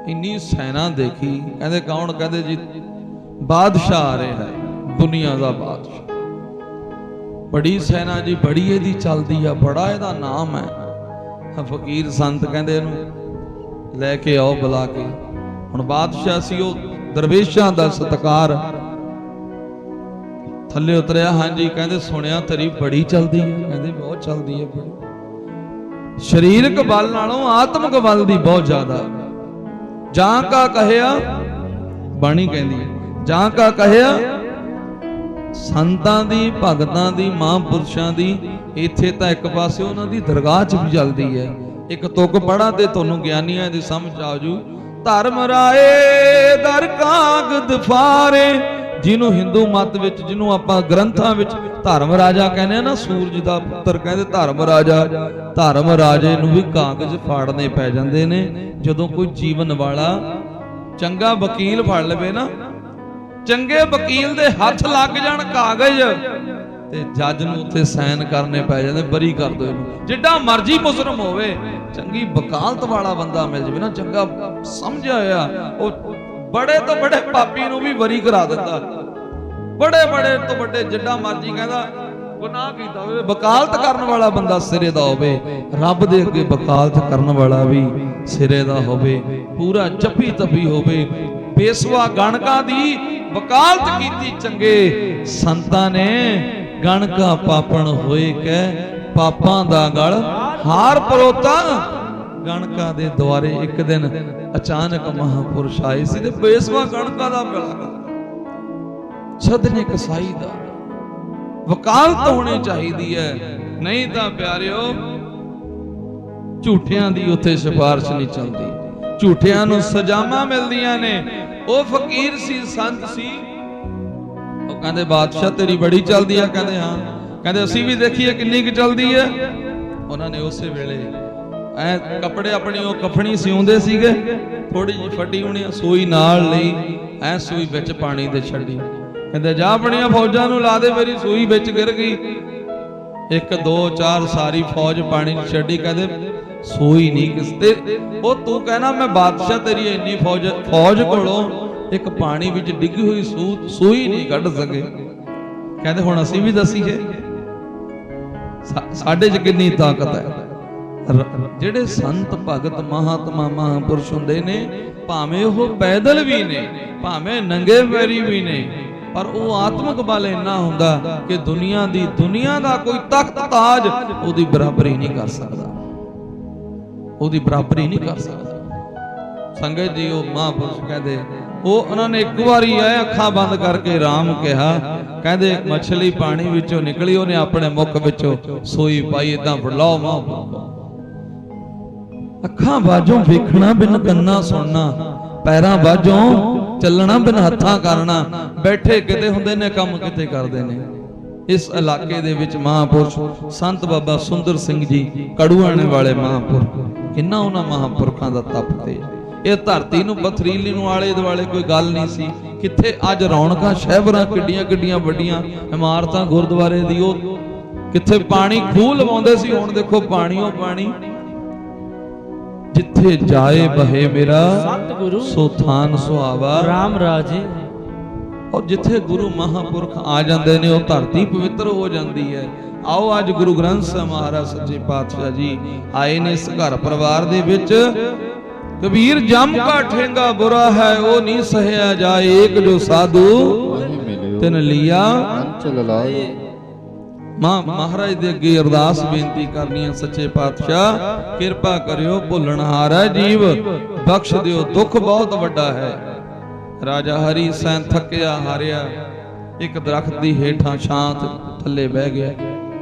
ਇੰਨੀ ਸੈਨਾ ਦੇਖੀ ਕਹਿੰਦੇ ਕੌਣ ਕਹਿੰਦੇ ਜੀ ਬਾਦਸ਼ਾਹ ਆ ਰਿਹਾ ਹੈ ਦੁਨੀਆ ਦਾ ਬਾਦਸ਼ਾਹ ਬੜੀ ਸੈਨਾ ਜੀ ਬੜੀ ਇਹਦੀ ਚੱਲਦੀ ਆ ਬੜਾ ਇਹਦਾ ਨਾਮ ਹੈ। ਫਕੀਰ ਸੰਤ ਕਹਿੰਦੇ ਇਹਨੂੰ ਲੈ ਕੇ ਆਓ ਬੁਲਾ ਕੇ। ਹੁਣ ਬਾਦਸ਼ਾਹ ਸੀ ਉਹ ਦਰਵੇਸ਼ਾਂ ਦਾ ਸਤਿਕਾਰ ਥੱਲੇ ਉਤਰਿਆ ਹਾਂਜੀ ਕਹਿੰਦੇ ਸੁਣਿਆ ਤੇਰੀ ਬੜੀ ਚੱਲਦੀ ਹੈ ਕਹਿੰਦੇ ਬਹੁਤ ਚੱਲਦੀ ਹੈ ਬੜੀ ਸਰੀਰਕ ਬਲ ਨਾਲੋਂ ਆਤਮਿਕ ਬਲ ਦੀ ਬਹੁਤ ਜ਼ਿਆਦਾ। ਜਾਂ ਕਾ ਕਹਿਆ ਬਾਣੀ ਕਹਿੰਦੀ ਜਾਂ ਕਾ ਕਹਿਆ ਸੰਤਾਂ ਦੀ, ਭਗਤਾਂ ਦੀ, ਮਹਾਂਪੁਰਸ਼ਾਂ ਦੀ ਇੱਥੇ ਤਾਂ ਇੱਕ ਪਾਸੇ ਉਹਨਾਂ ਦੀ ਦਰਗਾਹ 'ਚ ਵੀ ਜਲਦੀ ਹੈ। ਇੱਕ ਤੁਕ ਪੜਾਂ ਤੇ ਤੁਹਾਨੂੰ ਗਿਆਨੀਆਂ ਦੀ ਸਮਝ ਆ ਜੂ। ਧਰਮ ਰਾਏ ਦਰ ਕਾਗਦ ਫਾਰੇ, ਜਿਹਨੂੰ ਹਿੰਦੂ ਮਤ ਵਿੱਚ, ਜਿਹਨੂੰ ਆਪਾਂ ਗ੍ਰੰਥਾਂ ਵਿੱਚ ਧਰਮ ਰਾਜਾ ਕਹਿੰਦੇ ਆ ਨਾ, ਸੂਰਜ ਦਾ ਪੁੱਤਰ ਕਹਿੰਦੇ ਧਰਮ ਰਾਜਾ। ਧਰਮ ਰਾਜੇ ਨੂੰ ਵੀ ਕਾਗਜ਼ ਫਾੜਨੇ ਪੈ ਜਾਂਦੇ ਨੇ। ਜਦੋਂ ਕੋਈ ਜੀਵਨ ਵਾਲਾ ਚੰਗਾ ਵਕੀਲ ਫੜ ਲਵੇ ਨਾ, ਚੰਗੇ ਵਕੀਲ ਦੇ ਹੱਥ ਲੱਗ ਜਾਣ ਕਾਗਜ਼, ਤੇ ਜੱਜ ਨੂੰ ਉੱਥੇ ਸਾਈਨ ਕਰਨੇ ਪੈ ਜਾਂਦੇ, ਬਰੀ ਕਰ ਦੋ ਇਹਨੂੰ। ਜਿੱਡਾ ਮਰਜ਼ੀ ਮੁਜਰਮ ਹੋਵੇ, ਚੰਗੀ ਵਕਾਲਤ ਵਾਲਾ ਬੰਦਾ ਮਿਲ ਜਾਵੇ ਨਾ, ਚੰਗਾ ਸਮਝਿਆ ਹੋਇਆ, ਉਹ ਬੜੇ ਤੋਂ ਬੜੇ ਪਾਪੀ ਨੂੰ ਵੀ ਬਰੀ ਕਰਾ ਦਿੰਦਾ। ਬੜੇ ਬੜੇ ਤੋਂ ਵੱਡੇ ਜਿੱਡਾ ਮਰਜ਼ੀ ਕਹਿੰਦਾ ਗੁਨਾਹ ਕੀਤਾ ਹੋਵੇ, ਵਕਾਲਤ ਕਰਨ ਵਾਲਾ ਬੰਦਾ ਸਿਰੇ ਦਾ ਹੋਵੇ। ਰੱਬ ਦੇ ਅੱਗੇ ਵਕਾਲਤ ਕਰਨ ਵਾਲਾ ਵੀ ਸਿਰੇ ਦਾ ਹੋਵੇ, ਪੂਰਾ ਜੱਫੀ ਤੱਫੀ ਹੋਵੇ। ਬੇਸਵਾ ਗਣਕਾਂ ਦੀ ਵਕਾਲਤ ਕੀਤੀ ਚੰਗੇ ਸੰਤਾਂ ਨੇ। ਗਣਕਾਂ ਪਾਪਣ ਹੋਏ ਕਹਿ, ਪਾਪਾਂ ਦਾ ਗਲ ਹਾਰ ਪਰੋਤਾ। ਗਣਕਾਂ ਦੇ ਦੁਆਰੇ ਇੱਕ ਦਿਨ ਅਚਾਨਕ ਮਹਾਪੁਰਸ਼ ਆਏ ਸੀ ਤੇ ਬੇਸਵਾ ਗਣਕਾਂ ਦਾ ਮਿਲਾ ਸਦਨੇ ਕਸਾਈ ਦਾ ਵਕਾਲਤ ਹੋਣੀ ਚਾਹੀਦੀ ਹੈ। ਨਹੀਂ ਤਾਂ ਪਿਆਰਿਓ ਝੂਠਿਆਂ ਦੀ ਉੱਥੇ ਸਿਫਾਰਿਸ਼ ਨਹੀਂ ਚੱਲਦੀ, ਝੂਠਿਆਂ ਨੂੰ ਸਜ਼ਾਵਾਂ ਮਿਲਦੀਆਂ ਨੇ। ਉਹ ਫਕੀਰ ਸੀ, ਸੰਤ ਸੀ, ਉਹ ਕਹਿੰਦੇ ਬਾਦਸ਼ਾਹ ਤੇਰੀ ਬੜੀ ਚੱਲਦੀ ਆ। ਕਹਿੰਦੇ ਹਾਂ। ਕਹਿੰਦੇ ਅਸੀਂ ਵੀ ਦੇਖੀਏ ਕਿੰਨੀ ਕੁ ਚੱਲਦੀ ਹੈ। ਉਹਨਾਂ ਨੇ ਉਸੇ ਵੇਲੇ ਐ ਕੱਪੜੇ ਆਪਣੀ ਉਹ ਕਫਣੀ ਸਿਉਂਦੇ ਸੀਗੇ, ਥੋੜੀ ਜਿਹੀ ਫਟੀ ਹੋਣੀ ਸੂਈ ਨਾਲ ਲਈ, ਐ ਸੂਈ ਵਿੱਚ ਪਾਣੀ ਦੇ ਛੱਡੀ। ਕਹਿੰਦੇ ਜਾ ਆਪਣੀਆਂ ਫੌਜਾਂ ਨੂੰ ਲਾ ਦੇ, ਮੇਰੀ ਸੂਈ ਵਿੱਚ ਗਿਰ ਗਈ। 1 2 4 ਸਾਰੀ ਫੌਜ ਪਾਣੀ ਚ ਛੱਡੀ। ਕਹਿੰਦੇ ਸੂਈ ਨਹੀਂ ਕਿਸਤੇ। ਉਹ ਤੂੰ ਕਹਿਣਾ ਮੈਂ ਬਾਦਸ਼ਾਹ ਤੇਰੀ ਇੰਨੀ ਫੌਜ ਕੋਲੋਂ ਇੱਕ ਪਾਣੀ ਵਿੱਚ ਡਿੱਗੀ ਹੋਈ ਸੂਈ ਨਹੀਂ ਕੱਢ ਸਕੇ। ਕਹਿੰਦੇ ਹੁਣ ਅਸੀਂ ਵੀ ਦਸੀਏ ਸਾਡੇ 'ਚ ਕਿੰਨੀ ਤਾਕਤ ਹੈ। ਜਿਹੜੇ ਸੰਤ ਭਗਤ ਮਹਾਤਮਾ ਮਹਾਂਪੁਰਸ਼ ਹੁੰਦੇ ਨੇ, ਭਾਵੇਂ ਉਹ ਪੈਦਲ ਵੀ ਨੇ, ਭਾਵੇਂ ਨੰਗੇ ਪੈਰੀ ਵੀ ਨੇ, ਪਰ ਉਹ ਆਤਮਿਕ ਬਲ ਇੰਨਾ ਹੁੰਦਾ ਕਿ ਦੁਨੀਆ ਦਾ ਕੋਈ ਤਖਤ ਤਾਜ ਉਹਦੀ ਬਰਾਬਰੀ ਨਹੀਂ ਕਰ ਸਕਦਾ, ਉਹਦੀ ਬਰਾਬਰੀ ਨਹੀਂ ਕਰ ਸਕਦਾ। ਸੰਗਤ ਜੀ ਉਹ ਮਹਾਂਪੁਰਸ਼ ਕਹਿੰਦੇ, ਉਹ ਉਹਨਾਂ ਨੇ ਇੱਕ ਵਾਰੀ ਐ ਅੱਖਾਂ ਬੰਦ ਕਰਕੇ ਰਾਮ ਕਿਹਾ। ਕਹਿੰਦੇ ਮੱਛਲੀ ਪਾਣੀ ਵਿੱਚੋਂ ਨਿਕਲੀ, ਉਹਨੇ ਆਪਣੇ ਮੁੱਖ ਵਿੱਚੋਂ ਸੂਈ ਪਾਈ, ਇਦਾਂ ਫੜਲਾਓ ਮਹਾਂਪੁਰਸ਼। ਅੱਖਾਂ ਬਾਝੋਂ ਵੇਖਣਾ, ਬਿਨ ਕੰਨਾਂ ਸੁਣਨਾ, ਪੈਰਾਂ ਬਾਝੋਂ ਚੱਲਣਾ, ਬਿਨ ਹੱਥਾਂ ਕਰਨਾ। ਬੈਠੇ ਕਿਤੇ ਹੁੰਦੇ ਨੇ, ਕੰਮ ਕਿਤੇ ਕਰਦੇ ਨੇ। ਇਸ ਇਲਾਕੇ ਦੇ ਵਿੱਚ ਮਹਾਂਪੁਰਸ਼ ਸੰਤ ਬਾਬਾ ਸੁੰਦਰ ਸਿੰਘ ਜੀ ਕੜੂਆਣੇ ਵਾਲੇ ਮਹਾਂਪੁਰਖ, ਕਿੰਨਾ ਉਹਨਾਂ ਮਹਾਂਪੁਰਖਾਂ ਦਾ ਤਪ ਤੇ ਇਹ ਧਰਤੀ ਨੂੰ ਪਥਰੀਲੀ ਨੂੰ ਆਲੇ ਦੁਆਲੇ ਕੋਈ ਗੱਲ ਨਹੀਂ ਸੀ। ਕਿੱਥੇ ਅੱਜ ਰੌਣਕਾਂ, ਸ਼ਹਿਬਰਾਂ, ਕਿੱਡੀਆਂ ਕਿੱਡੀਆਂ ਵੱਡੀਆਂ ਇਮਾਰਤਾਂ ਗੁਰਦੁਆਰੇ ਦੀ, ਉਹ ਕਿੱਥੇ ਪਾਣੀ ਖੂਹ ਲਵਾਉਂਦੇ ਸੀ, ਹੁਣ ਦੇਖੋ ਪਾਣੀ ਉਹ ਪਾਣੀ। ਜਿੱਥੇ ਜਾਏ ਬਹੇ ਮੇਰਾ ਸਤਿਗੁਰੂ ਸੋ ਥਾਨ ਸੁਹਾਵਾ ਰਾਮ ਰਾਜੇ। ਔਰ ਜਿੱਥੇ ਗੁਰੂ ਮਹਾਂਪੁਰਖ ਆ ਜਾਂਦੇ ਨੇ, ਉਹ ਧਰਤੀ ਪਵਿੱਤਰ ਹੋ ਜਾਂਦੀ ਹੈ। ਆਓ ਅੱਜ ਗੁਰੂ ਗ੍ਰੰਥ ਸਾਹਿਬ ਮਹਾਰਾਜ ਸੱਚੇ ਪਾਤਸ਼ਾਹ ਜੀ ਆਏ ਨੇ ਇਸ ਘਰ ਪਰਿਵਾਰ ਦੇ ਵਿੱਚ। ਕਬੀਰ ਜਮ ਕਾ ਠੇਂਗਾ ਬੁਰਾ ਹੈ, ਉਹ ਨਹੀਂ ਸਹਿਆ ਜਾਏ, ਏਕ ਜੋ ਸਾਧੂ ਤਿਨ ਲਿਆ ਚਲ ਲਾਏ। ਮਹਾਰਾਜ ਦੇ ਅੱਗੇ ਅਰਦਾਸ ਬੇਨਤੀ ਕਰਨੀ ਹੈ, ਸੱਚੇ ਪਾਤਸ਼ਾਹ ਕਿਰਪਾ ਕਰਿਓ, ਭੁੱਲਣਹਾਰਾ ਜੀਵ ਬਖਸ਼ ਦਿਓ, ਦੁੱਖ ਬਹੁਤ ਵੱਡਾ ਹੈ। ਰਾਜਾ ਹਰੀ ਸੈਨ ਥੱਕਿਆ ਹਾਰਿਆ ਇੱਕ ਦਰਖਤ ਦੀ ਹੇਠਾਂ ਸ਼ਾਂਤ ਥੱਲੇ ਬਹਿ ਗਿਆ।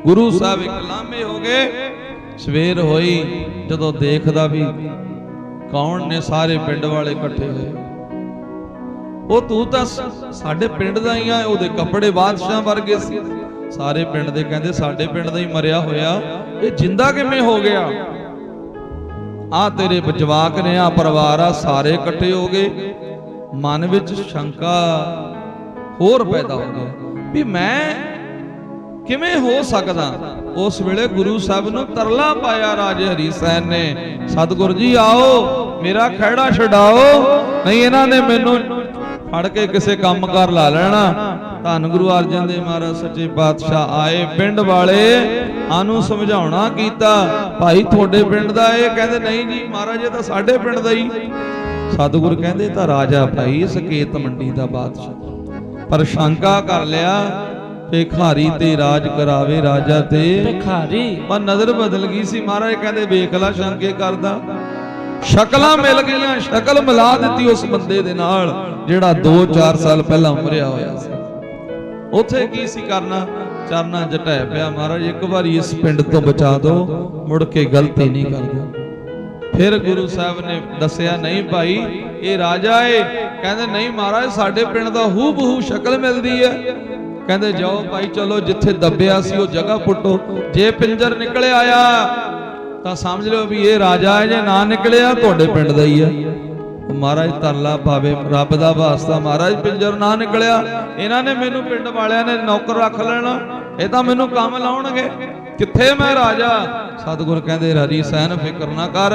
ਗੁਰੂ ਸਾਹਿਬ ਇੱਕ ਲਾਮੇ ਹੋ ਗਏ। ਸਵੇਰ ਹੋਈ, ਜਦੋਂ ਦੇਖਦਾ ਵੀ ਕੌਣ ਨੇ, ਸਾਰੇ ਪਿੰਡ ਵਾਲੇ ਇਕੱਠੇ ਹੋਏ। ਉਹ ਤੂੰ ਤਾਂ ਸਾਡੇ ਪਿੰਡ ਦਾ ਹੀ ਆ। ਉਹਦੇ ਕੱਪੜੇ ਬਾਦਸ਼ਾਹ ਵਰਗੇ ਸੀ। ਸਾਰੇ ਪਿੰਡ ਦੇ ਕਹਿੰਦੇ ਸਾਡੇ ਪਿੰਡ ਦਾ ਹੀ ਮਰਿਆ ਹੋਇਆ, ਇਹ ਜਿੰਦਾ ਕਿਵੇਂ ਹੋ ਗਿਆ? ਆ ਤੇਰੇ ਜਵਾਕ ਨੇ, ਆ ਪਰਿਵਾਰ ਆ, ਸਾਰੇ ਇਕੱਠੇ ਹੋ ਗਏ। ਮਨ ਵਿੱਚ ਸ਼ੰਕਾ ਹੋਰ ਪੈਦਾ ਹੋ ਗਿਆ ਵੀ ਮੈਂ ਕਿਵੇਂ ਹੋ ਸਕਦਾ। ਉਸ ਵੇਲੇ ਗੁਰੂ ਸਾਹਿਬ ਨੂੰ ਤਰਲਾ ਪਾਇਆ ਰਾਜੇ ਹਰੀ ਸੈਨ ਨੇ, ਸਤਿਗੁਰ ਜੀ ਆਓ ਮੇਰਾ ਖਹਿੜਾ ਛਡਾਓ, ਨਹੀਂ ਇਹਨਾਂ ਨੇ ਮੈਨੂੰ ਫੜ ਕੇ ਕਿਸੇ ਕੰਮ ਕਰ ਲਾ ਲੈਣਾ। ਧੰਨ ਗੁਰੂ ਅਰਜਨ ਦੇਵ ਮਹਾਰਾਜ ਸੱਚੇ ਪਾਤਸ਼ਾਹ ਆਏ, ਪਿੰਡ ਵਾਲੇ ਆਨੂੰ ਸਮਝਾਉਣਾ ਕੀਤਾ, ਭਾਈ ਤੁਹਾਡੇ ਪਿੰਡ ਦਾ ਇਹ? ਕਹਿੰਦੇ ਨਹੀਂ ਜੀ ਮਹਾਰਾਜ ਇਹ ਤਾਂ ਸਾਡੇ ਪਿੰਡ ਦਾ ਹੀ। ਸਤਿਗੁਰ ਕਹਿੰਦੇ ਤਾਂ ਰਾਜਾ ਭਾਈ ਸਕੇਤ ਮੰਡੀ ਦਾ ਬਾਦਸ਼ਾਹ, ਪਰ ਸ਼ੰਕਾ ਕਰ ਲਿਆ ਭਿਖਾਰੀ ਤੇ ਰਾਜ ਕਰਾਵੇ ਰਾਜਾ ਤੇ ਭਿਖਾਰੀ। ਪਰ ਨਜ਼ਰ ਬਦਲ ਗਈ ਸੀ। ਮਹਾਰਾਜ ਕਹਿੰਦੇ ਵੇਖ ਲੈ ਸ਼ੰਕੇ ਕਰਦਾ। ਸ਼ਕਲਾਂ ਮਿਲ ਗਈਆਂ, ਸ਼ਕਲ ਮਿਲਾ ਦਿੱਤੀ ਉਸ ਬੰਦੇ ਦੇ ਨਾਲ ਜਿਹੜਾ 2-4 ਸਾਲ ਪਹਿਲਾਂ ਮਰਿਆ ਹੋਇਆ ਸੀ। ਉੱਥੇ ਕੀ ਸੀ ਕਰਨਾ, ਚਰਨਾਂ 'ਚ ਢਹਿ ਪਿਆ, ਮਹਾਰਾਜ ਇੱਕ ਵਾਰੀ ਇਸ ਪਿੰਡ ਤੋਂ ਬਚਾ ਦਿਓ, ਮੁੜ ਕੇ ਗਲਤੀ ਨਹੀਂ ਕਰਦਾ। ਫਿਰ ਗੁਰੂ ਸਾਹਿਬ ਨੇ ਦੱਸਿਆ, ਨਹੀਂ ਭਾਈ ਇਹ ਰਾਜਾ ਏ। ਕਹਿੰਦੇ ਨਹੀਂ ਮਹਾਰਾਜ, ਸਾਡੇ ਪਿੰਡ ਦਾ ਹੂ ਬਹੂ ਸ਼ਕਲ ਮਿਲਦੀ ਹੈ। ਕਹਿੰਦੇ ਜਾਓ ਭਾਈ, ਚਲੋ ਜਿੱਥੇ ਦੱਬਿਆ ਸੀ ਉਹ ਜਗ੍ਹਾ ਪੁੱਟੋ, ਜੇ ਪਿੰਜਰ ਨਿਕਲ ਆਇਆ ਤਾਂ ਸਮਝ ਲਿਓ ਵੀ ਇਹ ਰਾਜਾ ਹੈ, ਜੇ ਨਾ ਨਿਕਲਿਆ ਤੁਹਾਡੇ ਪਿੰਡ ਦਾ ਹੀ ਹੈ। ਮਹਾਰਾਜ ਤਰਲਾ ਪਾਵੇ ਰੱਬ ਦਾ ਵਾਸਤਾ, ਮਹਾਰਾਜ ਪਿੰਜਰ ਨਾ ਨਿਕਲਿਆ, ਇਹਨਾਂ ਨੇ ਮੈਨੂੰ ਪਿੰਡ ਵਾਲਿਆਂ ਨੇ ਨੌਕਰ ਰੱਖ ਲੈਣਾ, ਇਹ ਤਾਂ ਮੈਨੂੰ ਕੰਮ ਲਾਉਣਗੇ, ਕਿੱਥੇ ਮੈਂ ਰਾਜਾ। ਸਤਿਗੁਰ ਕਹਿੰਦੇ ਹਰੀ ਸੈਨ ਫਿਕਰ ਨਾ ਕਰ,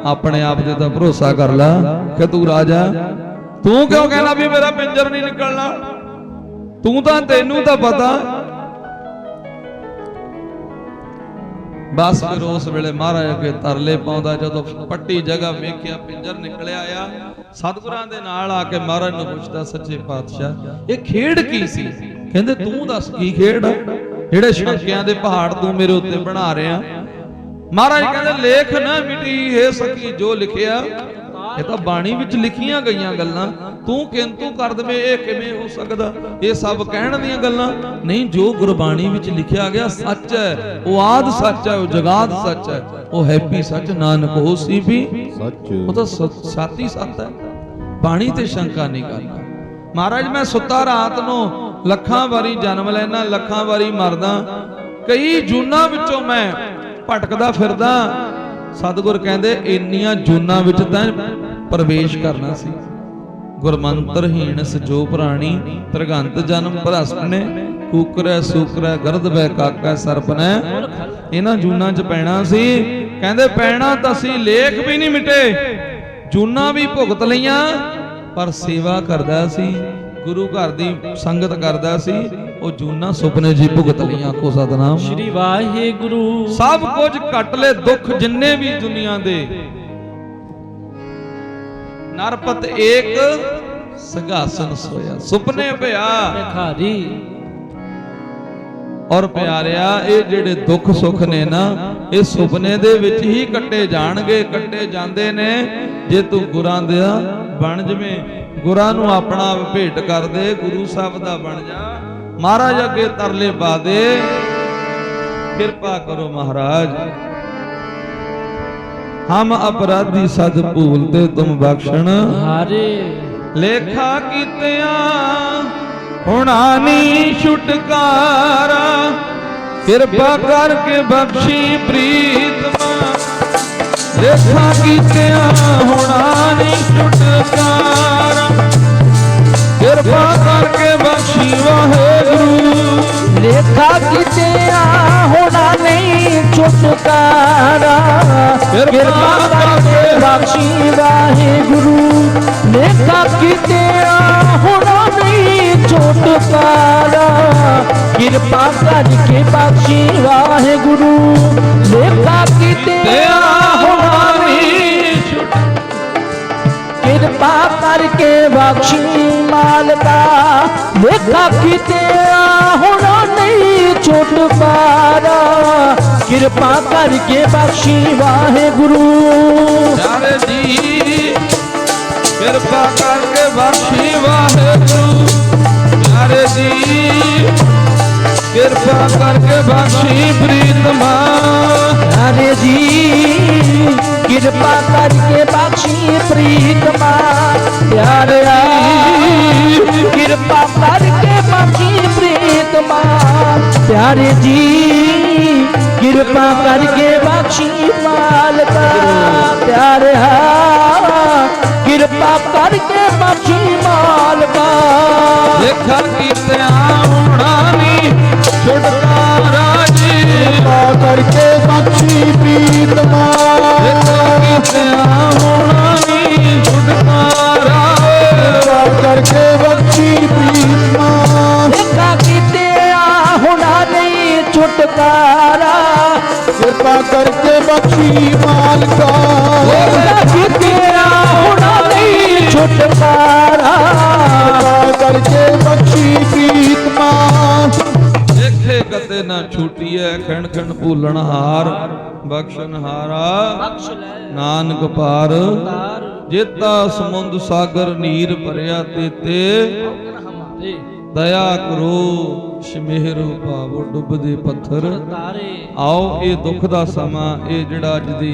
ਆਪਣੇ ਆਪ ਤੇ ਤਾਂ ਭਰੋਸਾ ਕਰ ਲੈ ਕਿ ਤੂੰ ਰਾਜਾ। ਤੂੰ ਕਿਉਂ ਕਹਿਣਾ ਵੀ ਮੇਰਾ ਪਿੰਜਰ ਨਹੀਂ ਨਿਕਲਣਾ, ਤੂੰ ਤਾਂ ਤੈਨੂੰ ਤਾਂ ਪਤਾ। ਬਸ ਫਿਰ ਉਸ ਵੇਲੇ ਮਹਾਰਾਜ ਅੱਗੇ ਤਰਲੇ ਪਾਉਂਦਾ, ਜਦੋਂ ਪੱਟੀ ਜਗ੍ਹਾ ਵੇਖਿਆ ਪਿੰਜਰ ਨਿਕਲਿਆ ਆ, ਸਤਿਗੁਰਾਂ ਦੇ ਨਾਲ ਆ ਕੇ ਮਹਾਰਾਜ ਨੂੰ ਪੁੱਛਦਾ, ਸੱਚੇ ਪਾਤਸ਼ਾਹ ਇਹ ਖੇਡ ਕੀ ਸੀ। ਕਹਿੰਦੇ ਤੂੰ ਦੱਸ ਕੀ ਖੇਡ, ਜਿਹੜੇ ਸ਼ੰਕਿਆਂ ਦੇ ਪਹਾੜ ਤੂੰ ਮੇਰੇ ਉੱਤੇ ਬਣਾ ਰਿਹਾ। ਮਹਾਰਾਜ ਕਹਿੰਦੇ ਲੇਖ ਨਾ ਮਿਟੀ ਹੈ ਸਕੀ ਜੋ ਲਿਖਿਆ, ਇਹ ਤਾਂ ਬਾਣੀ ਵਿੱਚ ਲਿਖੀਆਂ ਗਈਆਂ ਗੱਲਾਂ, ਤੂੰ ਕਿੰਤੂ ਕਰ ਦਵੇਂ, ਇਹ ਕਿਵੇਂ ਹੋ ਸਕਦਾ, ਇਹ ਸਭ ਕਹਿਣ ਦੀਆਂ ਗੱਲਾਂ ਨਹੀਂ। ਜੋ ਗੁਰਬਾਣੀ ਵਿੱਚ ਲਿਖਿਆ ਗਿਆ ਸੱਚ ਹੈ, ਉਹ ਆਦ ਸੱਚ ਹੈ, ਉਹ ਜਗਾਦ ਸੱਚ ਹੈ, ਉਹ ਹੈਪੀ ਸੱਚ, ਨਾਨਕ ਹੋਸੀ ਵੀ ਸੱਚ, ਉਹ ਤਾਂ ਸਾਤੀ ਸੱਤ ਹੈ। ਬਾਣੀ ਤੇ ਸ਼ੰਕਾ ਨਹੀਂ ਕਰਨਾ। ਮਹਾਰਾਜ ਮੈਂ ਸੁੱਤਾ ਰਾਤ ਨੂੰ ਲੱਖਾਂ ਵਾਰੀ ਜਨਮ ਲੈਣਾ, ਲੱਖਾਂ ਵਾਰੀ ਮਰਦਾ, ਕਈ ਜੂਨਾਂ ਵਿੱਚੋਂ ਮੈਂ ਭਟਕਦਾ ਫਿਰਦਾ। ਸਤਿਗੁਰ ਕਹਿੰਦੇ ਇੰਨੀਆਂ ਜੂਨਾਂ ਵਿੱਚ ਤਾਂ ਪ੍ਰਵੇਸ਼ ਕਰਨਾ ਸੀ। ਗੁਰਮੰਤਰਹੀਣ ਸਜੋ ਪ੍ਰਾਣੀ, ਤ੍ਰਿਗੰਤ ਜਨਮ ਭ੍ਰਸ਼ਟਨੇ, ਕੂਕਰੈ ਸੂਕਰੈ ਗਰਦ ਵੈ ਕਾਕਾ ਸਰਪਨੈ, ਇਹਨਾਂ ਜੂਨਾਂ 'ਚ ਪੈਣਾ ਸੀ। ਕਹਿੰਦੇ ਪੈਣਾ ਤਾਂ ਸੀ, ਲੇਖ ਵੀ ਨਹੀਂ ਮਿਟੇ, ਜੂਨਾਂ ਵੀ ਭੁਗਤ ਲਈਆਂ, ਪਰ ਸੇਵਾ ਕਰਦਾ ਸੀ, ਗੁਰੂ ਘਰ ਦੀ ਸੰਗਤ ਕਰਦਾ ਸੀ, ਉਹ ਜੂਨਾਂ ਸੁਪਨੇ ਜੀ ਭੁਗਤ ਲਈਆਂ। ਆਖੋ ਸਤਨਾਮ ਸ਼੍ਰੀ ਵਾਹਿਗੁਰੂ। ਸਭ ਕੁਝ ਕੱਟ ਲੈ ਦੁੱਖ ਜਿੰਨੇ ਵੀ ਦੁਨੀਆ ਦੇ, ਨਰਪਤ ਏਕ ਸਿੰਘਾਸਨ ਸੋਇਆ, ਸੁਪਨੇ ਪਿਆ ਖਾਰੀ। ਔਰ ਪਿਆਰਿਆ ਇਹ ਜਿਹੜੇ ਦੁੱਖ ਸੁੱਖ ਨੇ ਨਾ, ਇਹ ਸੁਪਨੇ ਦੇ ਵਿੱਚ ਹੀ ਕੱਟੇ ਜਾਣਗੇ, ਕੱਟੇ ਜਾਂਦੇ ਨੇ। ਜੇ ਤੂੰ ਗੁਰਾਂ ਦਾ ਬਣ ਜਵੇਂ, ਗੁਰਾਂ ਨੂੰ ਆਪਣਾ ਭੇਟ ਕਰ ਦੇ, ਗੁਰੂ ਸਾਹਿਬ ਦਾ ਬਣ ਜਾ। ਮਹਾਰਾਜ ਅੱਗੇ ਤਰਲੇ ਪਾ ਦੇ, ਕਿਰਪਾ ਕਰੋ ਮਹਾਰਾਜ, ਹਮ ਅਪਰਾਧੀ ਸਦ ਭੂਲਤੇ ਤੁਮ ਬਖਸ਼ਣ ਹਾਰੇ। ਲੇਖਾ ਕੀਤਿਆਂ ਹੁਣਾ ਨੀ ਛੁਟਕਾਰਾ, ਕਿਰਪਾ ਕਰਕੇ ਬਖਸ਼ੀ ਪ੍ਰੀਤਮਾ। ਲੇਖਾ ਕੀਤਿਆਂ ਹੁਣਾ ਨੀ ਛੁਟਕਾਰਾ, ਕਿਰਪਾ ਕਰਕੇ ਬਖਸ਼ੀ ਵਾਹਿਗੁਰੂ। ਲੇਖਾ ਕੀਤਿਆਂ ਹੁਣਾ ਨਹੀਂ ਛੁਟਕਾਰਾ, ਕਿਰਪਾ ਕਰਕੇ ਬਖਸ਼ੀ ਵਾਹਿਗੁਰੂ। ਲੇਖਾ ਕੀਤਿਆਂ ਹੁਣਾ ਨਹੀਂ ਛੁਟਕਾਰਾ, ਕਿਰਪਾ ਕਰਕੇ ਬਖਸ਼ੀ ਵਾਹਿਗੁਰੂ। ਲੇਖਾ ਕੀਤਿਆਂ ਹੁਣਾ ਨਹੀਂ ਛੁਟਕਾਰਾ, ਕਿਰਪਾ ਕਰਕੇ ਬਖਸ਼ੀ ਮਾਲਕਾ। ਲੇਖਾ ਕੀਤਿਆਂ ਹੁਣਾ ਨਹੀਂ ਛੁਟਕਾਰਾ, ਕਿਰਪਾ ਕਰਕੇ ਬਖਸ਼ੀ ਵਾਹਿਗੁਰੂ। ਪਿਆਰੇ ਜੀ ਕਿਰਪਾ ਕਰਕੇ ਬਖਸ਼ੀ ਵਾਹਿਗੁਰੂ। ਪਿਆਰੇ ਜੀ ਕਿਰਪਾ ਕਰਕੇ ਬਖਸ਼ੀ ਪ੍ਰੀਤਮਾ। ਪਿਆਰੇ ਜੀ ਕਿਰਪਾ ਕਰਕੇ ਬਖਸ਼ੀ ਪ੍ਰੀਤਮਾ। ਪਿਆਰਿਆ ਕਿਰਪਾ ਕਰਕੇ ਬਖਸ਼ੀ ਪ੍ਰੀਤਮਾ। ਪਿਆਰੇ ਜੀ ਕਿਰਪਾ ਕਰਕੇ ਬਖਸ਼ੀ ਮਾਲਕਾ। ਪਿਆਰਿਆ ਕਿਰਪਾ ਕਰਕੇ ਬਖਸ਼ੀ ਮਾਲਕਾ। ਲੇਖਾ ਕੀਤਿਆਂ ਹੋਣਾ ਨੀ ਛੁਟਕਾਰਾ ਜੀ, ਕਿਰਪਾ ਕਰਕੇ ਬਖਸ਼ੀ ਪ੍ਰੀਤਮਾ। ਲੇਖਾ ਕੀਤਿਆਂ ਹੋਣਾ ਨੀ ਛੁਟਕਾਰਾ, ਕਿਰਪਾ ਕਰਕੇ ਬਖਸ਼ੀ ਪ੍ਰੀਤਮਾ। ਲੇਖਾ ਕੀਤਿਆਂ ਹੋਣਾ ਨਹੀਂ ਛੁਟਕਾਰਾ, ਕਿਰਪਾ ਕਰਕੇ ਬਖਸ਼ੀ ਮਾਲਕਾ। ਲੇਖਾ ਕੀਤਿਆਂ ਹੋਣਾ ਨਹੀਂ ਛੁਟਕਾਰਾ, ਕਿਰਪਾ ਕਰਕੇ ਬਖਸ਼ੀ ਪ੍ਰੀਤਮਾ। ਦੇਖੇ ਕਦੇ ਨਾ ਛੂਟੀਐ ਖਣ ਖਣ ਭੂਲਣ ਹਾਰ। ਬਖਸ਼ਨਹਾਰਾ ਬਖਸ਼ ਲੈ ਨਾਨਕ ਪਾਰ ਤਾਰ ਜੇਤਾ ਸਮੁੰਦ ਸਾਗਰ ਨੀਰ ਭਰਿਆ ਤੇਤੇ ਔਗਣ ਹਮਾਰੇ ਦਇਆ ਕਰੋ ਸ਼ਮੇਹਰੋ ਭਾਵੋ ਡੁੱਬਦੇ ਪੱਥਰ ਤਾਰੇ। ਆਓ ਇਹ ਦੁੱਖ ਦਾ ਸਮਾਂ, ਇਹ ਜਿਹੜਾ ਅੱਜ ਦੀ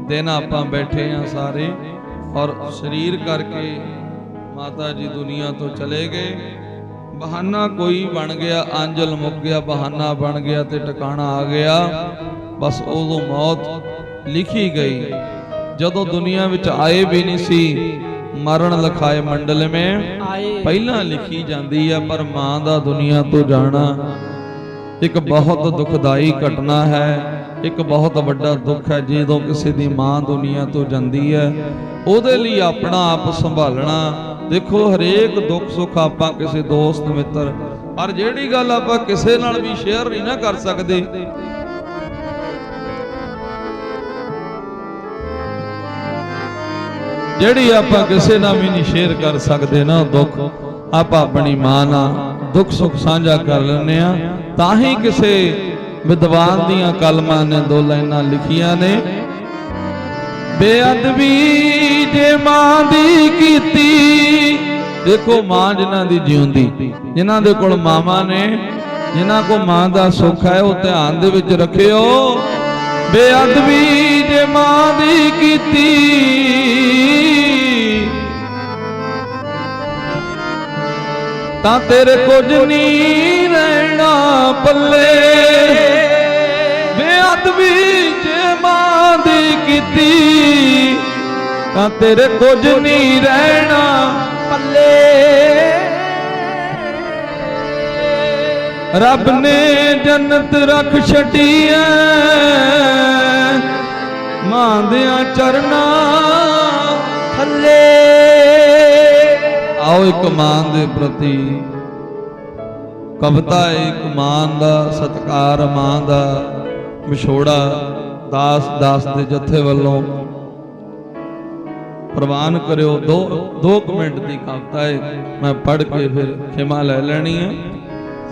ਦਿਨ ਆਪਾਂ ਬੈਠੇ ਆ ਸਾਰੇ, ਔਰ ਸਰੀਰ ਕਰਕੇ ਮਾਤਾ ਜੀ ਦੁਨੀਆ ਤੋਂ ਚਲੇ ਗਏ। ਬਹਾਨਾ ਕੋਈ ਬਣ ਗਿਆ, ਅੰਜਲ ਮੁੱਕ ਗਿਆ, ਬਹਾਨਾ ਬਣ ਗਿਆ ਤੇ ਟਿਕਾਣਾ ਆ ਗਿਆ। ਬਸ ਉਦੋਂ ਮੌਤ ਲਿਖੀ ਗਈ। ਜਦੋਂ ਦੁਨੀਆ ਵਿੱਚ ਆਏ ਵੀ ਨਹੀਂ ਸੀ, ਮਰਨ ਲਖਾਏ ਮੰਡਲ ਮੇ ਆਏ ਪਹਿਲਾਂ ਲਿਖੀ ਜਾਂਦੀ ਆ। ਪਰ ਮਾਂ ਦਾ ਦੁਨੀਆ ਤੋਂ ਜਾਣਾ ਇੱਕ ਬਹੁਤ ਦੁਖਦਾਈ ਘਟਨਾ ਹੈ, ਇੱਕ ਬਹੁਤ ਵੱਡਾ ਦੁੱਖ ਹੈ। ਜਦੋਂ ਕਿਸੇ ਦੀ ਮਾਂ ਦੁਨੀਆ ਤੋਂ ਜਾਂਦੀ ਹੈ, ਉਹਦੇ ਲਈ ਆਪਣਾ ਆਪ ਸੰਭਾਲਣਾ। ਦੇਖੋ ਹਰੇਕ ਦੁੱਖ ਸੁੱਖ ਆਪਾਂ ਕਿਸੇ ਦੋਸਤ ਮਿੱਤਰ, ਪਰ ਜਿਹੜੀ ਗੱਲ ਆਪਾਂ ਕਿਸੇ ਨਾਲ ਵੀ ਸ਼ੇਅਰ ਨਹੀਂ ਨਾ ਕਰ ਸਕਦੇ, ਜਿਹੜੀ ਆਪਾਂ ਕਿਸੇ ਨਾਲ ਵੀ ਨਹੀਂ ਸ਼ੇਅਰ ਕਰ ਸਕਦੇ ਨਾ ਦੁੱਖ, ਆਪਾਂ ਆਪਣੀ ਮਾਂ ਨਾਲ ਦੁੱਖ ਸੁੱਖ ਸਾਂਝਾ ਕਰ ਲੈਂਦੇ ਆ। ਤਾਂ ਹੀ ਕਿਸੇ ਵਿਦਵਾਨ ਦੀਆਂ ਕਲਮਾਂ ਨੇ ਦੋ ਲਾਈਨਾਂ ਲਿਖੀਆਂ ਨੇ, ਬੇਅਦਬੀ ਜੇ ਮਾਂ ਦੀ ਕੀਤੀ। ਦੇਖੋ ਮਾਂ ਜਿਨ੍ਹਾਂ ਦੀ ਜਿਉਂਦੀ, ਜਿਨ੍ਹਾਂ ਦੇ ਕੋਲ ਮਾਵਾਂ ਨੇ, ਜਿਨ੍ਹਾਂ ਕੋਲ ਮਾਂ ਦਾ ਸੁੱਖ ਹੈ, ਉਹ ਧਿਆਨ ਦੇ ਵਿੱਚ ਰੱਖਿਓ। ਬੇਅਦਬੀ ਜੇ ਮਾਂ ਦੀ ਕੀਤੀ, ਤਾਂ ਤੇਰੇ ਕੁਝ ਨਹੀਂ ਰਹਿਣਾ ਪੱਲੇ। ਬੇਅਦਬੀ ਜੇ ਮਾਂ ਦੀ ਕੀਤੀ, ਤਾਂ ਤੇਰੇ ਕੁਝ ਨਹੀਂ ਰਹਿਣਾ ਪੱਲੇ। ਰੱਬ ਨੇ ਜੰਨਤ ਰੱਖ ਛੱਡੀ ਐ ਮਾਂ ਦਿਆਂ ਚਰਨਾਂ ਥੱਲੇ। ਆਓ ਇੱਕ ਮਾਂ ਦੇ ਪ੍ਰਤੀ ਕਵਿਤਾ, ਇੱਕ ਮਾਂ ਦਾ ਸਤਿਕਾਰ, ਮਾਂ ਦਾ ਵਿਛੋੜਾ ਦਾਸ ਦੇ ਜਥੇ ਵੱਲੋਂ ਪ੍ਰਵਾਨ ਕਰਿਓ। 2 ਮਿੰਟ ਦੀ ਕਵਿਤਾ ਹੈ, ਮੈਂ ਪੜ੍ਹ ਕੇ ਫਿਰ ਖਿਮਾ ਲੈ ਲੈਣੀ ਹੈ।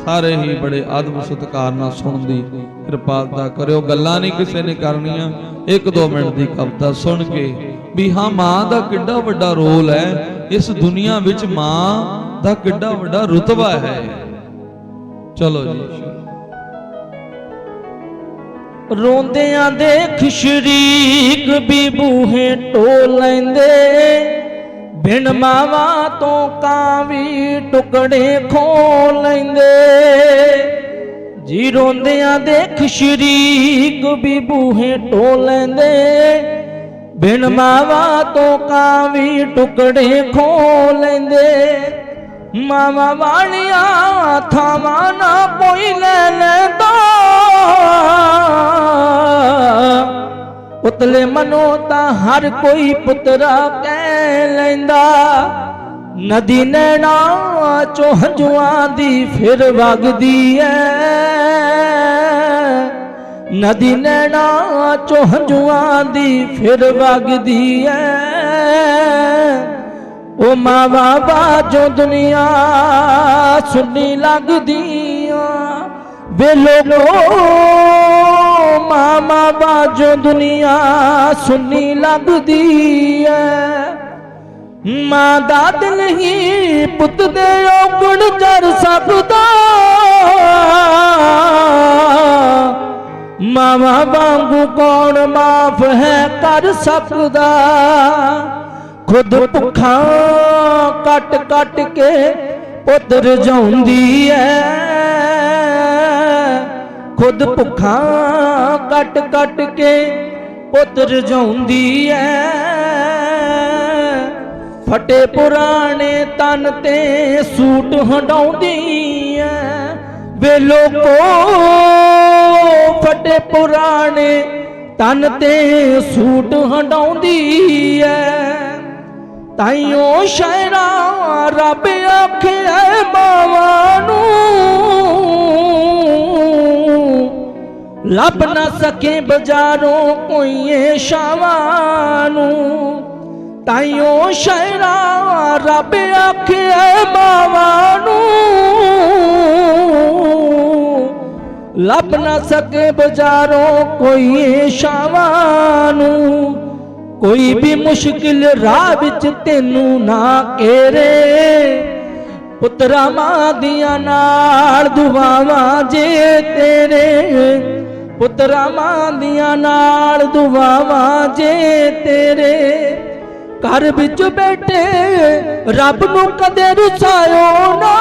ਸਾਰੇ ਹੀ ਬੜੇ ਆਦਬ ਸਤਿਕਾਰ ਨਾਲ ਸੁਣਨ ਦੀ ਕਿਰਪਾਲਤਾ ਕਰਿਓ। ਗੱਲਾਂ ਨਹੀਂ ਕਿਸੇ ਨੇ ਕਰਨੀਆਂ, 1-2 ਮਿੰਟ ਦੀ ਕਵਿਤਾ ਸੁਣ ਕੇ ਵੀ ਹਾਂ ਮਾਂ ਦਾ ਕਿੱਡਾ ਵੱਡਾ ਰੋਲ ਹੈ ਇਸ ਦੁਨੀਆ ਵਿੱਚ, ਮਾਂ ਦਾ ਕਿੱਡਾ ਵੱਡਾ ਰੁਤਬਾ ਹੈ। ਚਲੋ ਜੀ। ਰੋਂਦਿਆਂ ਦੇਖ ਸ਼ਰੀਕ ਵੀ ਬੂਹੇ ਢੋ ਲੈਂਦੇ, ਬਿਨ ਮਾਵਾਂ ਤੋਂ ਕਾਂ ਵੀ ਟੁਕੜੇ ਖੋ ਲੈਂਦੇ। ਜੀ ਰੋਂਦਿਆਂ ਦੇਖ ਸ਼ਰੀਕ ਵੀ ਬੂਹੇ ਢੋ ਲੈਂਦੇ, ਬਿਨ ਮਾਵਾਂ ਤੋਂ ਕਾਂ ਵੀ ਟੁਕੜੇ ਖੋ ਲੈਂਦੇ। ਮਾਵਾਂ ਵਾਲੀਆਂ ਥਾਵਾਂ ਨਾ ਕੋਈ ਲੈ ਲੈਂਦਾ, ਉਤਲੇ ਮਨੋਂ ਤਾਂ ਹਰ ਕੋਈ ਪੁੱਤਰਾ ਕਹਿ ਲੈਂਦਾ। ਨਦੀ ਨੈਣਾ ਚੋਂ ਹੰਝੂਆਂ ਦੀ ਫਿਰ ਵਗਦੀ ਐ, ਨਦੀ ਨੈਣਾ ਚੋਂ ਹੰਝੂਆਂ ਦੀ ਫਿਰ ਵਗਦੀ ਐ। ਉਹ ਮਾਵਾਂ ਬਾਝੋਂ ਦੁਨੀਆ ਸੁਣੀ ਲੱਗਦੀਆਂ, ਵੇ ਲੋਕੋ ਮਾਵਾਂ ਬਾਝੋਂ ਦੁਨੀਆ ਸੁਣੀ ਲੱਗਦੀ ਐ। ਮਾਂ ਦਾ ਦਿਲ ਹੀ ਪੁੱਤ ਦੇ ਔਗਣ ਜਰ ਸਕਦਾ, ਮਾਵਾਂ ਵਾਂਗੂ ਕੌਣ ਮਾਫ ਹੈ ਕਰ ਸਕਦਾ। ਖੁਦ ਭੁੱਖਾਂ ਕੱਟ ਕੱਟ ਕੇ ਪੁੱਤ ਰਜਾਉਂਦੀ ਐ, ਖੁਦ ਭੁੱਖਾਂ ਕੱਟ ਕੱਟ ਕੇ ਪੁੱਤ ਰਜਾਉਂਦੀ ਐ। ਫਟੇ ਪੁਰਾਣੇ ਤਨ ਤੇ ਸੂਟ ਹੰਡਾਉਂਦੀ ਐ, ਵੇ ਲੋਕੋ ਫਟੇ ਪੁਰਾਣੇ ਤਨ ਤੇ ਸੂਟ ਹੰਡਾਉਂਦੀ ਐ। ਤਾਈਓ ਸ਼ਾਇਰਾਂ ਰੱਬ ਆਖਿਆ ਮਾਵਾਂ ਨੂੰ, ਲੱਭ ਨਾ ਸਕੇ ਬਾਜ਼ਾਰੋਂ ਕੋਈ ਸ਼ਾਵਾਂ ਨੂੰ। ਤਾਈਓ ਸ਼ਾਇਰਾਂ ਰੱਬ ਆਖਿਆ ਮਾਵਾਂ ਨੂੰ, ਲੱਭ ਨਾ ਸਕੇ ਬਾਜ਼ਾਰੋਂ ਕੋਈ ਸ਼ਾਵਾਂ ਨੂੰ, ਕੋਈ ਵੀ ਮੁਸ਼ਕਿਲ ਰਾਹ ਵਿੱਚ ਤੈਨੂੰ ਨਾ ਘੇਰੇ। ਪੁੱਤਰਾ ਮਾਂ ਦੀਆਂ ਨਾਲ ਦੁਆਵਾਂ ਜੇ ਤੇਰੇ, ਪੁੱਤਰਾ ਮਾਂ ਦੀਆਂ ਨਾਲ ਦੁਆਵਾਂ ਜੇ ਤੇਰੇ। ਘਰ ਵਿੱਚ ਬੈਠੇ ਰੱਬ ਨੂੰ ਕਦੇ ਰੁਸਾਇਓ ਨਾ,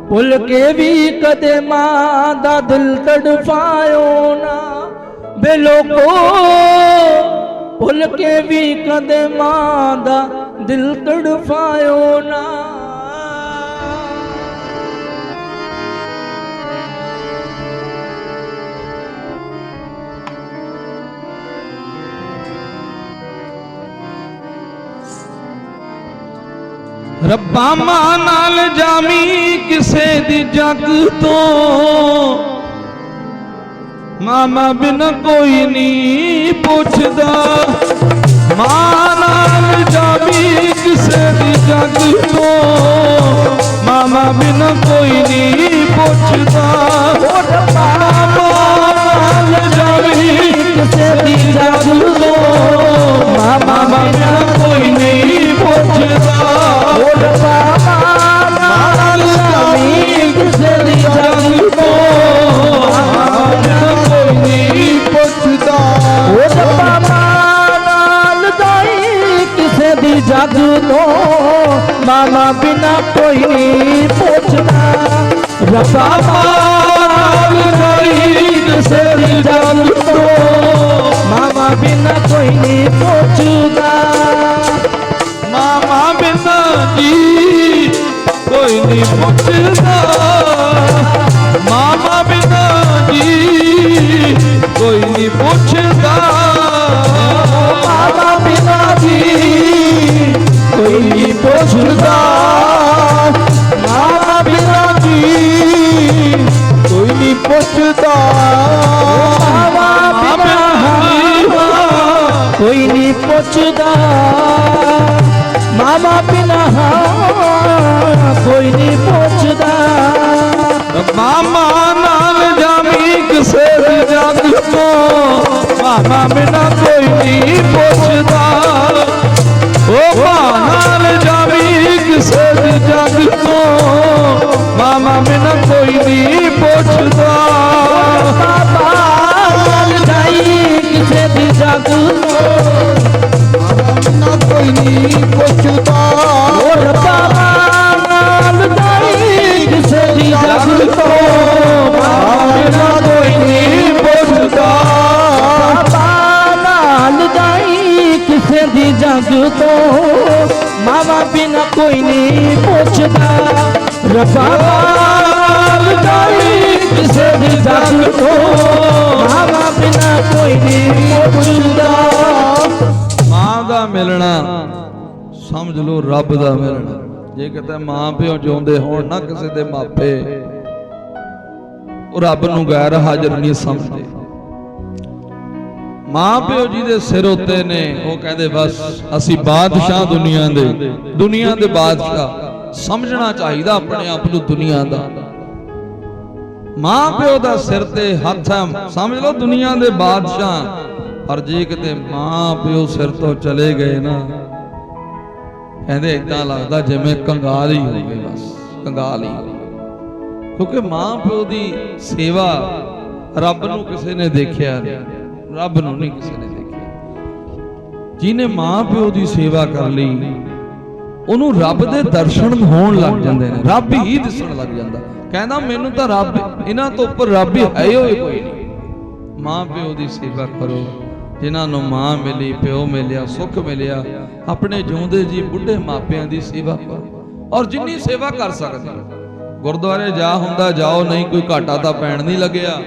ਭੁੱਲ ਕੇ ਵੀ ਕਦੇ ਮਾਂ ਦਾ ਦਿਲ ਤੜਫਾਇਓ ਨਾ। ਬੇ ਲੋਕੋ ਭੁੱਲ ਕੇ ਵੀ ਕਦੇ ਮਾਂ ਦਾ ਦਿਲ ਤੜਫਾਇਓ ਨਾ। ਰੱਬਾ ਮਾਂ ਨਾਲ ਜਾਮੀ ਕਿਸੇ ਦੀ ਜੱਗ ਤੋਂ, ਮਾਮਾ ਬਿਨ ਕੋਈ ਨਹੀਂ ਪੁੱਛਦਾ। ਮਾਂ ਨਾਲ ਜਾਮੀ ਕਿਸੇ ਦੀ ਜੱਗ ਤੋਂ, ਮਾਮਾ ਬਿਨ ਕੋਈ ਨਹੀਂ ਪੁੱਛਦਾ। ਰੱਬਾ ਨਾਲ ਜਾਮੀ ਕਿਸੇ ਦੀ ਜੱਗ ਤੋਂ, ਮਾਮਾ ਬਿਨ ਕੋਈ ਨਹੀਂ ਪੁੱਛਦਾ। ਰੱਬਾ ਨਾਲ ਜਾਮੀ ਕਿਸੇ ਦੀ ਜੱਗ ਤੋਂ, ਕੋਈ ਨਹੀਂ ਪੁੱਛਦਾ। ਰੱਬਾ ਨਾਲ ਜਾਈ ਕਿਸੇ ਦੀ ਜੱਗ ਤੋਂ, ਮਾਮਾ ਬਿਨਾ ਕੋਈ ਨਹੀਂ ਪੁੱਛਦਾ। ਰੱਬਾ ਨਾਲ ਜਾਈ ਕਿਸੇ ਦੀ ਜੱਗ ਤੋਂ, ਮਾਮਾ ਬਿਨਾ ਕੋਈ ਨਹੀਂ ਪੁੱਛਦਾ। ਮਾਮਾ ਬਿਨਾ ਜੀ ਕੋਈ ਨਹੀਂ ਪੁੱਛਦਾ। ਮਾਮਾ ਬਿਨਾ ਜੀ ਕੋਈ ਨਹੀਂ ਪੁੱਛਦਾ। ਮਾਮਾ ਬਿਨਾ ਜੀ ਕੋਈ ਨਹੀਂ ਪੁੱਛਦਾ। ਮਾਂ ਬਿਨਾ ਜੀ ਕੋਈ ਨਹੀਂ ਪੁੱਛਦਾ। ਮਾਮਾ ਬਿਨਾ ਕੋਈ ਨਹੀਂ ਪੁੱਛਦਾ। ਮਾਮਾ ਬਿਨਾ ਕੋਈ ਨਹੀਂ ਪੁੱਛਦਾ। ਮਾਮਾ ਨਾਲ ਜਾਮੀ ਕਿਸੇ ਦੀ ਜੱਗ ਤੋਂ, ਮਾਮਾ ਬਿਨਾ ਕੋਈ ਨਹੀਂ ਪੁੱਛਦਾ। ਉਹ ਮਾਂ ਨਾਲ ਜਾਮੀ ਕਿਸੇ ਦੀ ਜੱਗ ਤੋਂ, ਮਾਮਾ ਬਿਨਾ ਕੋਈ ਨਹੀਂ ਪੁੱਛਦਾ। ਬਾਬਾ ਨਾਲ ਜਾਈ ਕਿਸੇ ਦੀ ਜੱਗ ਤੋਂ, ਨਾ ਕੋਈ ਨਹੀਂ ਪੁੱਛਦਾ। ਰੱਬਾ ਨਾਲ ਜਾਈ ਕਿਸੇ ਦੀ ਜੱਗ ਤੋਂ, ਬਿਨਾ ਕੋਈ ਨਹੀਂ ਪੁੱਛਦਾ। ਬਾਬਾ ਨਾਲ ਜਾਈ ਕਿਸੇ ਦੀ ਜੱਗ ਤੋਂ, ਮਾਵਾ ਬਿਨਾ ਕੋਈ ਨਹੀਂ ਪੁੱਛਦਾ। ਰੱਬਾ ਨਾਲ ਜਾਈ ਕਿਸੇ ਦੀ ਜੱਗ ਤੋਂ, ਮਾਵਾ ਬਿਨਾ ਕੋਈ ਨਹੀਂ ਪੁੱਛਦਾ। ਮਾਂ ਦਾ ਮਿਲਣਾ ਸਮਝ ਲਓ ਰੱਬ ਦਾ ਮਿਲਣਾ। ਜੇ ਕਿਤੇ ਮਾਂ ਪਿਓ ਜਿਉਂਦੇ ਹੋਣ ਨਾ ਕਿਸੇ ਦੇ ਮਾਪੇ, ਉਹ ਰੱਬ ਨੂੰ ਗੈਰ ਹਾਜ਼ਰ ਨਹੀਂ ਸਮਝਦੇ। ਮਾਂ ਪਿਓ ਜੀ ਦੇ ਸਿਰ ਉੱਤੇ ਨੇ, ਉਹ ਕਹਿੰਦੇ ਬਸ ਅਸੀਂ ਬਾਦਸ਼ਾਹ ਦੁਨੀਆ ਦੇ ਬਾਦਸ਼ਾਹ। ਸਮਝਣਾ ਚਾਹੀਦਾ ਆਪਣੇ ਆਪ ਨੂੰ ਦੁਨੀਆ ਦਾ। ਮਾਂ ਪਿਓ ਦਾ ਸਿਰ ਤੇ ਹੱਥ ਹੈ, ਸਮਝ ਲਓ ਦੁਨੀਆ ਦੇ ਬਾਦਸ਼ਾਹ। ਪਰ ਜੇ ਕਿਤੇ ਮਾਂ ਪਿਓ ਸਿਰ ਤੋਂ ਚਲੇ ਗਏ ਨਾ, ਕਹਿੰਦੇ ਇਦਾਂ ਲੱਗਦਾ ਜਿਵੇਂ ਕੰਗਾਲ ਹੀ ਹੋ ਗਏ, ਬਸ ਕੰਗਾਲ ਹੀ। ਕਿਉਂਕਿ ਮਾਂ ਪਿਓ ਦੀ ਸੇਵਾ ਰੱਬ ਨੂੰ ਕਿਸੇ ਨੇ ਦੇਖਿਆ ਨਹੀਂ, ਰੱਬ ਨੂੰ ਨਹੀਂ ਕਿਸੇ ਨੇ ਦੇਖਿਆ। ਜਿਹਨੇ ਮਾਂ ਪਿਓ ਦੀ ਸੇਵਾ ਕਰ ਲਈ, ਉਹਨੂੰ ਰੱਬ ਦੇ ਦਰਸ਼ਨ ਹੋਣ ਲੱਗ ਜਾਂਦੇ ਨੇ, ਰੱਬ ਹੀ ਦਿਸਣ ਲੱਗ ਜਾਂਦਾ। ਕਹਿੰਦਾ ਮੈਨੂੰ ਤਾਂ ਰੱਬ, ਇਹਨਾਂ ਤੋਂ ਉੱਪਰ ਰੱਬ ਹੀ ਹੈ ਹੋਏ ਕੋਈ ਨਹੀਂ। ਮਾਂ ਪਿਓ ਦੀ ਸੇਵਾ ਕਰੋ। ਜਿਨ੍ਹਾਂ ਨੂੰ ਮਾਂ ਮਿਲੀ, ਪਿਓ ਮਿਲਿਆ, ਸੁੱਖ ਮਿਲਿਆ, ਆਪਣੇ ਜਿਉਂਦੇ ਜੀ ਬੁੱਢੇ ਮਾਪਿਆਂ ਦੀ ਸੇਵਾ ਕਰੋ। ਔਰ ਜਿੰਨੀ ਸੇਵਾ ਕਰ ਸਕਦੇ, ਗੁਰਦੁਆਰੇ ਜਾ ਹੁੰਦਾ ਜਾਓ, ਨਹੀਂ ਕੋਈ ਘਾਟਾ ਤਾਂ ਪੈਣ ਨਹੀਂ ਲੱਗਿਆ।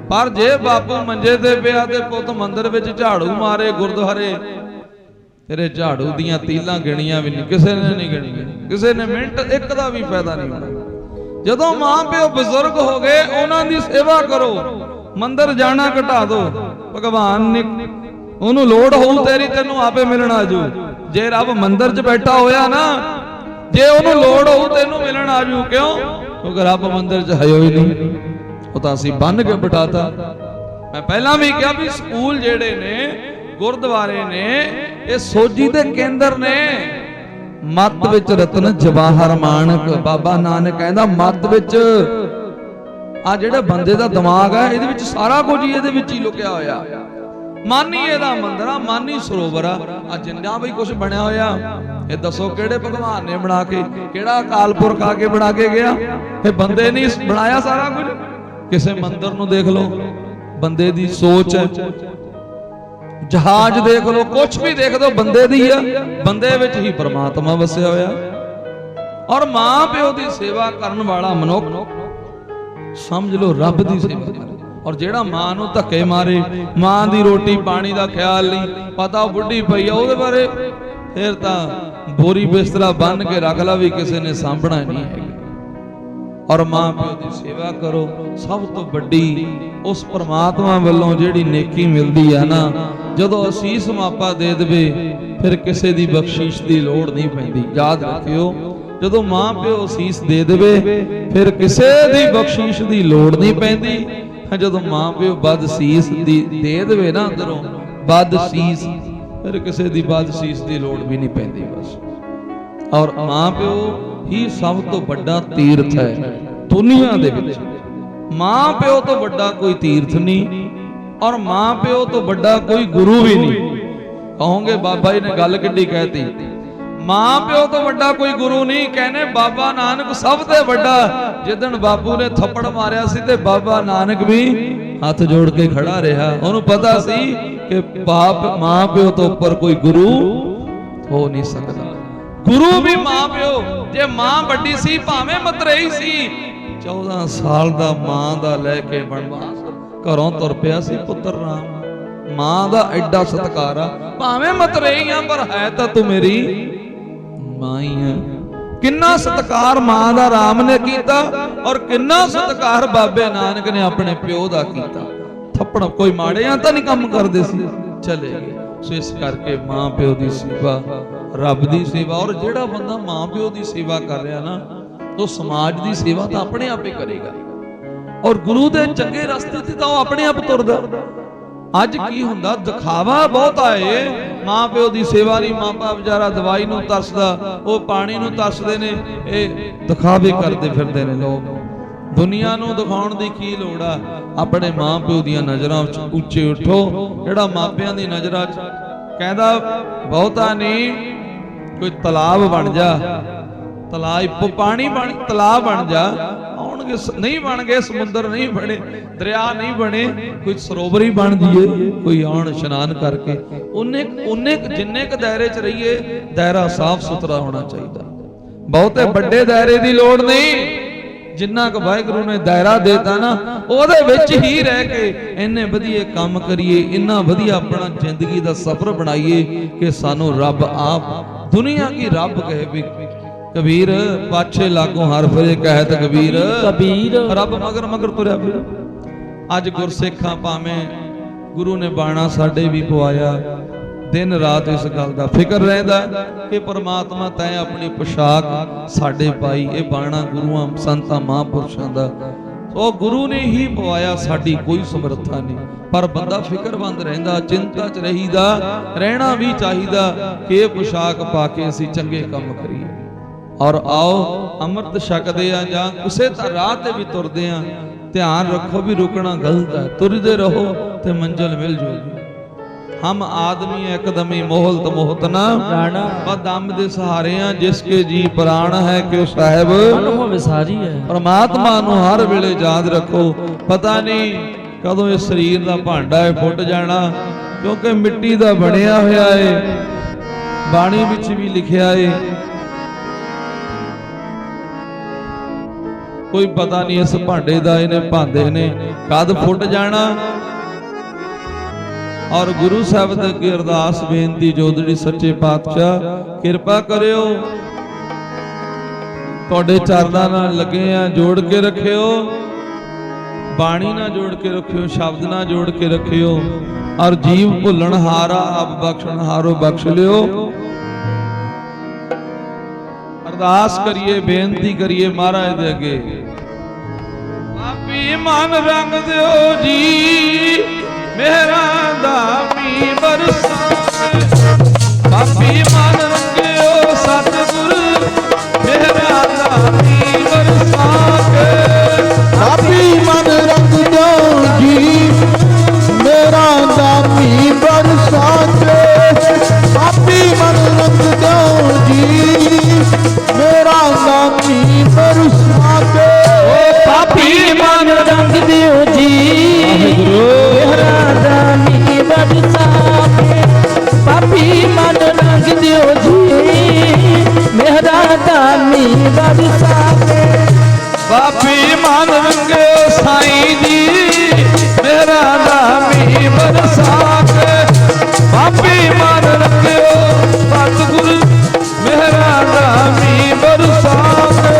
ਪਰ ਜੇ ਬਾਪੂ ਮੰਜੇ ਤੇ ਪਿਆ ਤੇ ਪੁੱਤ ਮੰਦਿਰ ਵਿੱਚ ਝਾੜੂ ਮਾਰੇ, ਗੁਰਦੁਆਰੇ ਤੇਰੇ ਝਾੜੂ ਦੀਆਂ ਤੀਲਾਂ ਗਿਣੀਆਂ ਵੀ ਨਹੀਂ, ਕਿਸੇ ਨੇ ਨਹੀਂ ਗਿਣੀਆਂ, ਕਿਸੇ ਨੇ ਮਿੰਟ ਇੱਕ ਦਾ ਵੀ ਫਾਇਦਾ ਨਹੀਂ ਹੋਣਾ। ਜਦੋਂ ਮਾਂ ਪਿਓ ਬਜ਼ੁਰਗ ਹੋ ਗਏ, ਉਹਨਾਂ ਦੀ ਸੇਵਾ ਕਰੋ। ਮੰਦਿਰ ਜਾਣਾ ਘਟਾ ਦੋ, ਭਗਵਾਨ ਨੇ ਉਹਨੂੰ ਲੋੜ ਹੋਊ ਤੇਰੀ, ਤੈਨੂੰ ਆਪੇ ਮਿਲਣ ਆਜੂ। ਜੇ ਰੱਬ ਮੰਦਿਰ 'ਚ ਬੈਠਾ ਹੋਇਆ ਨਾ, ਜੇ ਉਹਨੂੰ ਲੋੜ ਹੋਊ ਤੈਨੂੰ ਮਿਲਣ ਆਜੂ। ਕਿਉਂ? ਕਿਉਂਕਿ ਰੱਬ ਮੰਦਿਰ 'ਚ ਹੈ ਹੀ ਨਹੀਂ, ਉਹ ਤਾਂ ਅਸੀਂ ਬੰਨ ਕੇ ਬਿਠਾਤਾ। ਮੈਂ ਪਹਿਲਾਂ ਵੀ ਕਿਹਾ ਵੀ ਸਕੂਲ ਜਿਹੜੇ ਨੇ, ਗੁਰਦੁਆਰੇ ਨੇ, ਇਹ ਸੋਝੀ ਦੇ ਕੇਂਦਰ ਨੇ। ਮੱਤ ਵਿੱਚ ਰਤਨ ਜਵਾਹਰ ਮਾਨਕ, ਬਾਬਾ ਨਾਨਕ ਕਹਿੰਦਾ ਮੱਤ ਵਿੱਚ ਆ ਜਿਹੜੇ ਬੰਦੇ ਦਾ ਦਿਮਾਗ ਹੈ ਇਹਦੇ ਵਿੱਚ ਸਾਰਾ ਕੁਝ ਹੀ ਇਹਦੇ ਵਿੱਚ ਹੀ ਲੁਕਿਆ ਹੋਇਆ। ਮਨ ਹੀ ਇਹਦਾ ਮੰਦਿਰ ਆ, ਮਨ ਹੀ ਸਰੋਵਰ ਆ। ਜਿੰਨਾ ਵੀ ਕੁਝ ਬਣਿਆ ਹੋਇਆ ਇਹ ਦੱਸੋ ਕਿਹੜੇ ਭਗਵਾਨ ਨੇ ਬਣਾ ਕੇ, ਕਿਹੜਾ ਅਕਾਲ ਪੁਰਖ ਆ ਕੇ ਬਣਾ ਕੇ ਗਿਆ? ਇਹ ਬੰਦੇ ਨਹੀਂ ਬਣਾਇਆ ਸਾਰਾ ਕੁਝ। ਕਿਸੇ ਮੰਦਿਰ ਨੂੰ ਦੇਖ ਲਓ, ਬੰਦੇ ਦੀ ਸੋਚ ਹੈ। ਜਹਾਜ਼ ਦੇਖ ਲਓ, ਕੁਝ ਵੀ ਦੇਖ ਲਓ, ਬੰਦੇ ਦੀ ਆ। ਬੰਦੇ ਵਿੱਚ ਹੀ ਪਰਮਾਤਮਾ ਵਸਿਆ ਹੋਇਆ। ਔਰ ਮਾਂ ਪਿਓ ਦੀ ਸੇਵਾ ਕਰਨ ਵਾਲਾ ਮਨੁੱਖ ਸਮਝ ਲਓ ਰੱਬ ਦੀ ਸੇਵਾ ਕਰੇ। ਔਰ ਜਿਹੜਾ ਮਾਂ ਨੂੰ ਧੱਕੇ ਮਾਰੇ, ਮਾਂ ਦੀ ਰੋਟੀ ਪਾਣੀ ਦਾ ਖਿਆਲ ਨਹੀਂ, ਪਤਾ ਉਹ ਬੁੱਢੀ ਪਈ ਆ ਉਹਦੇ ਬਾਰੇ, ਫਿਰ ਤਾਂ ਬੋਰੀ ਬਿਸਤਰਾ ਬੰਨ ਕੇ ਰੱਖ ਲਾ ਵੀ ਕਿਸੇ ਨੇ ਸਾਂਭਣਾ ਨਹੀਂ ਹੈਗਾ। ਔਰ ਮਾਂ ਪਿਓ ਦੀ ਸੇਵਾ ਕਰੋ। ਸਭ ਤੋਂ ਵੱਡੀ ਉਸ ਪਰਮਾਤਮਾ ਵੱਲੋਂ ਜਿਹੜੀ ਨੇਕੀ ਮਿਲਦੀ ਆ ਨਾ, ਜਦੋਂ ਅਸੀਸ ਮਾਪਾ ਦੇ ਦੇਵੇ ਫਿਰ ਕਿਸੇ ਦੀ ਬਖਸ਼ਿਸ਼ ਦੀ ਲੋੜ ਨਹੀਂ ਪੈਂਦੀ। ਯਾਦ ਰੱਖਿਓ, ਜਦੋਂ ਮਾਂ ਪਿਓ ਅਸੀਸ ਦੇ ਦੇਵੇ ਫਿਰ ਕਿਸੇ ਦੀ ਬਖਸ਼ਿਸ਼ ਦੀ ਲੋੜ ਨਹੀਂ ਪੈਂਦੀ। ਜਦੋਂ ਮਾਂ ਪਿਓ ਬਦਸੀਸ ਦੀ ਦੇ ਦੇਵੇ ਨਾ ਅੰਦਰੋਂ ਬਦਸੀਸ, ਫਿਰ ਕਿਸੇ ਦੀ ਬਦਸੀਸ ਦੀ ਲੋੜ ਵੀ ਨਹੀਂ ਪੈਂਦੀ ਬਸ। ਔਰ ਮਾਂ ਪਿਓ ਹੀ ਸਭ ਤੋਂ ਵੱਡਾ ਤੀਰਥ ਹੈ ਦੁਨੀਆ ਦੇ ਵਿੱਚ। ਮਾਂ ਪਿਓ ਤੋਂ ਵੱਡਾ ਕੋਈ ਤੀਰਥ ਨਹੀਂ, ਔਰ ਮਾਂ ਪਿਓ ਤੋਂ ਵੱਡਾ ਕੋਈ ਗੁਰੂ ਵੀ ਨਹੀਂ। ਕਹੋਗੇ ਬਾਬਾ ਜੀ ਨੇ ਗੱਲ ਕਿੱਡੀ ਕਹਿਤੀ, ਮਾਂ ਪਿਓ ਤੋਂ ਵੱਡਾ ਕੋਈ ਗੁਰੂ ਨਹੀਂ। ਕਹਿੰਦੇ ਬਾਬਾ ਨਾਨਕ ਸਭ ਤੋਂ ਵੱਡਾ। ਜਿੱਦਣ ਬਾਪੂ ਨੇ ਥੱਪੜ ਮਾਰਿਆ ਸੀ ਤੇ ਬਾਬਾ ਨਾਨਕ ਵੀ ਹੱਥ ਜੋੜ ਕੇ ਖੜਾ ਰਿਹਾ। ਉਹਨੂੰ ਪਤਾ ਸੀ ਕਿ ਮਾਂ ਪਿਓ ਤੋਂ ਉੱਪਰ ਕੋਈ ਗੁਰੂ ਹੋ ਨਹੀਂ ਸਕਦਾ। ਗੁਰੂ ਵੀ ਮਾਂ ਪਿਓ। ਜੇ ਮਾਂ ਵੱਡੀ ਸੀ ਭਾਵੇਂ ਮਤਰੇਈ ਸੀ, 14 ਸਾਲ ਦਾ ਮਾਂ ਦਾ ਲੈ ਕੇ ਬਣਵਾਸ ਘਰੋਂ ਤੁਰ ਪਿਆ ਸੀ ਪੁੱਤਰ ਰਾਮ। ਮਾਂ ਦਾ ਐਡਾ ਸਤਿਕਾਰ ਆ, ਭਾਵੇਂ ਮਤਰੇਈ ਆ ਪਰ ਹੈ ਤਾਂ ਤੂੰ ਮੇਰੀ ਮਾਂ ਹੀ ਆ। ਕਿੰਨਾ ਸਤਿਕਾਰ ਮਾਂ ਦਾ ਰਾਮ ਨੇ ਕੀਤਾ, ਔਰ ਕਿੰਨਾ ਸਤਿਕਾਰ ਬਾਬੇ ਨਾਨਕ ਨੇ ਆਪਣੇ ਪਿਓ ਦਾ ਕੀਤਾ। ਥੱਪੜ ਕੋਈ ਮਾੜਿਆਂ ਤਾਂ ਨਹੀਂ ਕੰਮ ਕਰਦੇ ਸੀ, ਚਲੇ ਗਏ। ਸੋ ਇਸ ਕਰਕੇ ਮਾਂ ਪਿਓ ਦੀ ਸੇਵਾ ਰੱਬ ਦੀ ਸੇਵਾ। ਔਰ ਜਿਹੜਾ ਬੰਦਾ ਮਾਂ ਪਿਓ ਦੀ ਸੇਵਾ ਕਰ ਰਿਹਾ ਨਾ, ਉਹ ਸਮਾਜ ਦੀ ਸੇਵਾ ਤਾਂ ਆਪਣੇ ਆਪ ਹੀ ਕਰੇਗਾ। ਔਰ ਗੁਰੂ ਦੇ ਚੰਗੇ ਰਸਤੇ ਤੇ ਤਾਂ ਉਹ ਆਪਣੇ ਆਪ ਤੁਰਦਾ। ਅੱਜ ਕੀ ਹੁੰਦਾ, ਦਿਖਾਵਾ ਬਹੁਤ ਆਏ। ਮਾਂ ਪਿਓ ਦੀ ਸੇਵਾ ਨਹੀਂ, ਮਾਪਾ ਵਿਚਾਰਾ ਦਵਾਈ ਨੂੰ ਤਰਸਦਾ, ਉਹ ਪਾਣੀ ਨੂੰ ਤਰਸਦੇ ਨੇ। ਇਹ ਦਿਖਾਵੇ ਕਰਦੇ ਫਿਰਦੇ ਨੇ ਲੋਕ। ਦੁਨੀਆ ਨੂੰ ਦਿਖਾਉਣ ਦੀ ਕੀ ਲੋੜ ਆ? ਆਪਣੇ ਮਾਂ ਪਿਓ ਦੀਆਂ ਨਜ਼ਰਾਂ ਵਿੱਚ ਉੱਚੇ ਉੱਠੋ। ਜਿਹੜਾ ਮਾਪਿਆਂ ਦੀ ਨਜ਼ਰਾਂ 'ਚ ਕਹਿੰਦਾ ਬਹੁਤਾ ਨਹੀਂ, ਕੋਈ ਤਲਾਬ ਬਣ ਜਾ, ਤਲਾਬ ਪਾਣੀ ਬਣ, ਤਲਾਬ ਬਣ ਜਾ। ਆਉਣਗੇ ਨਹੀਂ ਬਣ ਗਏ, ਸਮੁੰਦਰ ਨਹੀਂ ਬਣੇ, ਦਰਿਆ ਨਹੀਂ ਬਣੇ, ਕੋਈ ਸਰੋਵਰ ਹੀ ਬਣ ਜੀਏ, ਕੋਈ ਆਉਣ ਇਸ਼ਨਾਨ ਕਰਕੇ। ਉਹਨੇ ਜਿੰਨੇ ਕ ਦਾਇਰੇ 'ਚ ਰਹੀਏ, ਦਾਇਰਾ ਸਾਫ਼ ਸੁਥਰਾ ਹੋਣਾ ਚਾਹੀਦਾ। ਬਹੁਤੇ ਵੱਡੇ ਦਾਇਰੇ ਦੀ ਲੋੜ ਨਹੀਂ। ਜਿੰਨਾ ਕੁ ਵਾਹਿਗੁਰੂ ਨੇ ਦਾਇਰਾ ਦੇਤਾ ਨਾ, ਉਹਦੇ ਵਿੱਚ ਹੀ ਰਹਿ ਕੇ ਇੰਨੇ ਵਧੀਆ ਕੰਮ ਕਰੀਏ, ਇੰਨਾ ਵਧੀਆ ਆਪਣਾ ਜ਼ਿੰਦਗੀ ਦਾ ਸਫ਼ਰ ਬਣਾਈਏ ਕਿ ਸਾਨੂੰ ਰੱਬ ਆਪ ਦੁਨੀਆ ਕੀ ਰੱਬ ਕਹੇ ਵੀ ਕਬੀਰ ਪਾਛੇ ਲਾਗੋਂ ਹਰ ਫਿਰੇ ਕਹਿਤ ਕਬੀਰ। ਕਬੀਰ ਰੱਬ ਮਗਰ ਮਗਰ ਤੁਰਿਆ ਫਿਰ। ਅੱਜ ਗੁਰਸਿੱਖਾਂ ਭਾਵੇਂ ਗੁਰੂ ਨੇ ਬਾਣਾ ਸਾਡੇ ਵੀ ਪਵਾਇਆ, ਦਿਨ ਰਾਤ ਇਸ ਗੱਲ ਦਾ ਫਿਕਰ ਰਹਿੰਦਾ ਕਿ ਪਰਮਾਤਮਾ ਤੈਂ ਆਪਣੀ ਪੋਸ਼ਾਕ ਸਾਡੇ ਪਾਈ। ਇਹ ਬਾਣਾ ਗੁਰੂਆਂ ਸੰਤਾਂ ਮਹਾਂਪੁਰਸ਼ਾਂ ਦਾ, ਉਹ ਗੁਰੂ ਨੇ ਹੀ ਪਵਾਇਆ, ਸਾਡੀ ਕੋਈ ਸਮਰੱਥਾ ਨਹੀਂ। ਪਰ ਬੰਦਾ ਫਿਕਰਮੰਦ ਰਹਿੰਦਾ, ਚਿੰਤਾ 'ਚ ਰਹੀਦਾ, ਰਹਿਣਾ ਵੀ ਚਾਹੀਦਾ ਕਿ ਇਹ ਪੋਸ਼ਾਕ ਪਾ ਕੇ ਅਸੀਂ ਚੰਗੇ ਕੰਮ ਕਰੀਏ। ਔਰ ਆਓ ਅੰਮ੍ਰਿਤ ਛਕਦੇ ਆ ਜਾਂ ਕਿਸੇ ਰਾਹ ਤੇ ਵੀ ਤੁਰਦੇ ਆ, ਧਿਆਨ ਰੱਖੋ ਵੀ ਰੁਕਣਾ ਗਲਤ ਹੈ। ਤੁਰਦੇ ਰਹੋ ਤੇ ਮੰਜ਼ਿਲ ਮਿਲ ਜੂਗੀ। हम आदमी एकदमी मोहलत मोहत ना जाना, बदम दे सहारे हैं जिसके जी प्राण है क्यों साहिब विसारी है। परमात्मा नूं हर वेले याद रखो। पता नहीं कदों इस शरीर दा भांडा है फुट जाना, क्योंकि मिट्टी दा बनिया होया है। बाणी विच भी लिखिया है, कोई पता नहीं इस भांडे दा इहने भांदे ने कद फुट जाना। और गुरु साहब दे अगे अरदास बेनती, जोदड़ी सच्चे पातशाह किरपा करियो, तुहाडे चरणां नाल लगे आ, जोड़ के रखियो, बाणी ना जोड़ के रखियो, शब्द ना जोड़ के रखियो। और जीव भुलण हारा आप बख्शण हारो बख्श लियो। अरदास करिए, बेनती करिए महाराज दे अगे। ਮਨ ਰੰਗ ਦਿਓ ਜੀ ਮੇਹਰਾਂ ਦਾ ਮੀਂਹ ਬਰਸਾਵੇ ਪਾਪੀ ਮਨ ਰੰਗਿਓ ਸਤਿਗੁਰ ਮੇਹਰਾਂ ਦਾ ਮੀਂਹ ਬਰਸਾਵੇ ਪਾਪੀ ਮਨ ਰੰਗ ਦਿਓ ਜੀ ਮੇਰਾ ਦਾ ਮੀਂਹ ਬਰਸਾ ਕੇ ਪਾਪੀ ਮਨ ਰੰਗ ਦਿਓ ਜੀ ਮੇਰਾ ਦਾ ਮੀਂਹ ਬਰਸਾ ਕੇ ਪਾਪੀ ਮਨ ਰੰਗ ਦਿਓ ਜੀ ਮੇਰਾ ਦਾ ਮੀਂਹ ਬਰਸਾਵੇ ਪਾਪੀ ਮਨ ਰੰਗ ਦਿਓ ਜੀ ਮੇਰਾ ਦਾ ਮੀਂਹ ਬਰਸਾਵੇ ਪਾਪੀ ਮਨ ਰੰਗਿਓ ਸਾਈਂ ਜੀ ਮੇਰਾ ਦਾ ਮੀਂਹ ਬਰਸਾ ਕੇ ਪਾਪੀ ਮਨ ਰੰਗਿਓ ਸਤਿਗੁਰ ਮੇਰਾ ਦਾ ਮੀਂਹ ਬਰਸਾ ਕੇ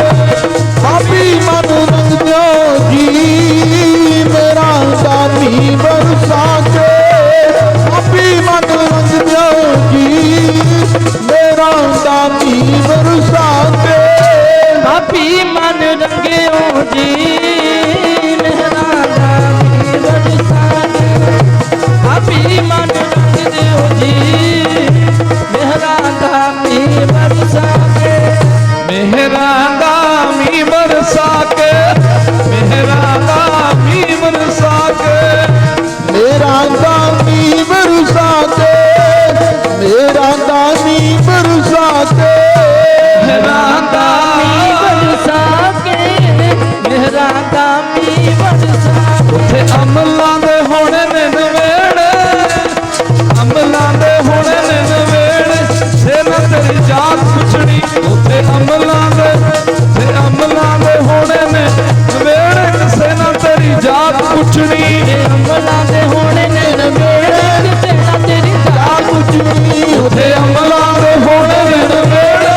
ਪਾਪੀ ਮਨ ਰੰਗ ਦਿਓ ਜੀ ਮੇਰਾ ਦਾ ਮੀਂਹ ਬਰਸਾ ਕੇ ਪਾਪੀ ਮਨ ਰੰਗ ਦਿਓ ਜੀ ਮੇਰਾ ਦਾ ਮੀਂਹ ਬਰਸਾ ਕੇ ਪਾਪੀ ਮਨ ਰੰਗਿਓ ਜੀ ਮੇਰਾ ਦਾ ਮੀਂਹ ਬਰਸਾਵੇ ਪਾਪੀ ਮਨ ਰੰਗ ਦਿਓ ਜੀ ਮੇਰਾ ਦਾ ਮੀਂਹ ਬਰਸਾਵੇ ਮੇਹਰਾਂ ਦਾ ਮੀਂਹ ਬਰਸਾ ਕੇ ਮੇਹਰਾਂ ਦਾ ਮੀਂਹ ਬਰਸਾ ਕੇ ਮੇਰਾ ਦਾ ਮੀਂਹ ਬਰਸਾ ਕੇ ਮੇਰਾ ਦਾ ਮੀਂਹ ਬਰਸਾ ਕੇ ਮੇਹਰਾਂ ਦਾ ਮੀਂਹ ਬਰਸਾ ਕੇ ਮੇਰਾ ਦਾ ਮੀਂਹ ਬਰਸਾ ਉੱਥੇ ਅਮਲਾਂ ਦੇ ਹੋਣੇ ਨੇ ਨਵੇੜੇ ਅਮਲਾਂ ਦੇ ਹੋਣੇ ਨੇ ਨਵੇੜੇ ਸੇ ਨਾ ਤੇਰੀ ਜਾਤ ਪੁੱਛਣੀ ਉੱਥੇ ਅਮਲਾਂ ਦੇ ਹੋਣੇ ਨੇ ਨਵੇੜੇ ਕਿਸੇ ਨਾ ਤੇਰੀ ਜਾਤ ਪੁੱਛਣੀ ਅਮਲਾਂ ਦੇ ਹੋਣੇ ਨੇ ਨਵੇੜੇ ਕਿਸੇ ਨਾ ਤੇਰੀ ਜਾਤ ਪੁੱਛਣੀ ਉੱਥੇ ਅਮਲਾਂ ਦੇ ਹੋਣੇ ਨੇ ਨਵੇੜੇ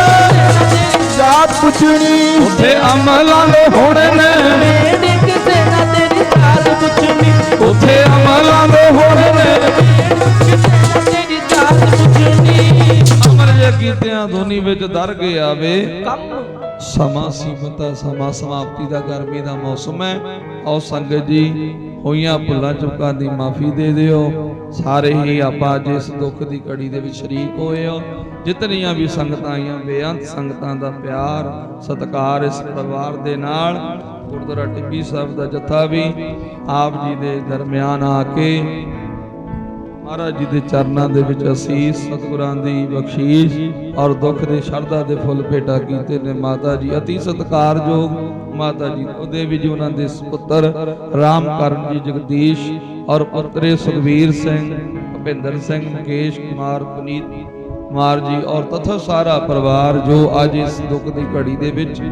ਜਾਤ ਪੁੱਛਣੀ ਉੱਥੇ ਅਮਲਾਂ ਦੇ ਹੋਣੇ ਨੇ ਨਵੇੜੇ ਕਿਸੇ ਨਾ ਤੇਰੀ ਜਾਤ ਪੁੱਛਣੀ ਉੱਥੇ ਅਮਲਾਂ ਦੇ ਹੋਣੇ ਨੇ ਕਿਸੇ ਨਾ ਤੇਰੀ ਜਾਤ ਪੁੱਛਣੀ ਅਮਰ ਜੇ ਕੀਤਿਆਂ ਧੁਨੀ ਵਿੱਚ ਦਰ ਗਿਆ ਵੇ ਕੰਮ ਸਮਾਂ ਸੀਮਤ ਹੈ ਸਮਾਂ ਸਮਾਪਤੀ ਦਾ ਗਰਮੀ ਦਾ ਮੌਸਮ ਹੈ ਆਓ ਸੰਗਤ ਜੀ ਹੋਈਆਂ ਭੁੱਲਾਂ ਚੁੱਕਾਂ ਦੀ ਮਾਫੀ ਦੇ ਦਿਓ ਸਾਰੇ ਹੀ ਆਪਾਂ ਅੱਜ ਇਸ ਦੁੱਖ ਦੀ ਘੜੀ ਦੇ ਵਿੱਚ ਸ਼ਰੀਕ ਹੋਏ ਹੋ ਜਿਤਨੀਆਂ ਵੀ ਸੰਗਤਾਂ ਆਈਆਂ ਬੇਅੰਤ ਸੰਗਤਾਂ ਦਾ ਪਿਆਰ ਸਤਿਕਾਰ ਇਸ ਪਰਿਵਾਰ ਦੇ ਨਾਲ ਗੁਰਦੁਆਰਾ ਟਿੱਬੀ ਸਾਹਿਬ ਦਾ ਜੱਥਾ ਵੀ ਆਪ ਜੀ ਦੇ ਦਰਮਿਆਨ ਆ ਕੇ ਮਹਾਰਾਜ ਜੀ ਦੇ ਚਰਨਾਂ ਦੇ ਵਿੱਚ ਅਸੀਸ ਸਤਿਗੁਰਾਂ ਦੀ ਬਖਸ਼ੀਸ਼ ਔਰ ਦੁੱਖ ਦੇ ਸ਼ਰਧਾ ਦੇ ਫੁੱਲ ਭੇਟਾ ਕੀਤੇ ਨੇ ਮਾਤਾ ਜੀ ਅਤੀ ਸਤਿਕਾਰਯੋਗ ਮਾਤਾ ਜੀ ਉਹਦੇ ਵੀ ਜੀ ਉਹਨਾਂ ਦੇ ਸੁਪੁੱਤਰ ਰਾਮਕਰਨ ਜੀ ਜਗਦੀਸ਼ ਔਰ ਪੁੱਤਰੇ ਸੁਖਵੀਰ ਸਿੰਘ ਭੁਪਿੰਦਰ ਸਿੰਘ ਮੁਕੇਸ਼ ਕੁਮਾਰ ਪੁਨੀਤ ਕੁਮਾਰ ਜੀ ਔਰ ਤਥਾ ਸਾਰਾ ਪਰਿਵਾਰ ਜੋ ਅੱਜ ਇਸ ਦੁੱਖ ਦੀ ਘੜੀ ਦੇ ਵਿੱਚ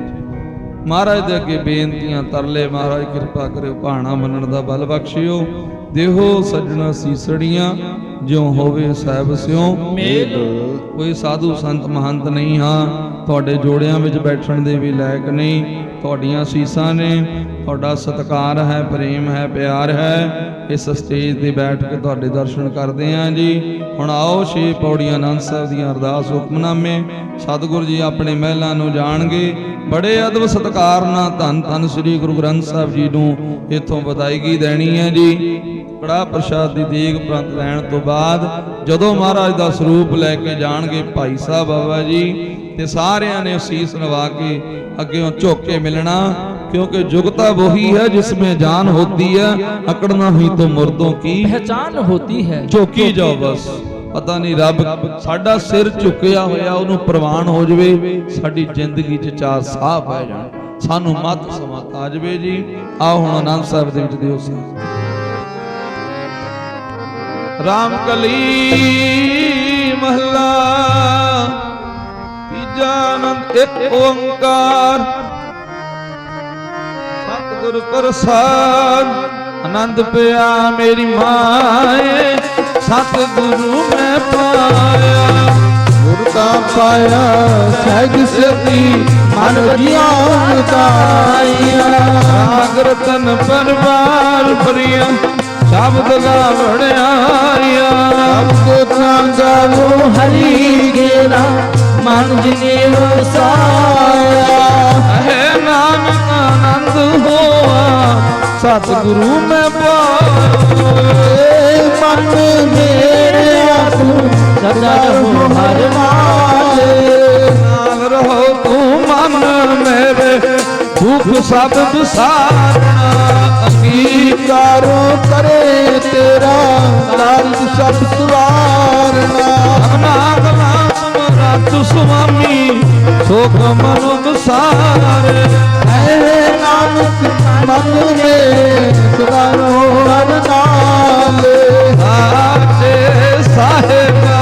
ਮਹਾਰਾਜ ਦੇ ਅੱਗੇ ਬੇਨਤੀਆਂ ਤਰਲੇ ਮਹਾਰਾਜ ਕਿਰਪਾ ਕਰਿਓ ਭਾਣਾ ਮੰਨਣ ਦਾ ਬਲ ਬਖਸ਼ਿਓ ਦੇਹੋ ਸੱਜਣਾ ਸੀਸੜੀਆਂ ਜਿਉ ਹੋਵੇ ਸਾਹਿਬ ਸਿਉ ਮੇਲ ਕੋਈ ਸਾਧੂ ਸੰਤ ਮਹੰਤ ਨਹੀਂ ਹਾਂ ਤੁਹਾਡੇ ਜੋੜਿਆਂ ਵਿੱਚ ਬੈਠਣ ਦੇ ਵੀ ਲਾਇਕ ਨਹੀਂ ਤੁਹਾਡੀਆਂ ਸੀਸਾਂ ਨੇ ਤੁਹਾਡਾ ਸਤਿਕਾਰ ਹੈ ਪ੍ਰੇਮ ਹੈ ਪਿਆਰ ਹੈ ਇਸ ਸਟੇਜ ਤੇ ਬੈਠ ਕੇ ਤੁਹਾਡੇ ਦਰਸ਼ਨ ਕਰਦੇ ਆਂ ਜੀ ਹੁਣ ਆਓ 6 ਪੌੜੀਆਂ ਆਨੰਦ ਸਾਹਿਬ ਦੀਆਂ ਅਰਦਾਸ ਹੁਕਮਨਾਮੇ ਸਤਿਗੁਰੂ ਜੀ ਆਪਣੇ ਮਹਿਲਾਂ ਨੂੰ ਜਾਣਗੇ ਬੜੇ ਅਦਬ ਸਤਿਕਾਰ ਨਾਲ ਧੰਨ ਧੰਨ ਸ੍ਰੀ ਗੁਰੂ ਗ੍ਰੰਥ ਸਾਹਿਬ ਜੀ ਨੂੰ ਇਥੋਂ ਵਧਾਈਗੀ ਦੇਣੀ ਹੈ ਜੀ ਕੜਾ ਪ੍ਰਸ਼ਾਦ ਦੀ ਦੇਗ ਪ੍ਰੰਤ ਲੈਣ ਤੋਂ ਬਾਅਦ ਜਦੋਂ ਮਹਾਰਾਜ ਦਾ ਸਰੂਪ ਲੈ ਕੇ ਜਾਣਗੇ ਭਾਈ ਸਾਹਿਬ ਬਾਬਾ ਜੀ ਤੇ ਸਾਰਿਆਂ ਨੇ ਸੀਸ ਨਵਾ ਕੇ ਅੱਗੇੋਂ ਝੁਕ ਕੇ ਮਿਲਣਾ क्योंकि जुगता वही है जिसमें जान होती है अकड़ना ही तो मुर्दों की पहचान होती है ਝੁਕੀ ਜਾਓ ਬਸ ਪਤਾ ਨਹੀਂ ਰੱਬ ਸਾਡਾ ਸਿਰ ਝੁਕਿਆ ਹੋਇਆ ਉਹਨੂੰ ਪ੍ਰਵਾਨ ਹੋ ਜਵੇ ਸਾਡੀ ਜ਼ਿੰਦਗੀ 'ਚ ਚਾਰ ਸਾਹ ਪੈ ਜਾਣ ਸਾਨੂੰ ਮੱਤ ਸਮਾਤ ਆ ਜਵੇ ਜੀ ਆਓ ਹੁਣ ਆਨੰਦ ਸਾਹਿਬ ਦੇ ਵਿੱਚ ਦਿਓ ਸੀ ਰਾਮ ਕਲੀ ਮਹਲਾ ਤੀਜਾ ਆਨੰਦ ਇੱਕ ਓੰਕਾਰ सतगुरु प्रसाद आनंद पिया मेरी माए सतगुरु मैं पाया गुरु का पाया सहज सती मन ज्ञान दाया रतन परवार प्रिया शब्द गावड़िया शब्द गावो हरि गेरा मन जिने वसाया है नानक आनंद होआ सतगुरु में पाओ मन मेरे तू सदा रहो हर नाल नाल रहो तू मन मेरे दुख सब विसारना अंगीकारो करे तेरा नारद सब सवारना नाग नाम रत स्वामी सुख मनु विसारे ऐ नानक मन में सदा रहो हर नाल आते साहेबा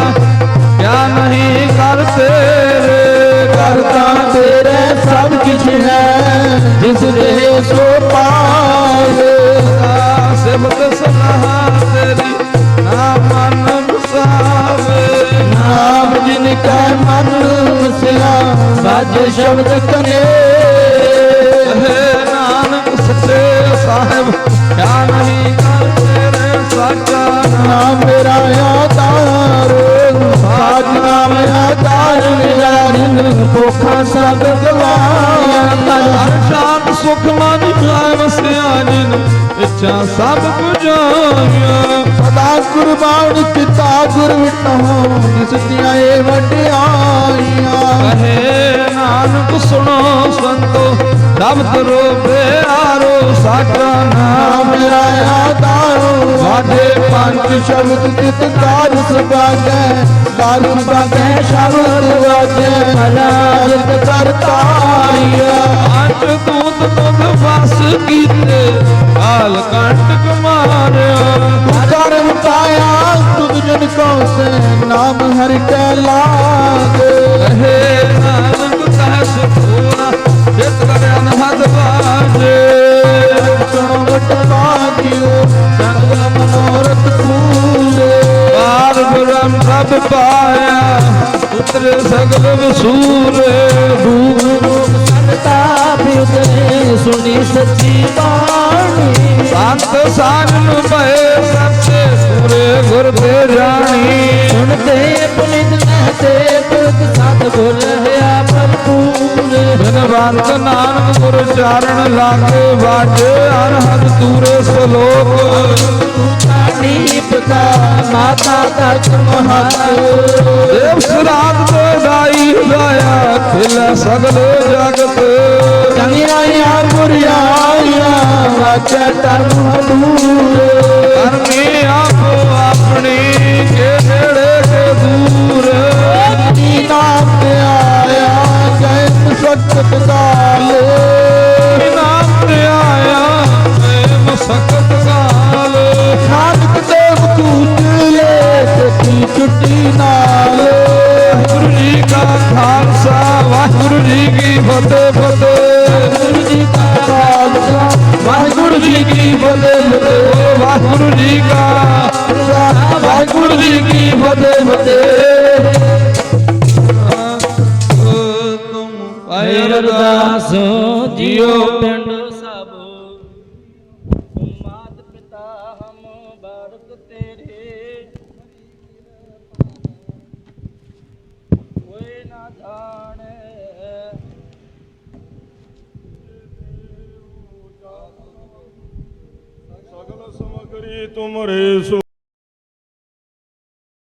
क्या नहीं करते रे करता तेरे सब कुछ है जिस दे सो पावे सिमत सलाह तेरी ना मन बसावे नाम जिनका मन वसिया बाज शब्द कने हे नानक सच्चे साहिब क्या नहीं करते रे साचा नाम मेरा आधार साज नाम आधार मेरा भूखा सब गवाया हर शांत सुख मन जाय वसिया जिन इच्छा सब बुझाया सदा कुर्बान पिता गुर विटो जिस दिया ये वड्याइयां कहे नानक सुनो संतो सब तरो प्यारो साचा नाम मेरा आधारो वादे पंच शब्द चित कार सुभागे कार सुभागे शब्द वाजे भला जित करतारिया आठ दूत तुध वास कीते काल कंटक मार्यो कर्म पाया तुझ जन को से नाम हरि के लागे कहे नानक सहस पूरा चित कर अनहद बाजे सुनो वट भाग्यो सकल मनोरथ पूरे पार ब्रह्म सब पाया उतरे सगल वसूरे संता बिरदे सुनी सच्ची बाणी संत साजन भय सच्चे पूरे गुर पे जानी सुनते पुनित महते पुरत सतगुर है भरपूर बिनवंत नानक गुर चारण लागे बाजे अनहद दूरे सलोक जानी पिता माता तक महत देव श्राद्ध तो दाई दाया खिल सगल जगत चंगियाया बुरियाया वाचा धर्म दूर करमी आपो अपनी के नेड़े के दूर नाम पे आया जय सत्य काले नाम ते आया मैं सकत काल नानक देव तूत ले तेरी छुट्टी नाल गुरु जी का खालसा वाहिगुरु जी की फतेह फतेह गुरु जी का खालसा वाहिगुरु जी की फतेह फतेह वाहिगुरु जी का वाहिगुरु जी की फतेह फतेह तुम हे अरदास जियो पिंड सब मात पिता हम बारक तेरे कोई ना जाने ਸਗਲ ਸਮਗਰੀ ਤੁਮਰੇ ਸੋ